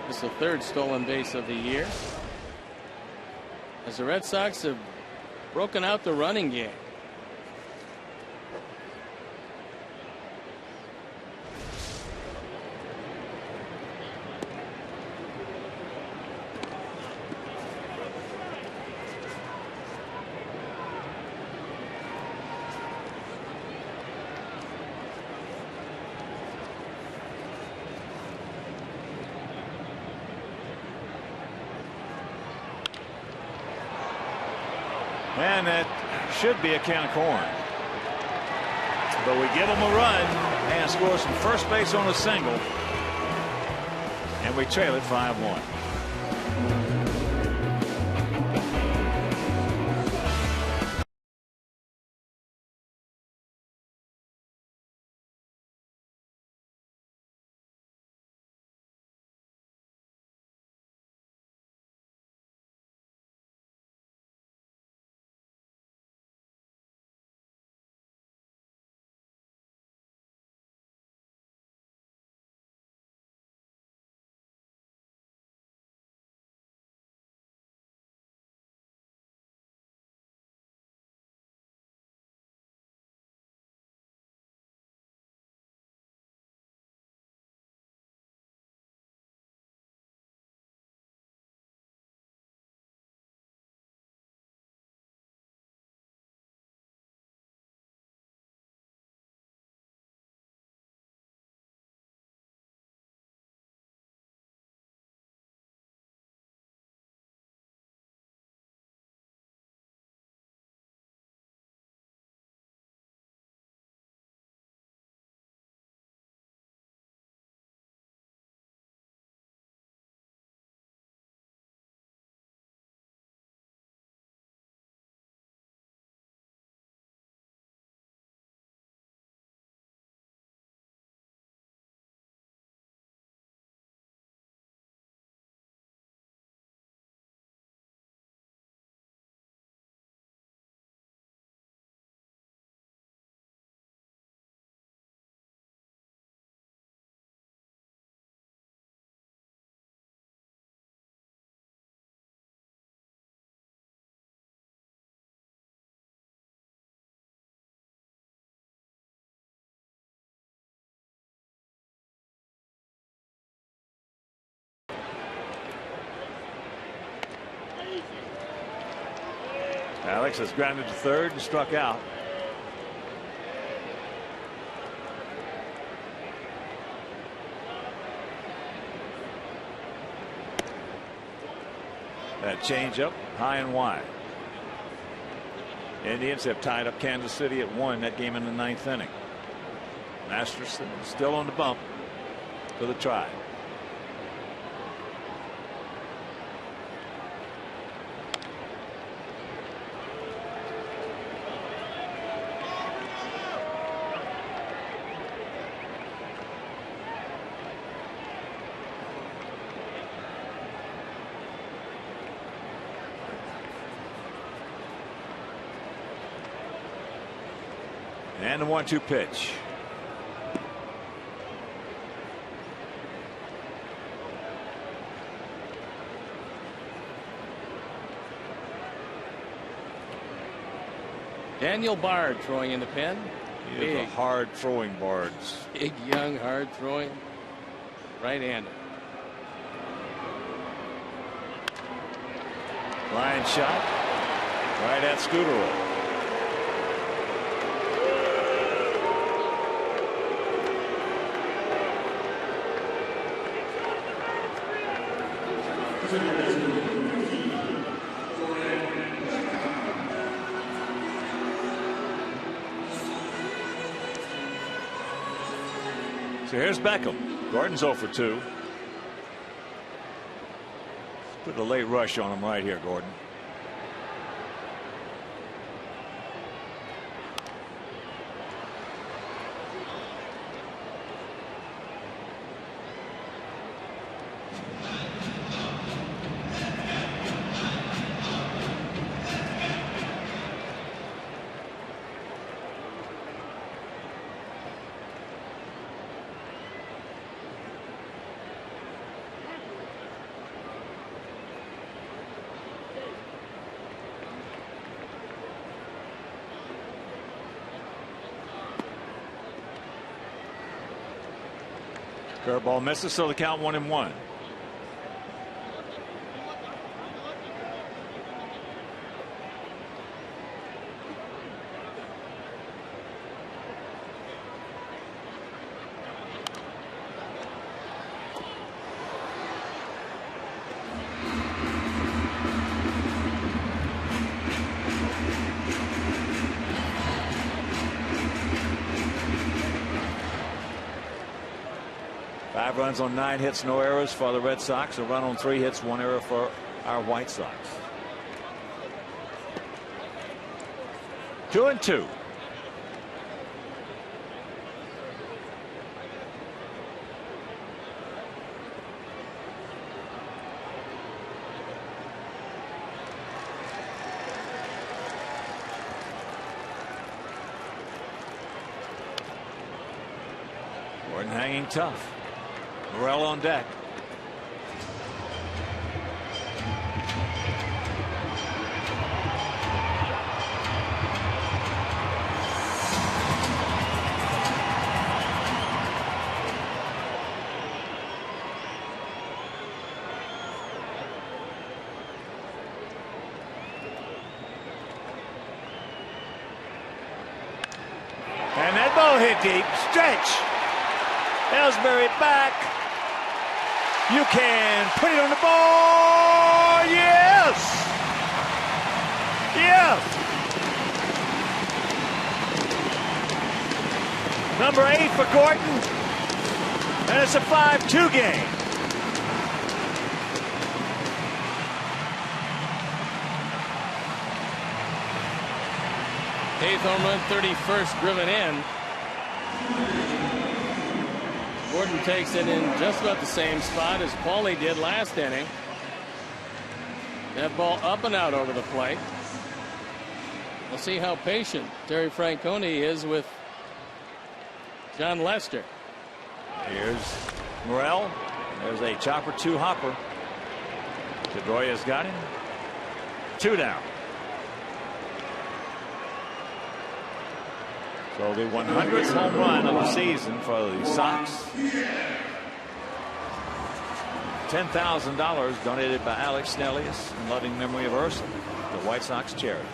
Speaker 2: It's the third stolen base of the year, as the Red Sox have broken out the running game.
Speaker 1: And that should be a count corn. But we give them a run and scores from first base on a single. And we trail it 5-1. Alex has grounded to third and struck out. That changeup high and wide. Indians have tied up Kansas City at 1 that game in the 9th inning. Masterson still on the bump for the try. And the 1-2 pitch.
Speaker 2: Daniel Bard throwing in the pen.
Speaker 1: He is a hard throwing Bards.
Speaker 2: Big, young, hard throwing. Right-hander.
Speaker 1: Line shot. Right at Scooterall. So here's Beckham. Gordon's 0 for 2. Put a late rush on him right here, Gordon. Curveball misses, so the count 1-1. Five runs on 9 hits, no errors for the Red Sox. A run on 3 hits, 1 error for our White Sox. 2-2. Gordon hanging tough. Morel on deck. And that ball hit deep. Stretch. Ellsbury back. You can put it on the ball. Yes. Yes. Number 8 for Gordon. And it's a 5-2 game.
Speaker 2: Eighth home run, 31st driven in. Gordon takes it in just about the same spot as Paulie did last inning. That ball up and out over the plate. We'll see how patient Terry Francona is with John Lester.
Speaker 1: Here's Morel. There's a chopper 2 hopper. Pedroia's got him. 2 down. So the 100th home run of the season for the Sox. $10,000 donated by Alex Snellius in loving memory of Ursa, the White Sox charities.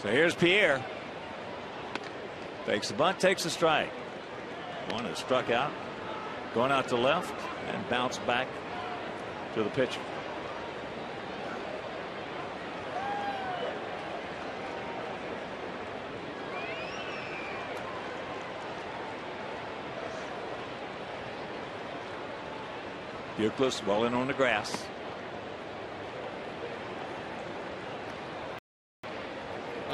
Speaker 1: So here's Pierre. Takes the bunt, takes the strike. One is struck out, going out to left, and bounced back to the pitcher. Euclid rolling on the grass.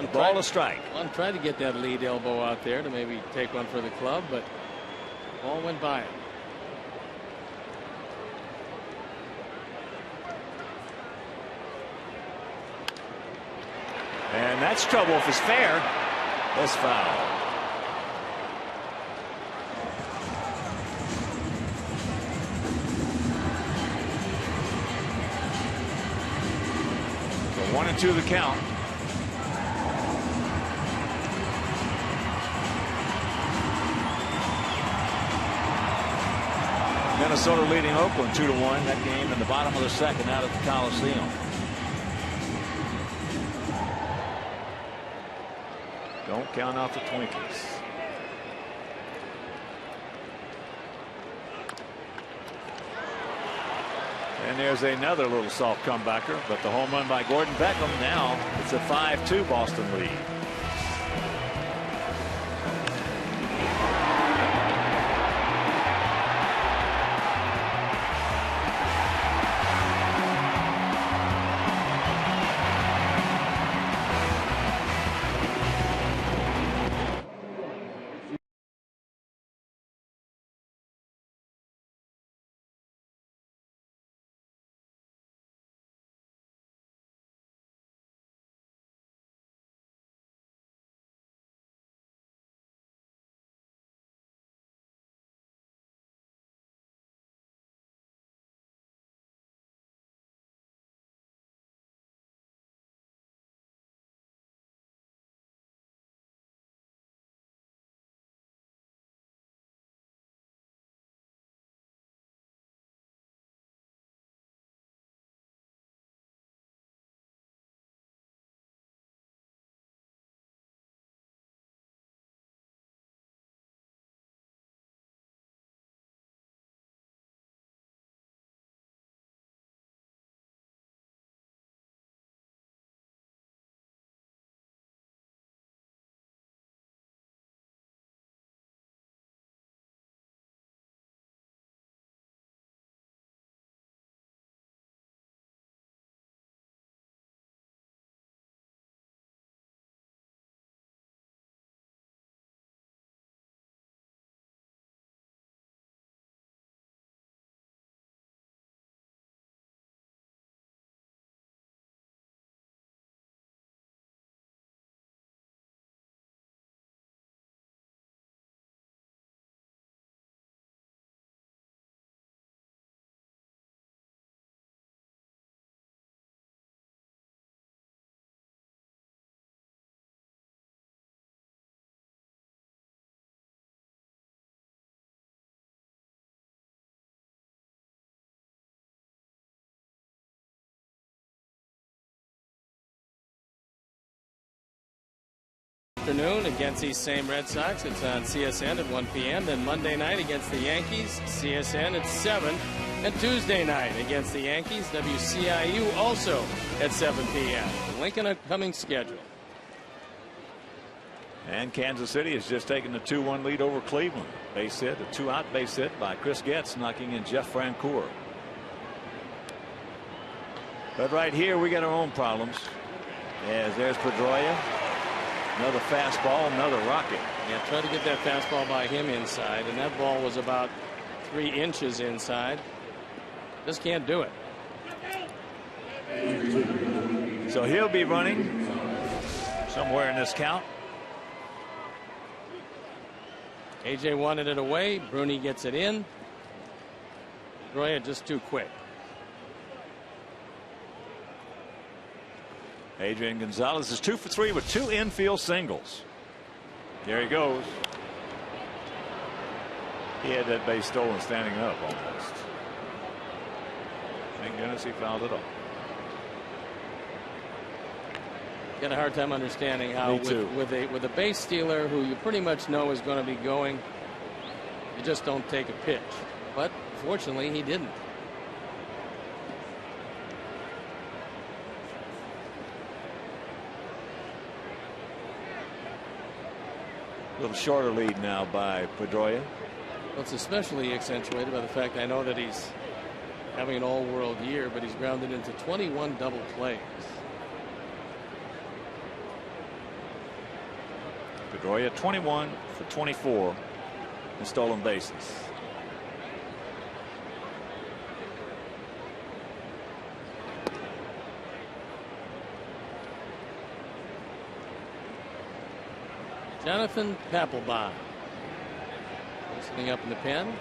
Speaker 1: The ball to strike.
Speaker 2: One tried to get that lead elbow out there to maybe take one for the club, but the ball went by him.
Speaker 1: And that's trouble if it's fair. That's foul. So 1-2 the count. Minnesota leading Oakland 2-1. That game in the bottom of the second out at the Coliseum. Don't count out the Twinkies. And there's another little soft comebacker, but the home run by Gordon Beckham. Now it's a 5-2 Boston lead.
Speaker 2: Afternoon against these same Red Sox. It's on CSN at 1 p.m. Then Monday night against the Yankees, CSN at 7. And Tuesday night against the Yankees, WCIU also at 7 p.m. Lincoln upcoming schedule.
Speaker 1: And Kansas City has just taken the 2-1 lead over Cleveland. Base hit, a 2-out base hit by Chris Getz, knocking in Jeff Francoeur. But right here we got our own problems. As there's Pedroia. Another fastball, another rocket.
Speaker 2: Yeah, try to get that fastball by him inside, and that ball was about 3 inches inside. Just can't do it.
Speaker 1: So he'll be running somewhere in this count.
Speaker 2: AJ wanted it away. Bruni gets it in. Pedroia just too quick.
Speaker 1: Adrian Gonzalez is 2 for 3 with 2 infield singles. There he goes. He had that base stolen standing up almost. Thank goodness he fouled it off.
Speaker 2: Got a hard time understanding how with a base stealer who you pretty much know is going to be going, you just don't take a pitch. But fortunately, he didn't.
Speaker 1: A little shorter lead now by Pedroia.
Speaker 2: Well, it's especially accentuated by the fact I know that he's having an all-world year, but he's grounded into 21 double plays.
Speaker 1: Pedroia 21 for 24 in stolen bases.
Speaker 2: Jonathan Papelbon sitting up in the pen.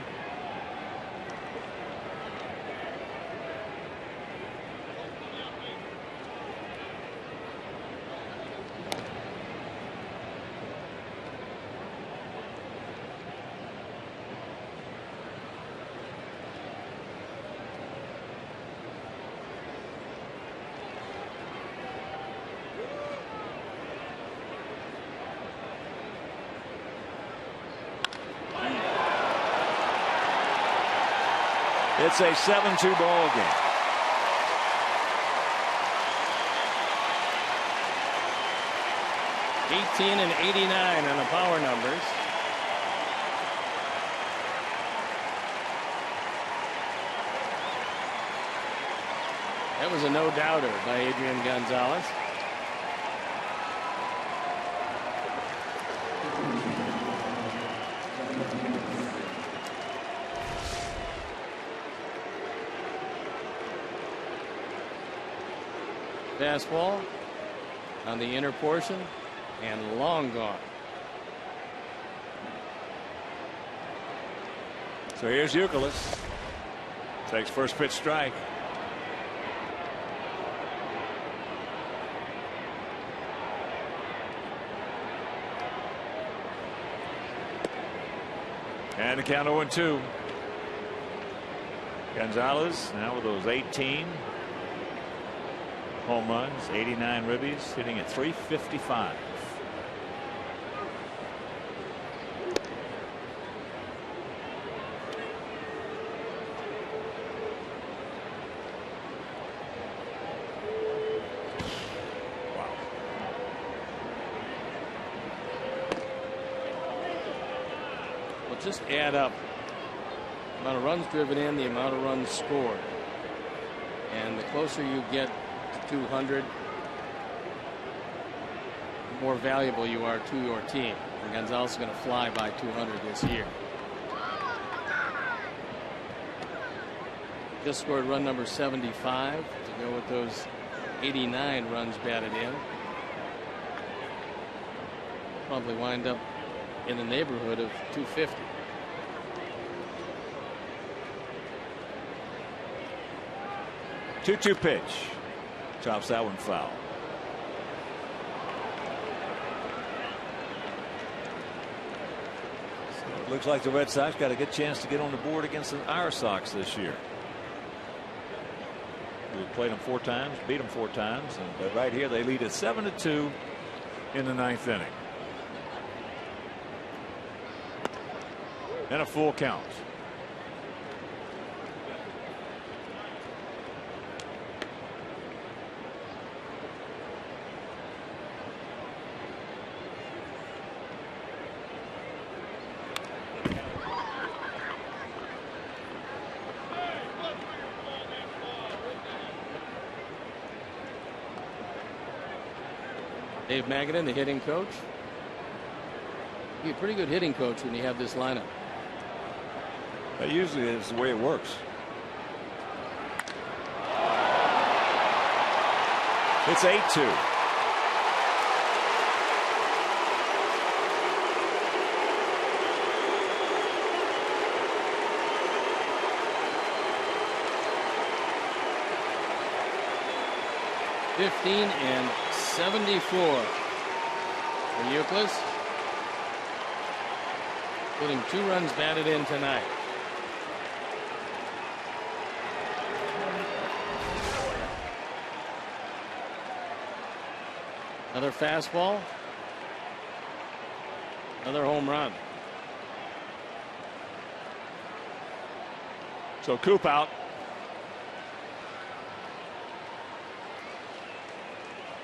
Speaker 1: It's a 7-2 ball game.
Speaker 2: '18 and '89 on the power numbers. That was a no-doubter by Adrian Gonzalez. Fastball on the inner portion and long gone.
Speaker 1: So here's Youkilis. Takes first pitch strike. And the count 0-2. Gonzalez now with those 18 home runs, 89 ribbies, hitting at .355. Wow.
Speaker 2: Well, just add up the amount of runs driven in, the amount of runs scored, and the closer you get 200, the more valuable you are to your team. And Gonzalez is going to fly by 200 this year. Just scored run number 75 to go with those 89 runs batted in. Probably wind up in the neighborhood of 250.
Speaker 1: Two-two pitch. Chops that one foul. So it looks like the Red Sox got a good chance to get on the board against our Sox this year. We played them 4 times, beat them 4 times, and right here they lead at 7-2 in the 9th inning. And a full count.
Speaker 2: Dave Magadan, the hitting coach. He's a pretty good hitting coach when you have this lineup.
Speaker 1: That usually is the way it works. It's 8-2.
Speaker 2: And 74 for Youkilis. Including 2 runs batted in tonight. Another fastball. Another home run.
Speaker 1: So Coop out.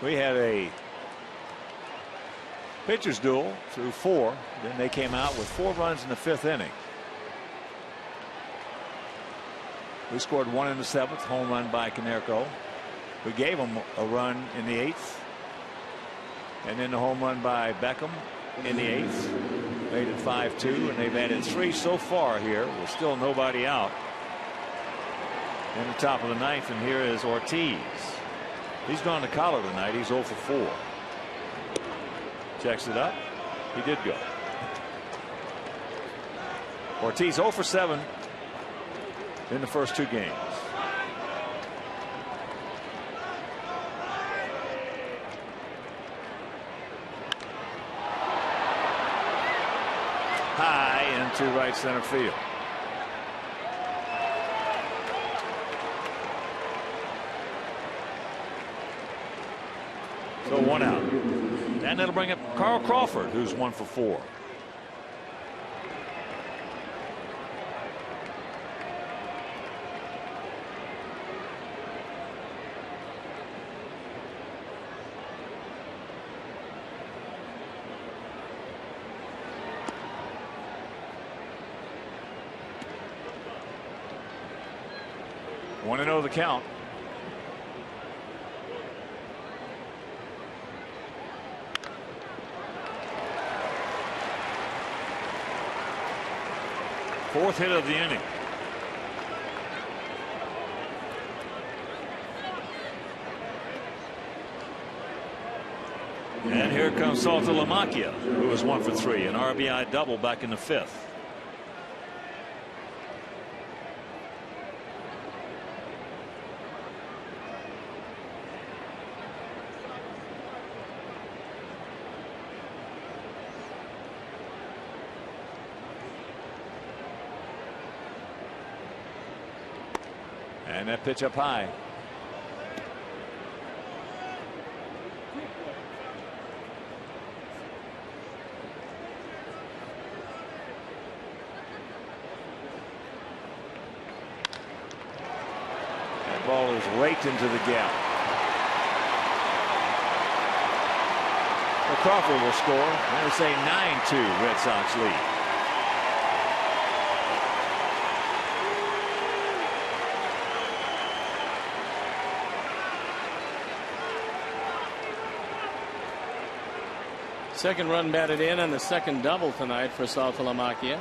Speaker 1: We had a pitcher's duel through 4. Then they came out with 4 runs in the 5th inning. We scored 1 in the 7th, home run by Konerko. We gave them a run in the 8th. And then the home run by Beckham in the 8th. Made it 5-2, and they've added 3 so far here with still nobody out. In the top of the 9th, and here is Ortiz. He's gone to collar tonight. He's 0 for 4. Checks it up. He did go. Ortiz 0 for 7 in the first 2 games. High into right center field. So 1 out. And that'll bring up Carl Crawford, who's 1 for 4. Want to know the count. Fourth hit of the inning. And here comes Saltalamacchia, who was 1 for 3, an RBI double back in the 5th. And that pitch up high. That ball is raked into the gap. Well, Crawford will score. And it's a 9-2 Red Sox lead.
Speaker 2: Second run batted in on the second double tonight for Saltalamacchia.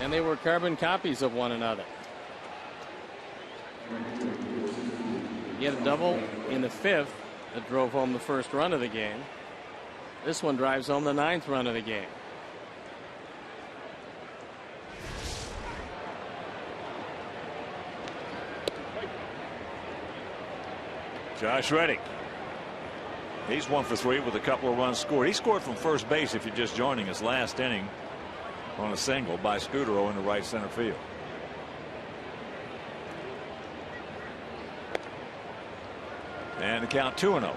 Speaker 2: And they were carbon copies of one another. He had a double in the 5th that drove home the first run of the game. This one drives home the 9th run of the game.
Speaker 1: Josh Reddick. He's 1 for 3 with a couple of runs scored. He scored from first base, if you're just joining us, last inning on a single by Scudero in the right center field. And the count 2-0.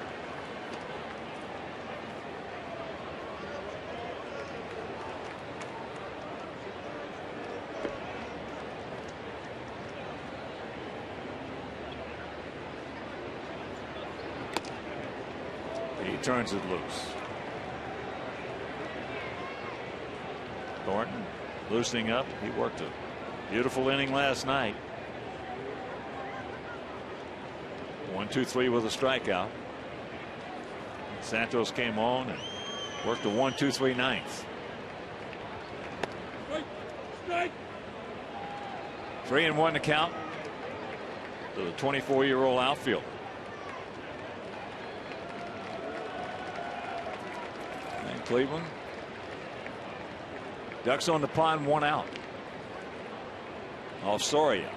Speaker 1: He turns it loose. Thornton loosening up. He worked a beautiful inning last night. 1-2-3 with a strikeout. Santos came on and worked a 1-2-3 ninth. 3-1 to count to the 24-year-old outfielder. And Cleveland ducks on the pond, 1 out. Off Soria.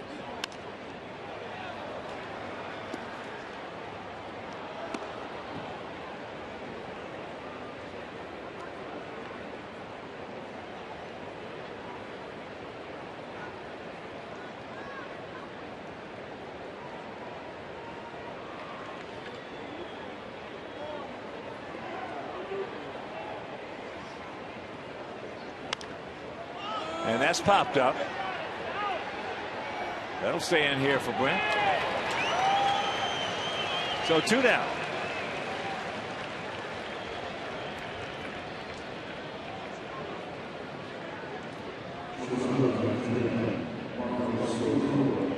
Speaker 1: And that's popped up. That'll stay in here for Brent. So 2 down.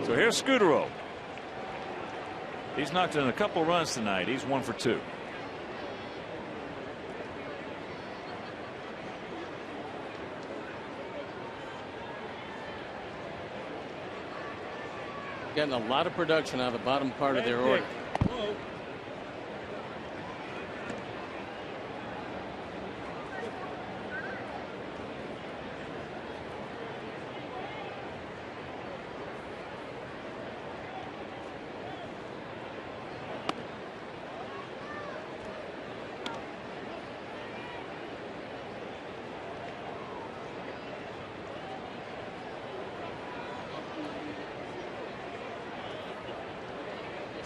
Speaker 1: So here's Scudero. He's knocked in a couple runs tonight. He's 1 for 2.
Speaker 2: Getting a lot of production out of the bottom part of their order.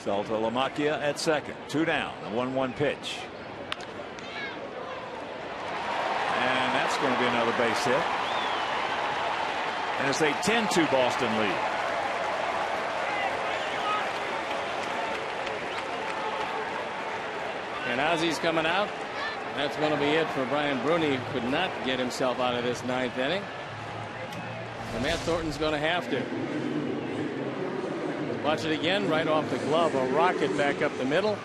Speaker 1: Saltalamacchia at second. 2 down. A 1-1 pitch. And that's going to be another base hit. And it's a 10-2 Boston lead.
Speaker 2: And Ozzy's coming out. That's going to be it for Brian Bruni, who could not get himself out of this 9th inning. And Matt Thornton's going to have to. Watch it again, right off the glove, a rocket back up the middle.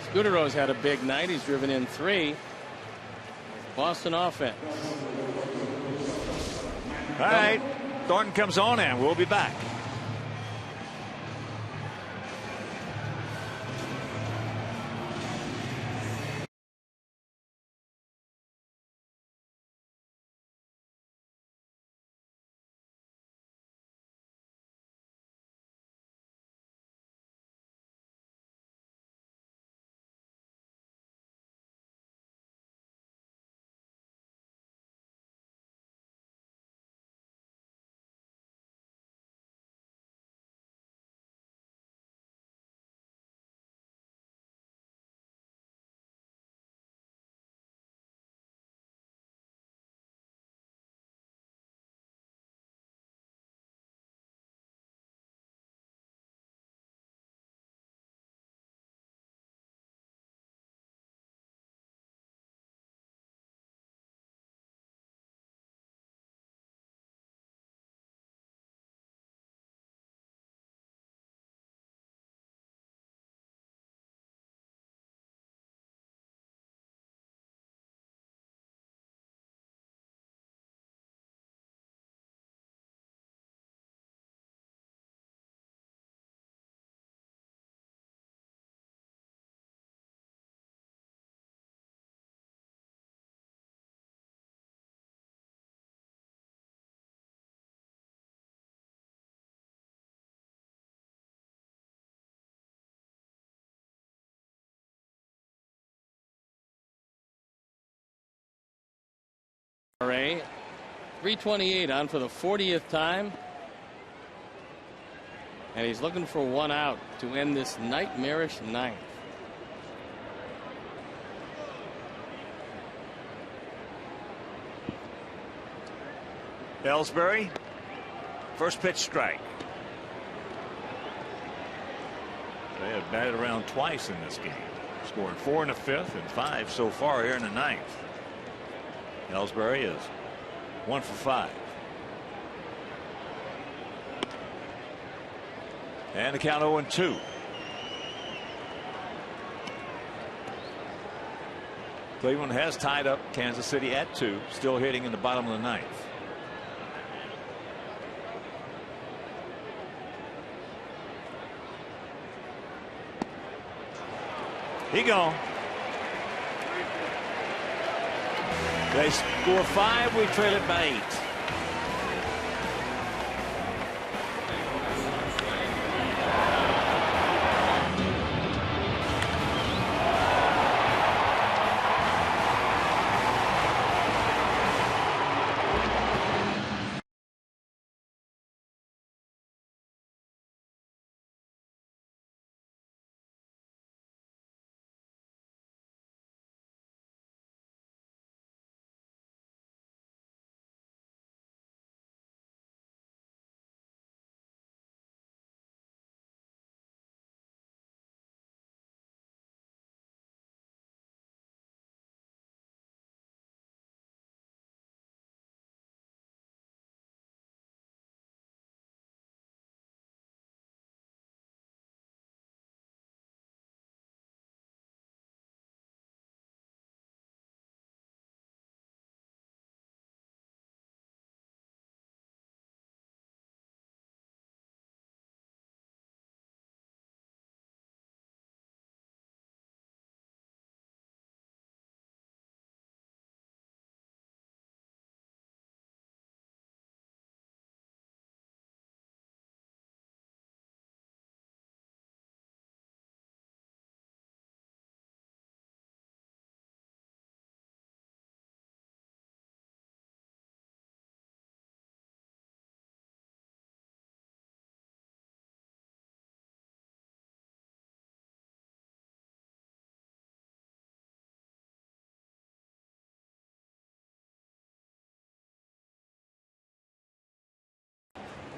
Speaker 2: Scudero's had a big night. He's driven in 3. Boston offense.
Speaker 1: All right, Thornton comes on, and we'll be back.
Speaker 2: ERA 328 on for the 40th time. And he's looking for 1 out to end this nightmarish 9th.
Speaker 1: Ellsbury, first pitch strike. They have batted around twice in this game, scoring 4 in the 5th and 5 so far here in the 9th. Ellsbury is 1 for 5. And the count 0-2. Cleveland has tied up Kansas City at 2, still hitting in the bottom of the 9th. He gone. They score 5. We trail it by 8.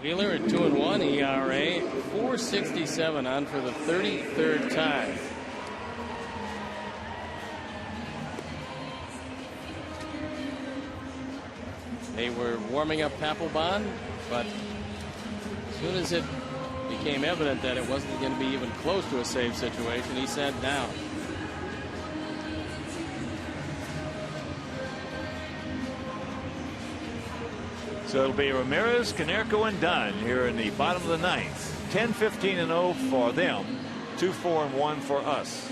Speaker 2: Wheeler at 2-1 ERA, 4.67 on for the 33rd time. They were warming up Papelbon, but as soon as it became evident that it wasn't going to be even close to a save situation, he sat down.
Speaker 1: So it'll be Ramirez, Konerko, and Dunn here in the bottom of the ninth. 10-15-0 for them, 2-4-1 for us.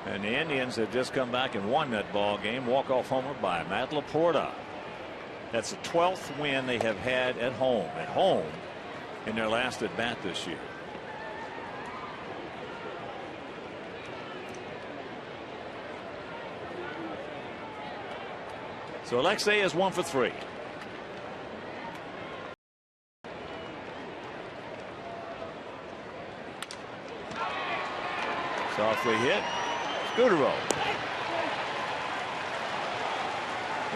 Speaker 1: And the Indians have just come back and won that ball game. Walk-off homer by Matt Laporta. That's the 12th win they have had at home. In their last at bat this year. So Alexei is 1 for 3. Softly hit. Scudero.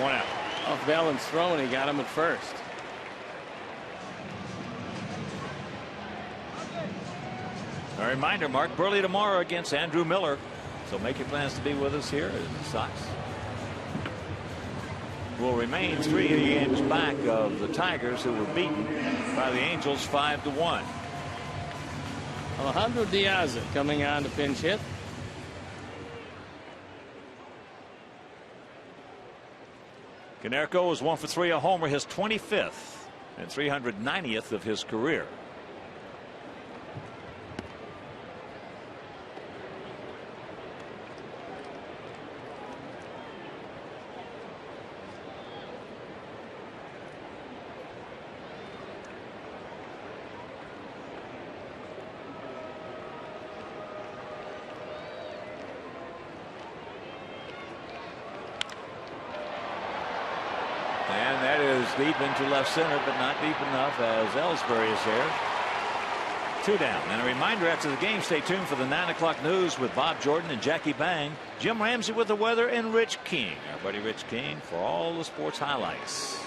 Speaker 1: 1 out.
Speaker 2: Off balance throw, and he got him at first.
Speaker 1: A reminder, Mark Burley tomorrow against Andrew Miller. So make your plans to be with us here as the Sox will remain 3 games back of the Tigers, who were beaten by the Angels 5-1.
Speaker 2: Alejandro Diaz coming on to pinch hit.
Speaker 1: Konerko is 1 for 3, a homer, his 25th and 390th of his career. And that is deep into left center, but not deep enough, as Ellsbury is there. 2 down. And a reminder, after the game, stay tuned for the 9 o'clock news with Bob Jordan and Jackie Bang. Jim Ramsey with the weather, and Rich King, our buddy Rich King, for all the sports highlights.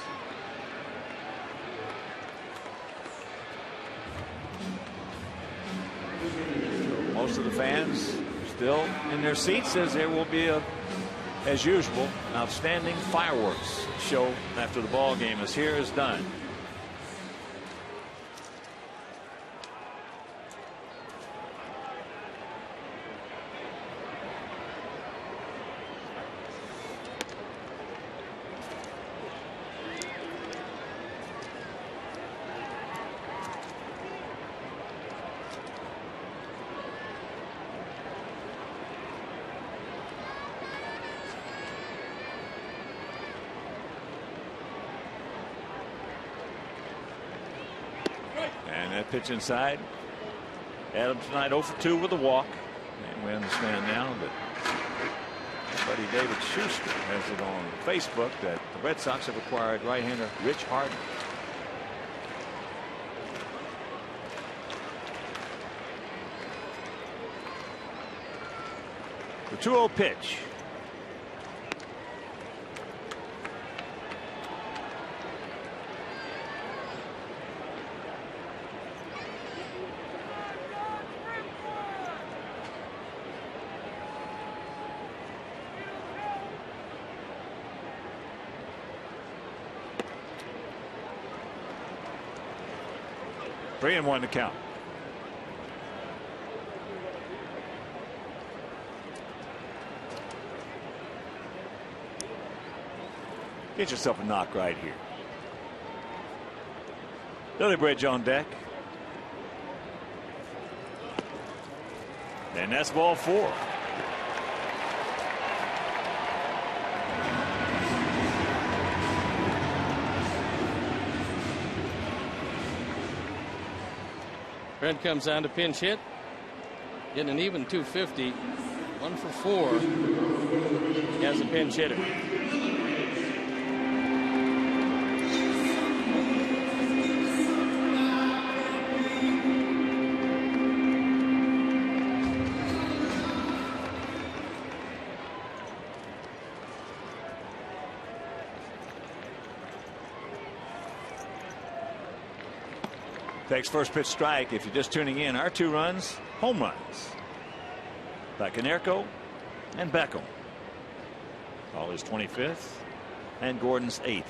Speaker 1: Most of the fans still in their seats, as there will be as usual, an outstanding fireworks show after the ball game, as here is done. Pitch inside. Adams tonight 0 for 2 with a walk. And we understand now that buddy David Schuster has it on Facebook that the Red Sox have acquired right-hander Rich Harden. The 2-0 pitch. Three and 1 to count. Get yourself a knock right here. Billy Bridge on deck. And that's ball 4.
Speaker 2: Brent comes on to pinch hit. Getting an even 250. 1 for 4 as a pinch hitter.
Speaker 1: Takes first pitch strike. If you're just tuning in, our 2 runs, home runs by Konerko and Beckham. All his 25th and Gordon's 8th.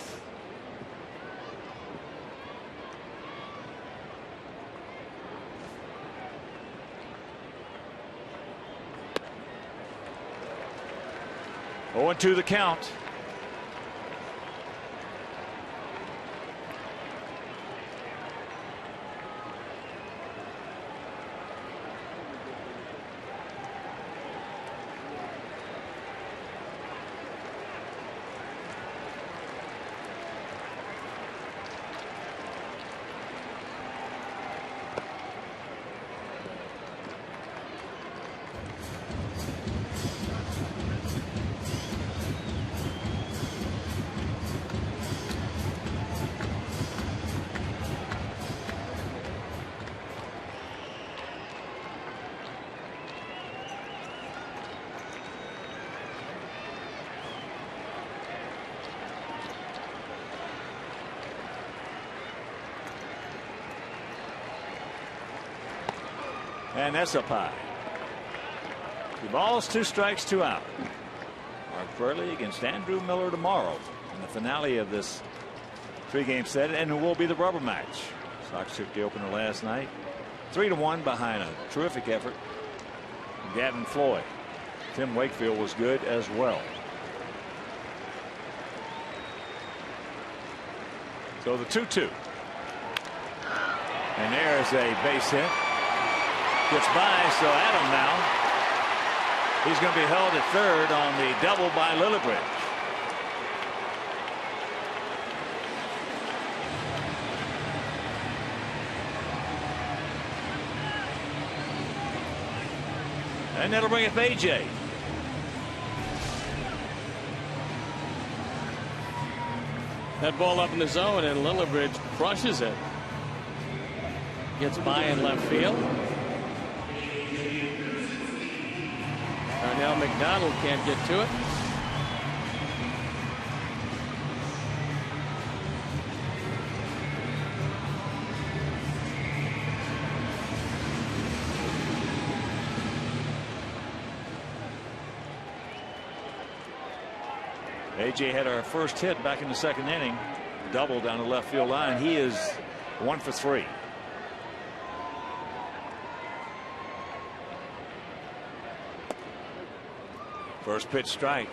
Speaker 1: Oh, and 2 the count. And that's up high. 2 balls, 2 strikes, 2 out. Mark Burley against Andrew Miller tomorrow in the finale of this 3-game set, and it will be the rubber match. Sox took the opener last night 3-1 behind a terrific effort from Gavin Floyd. Tim Wakefield was good as well. So the 2-2. And there's a base hit. Gets by, so Adam now. He's going to be held at third on the double by Lillibridge. And that'll bring up AJ.
Speaker 2: That ball up in the zone, and Lillibridge crushes it. Gets by in left field. Now McDonald can't get to it.
Speaker 1: AJ had our first hit back in the 2nd inning. Double down the left field line. He is 1 for 3. First pitch strike.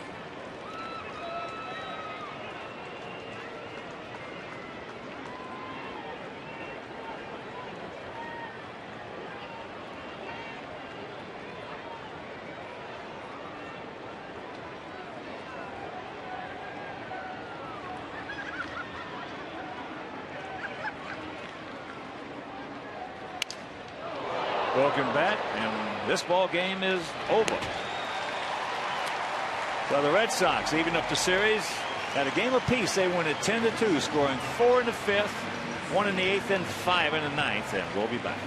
Speaker 1: Broken bat, and this ball game is over. So the Red Sox even up the series at a game apiece. They win it 10-2, scoring 4 in the 5th, 1 in the 8th, and 5 in the 9th. And we'll be back.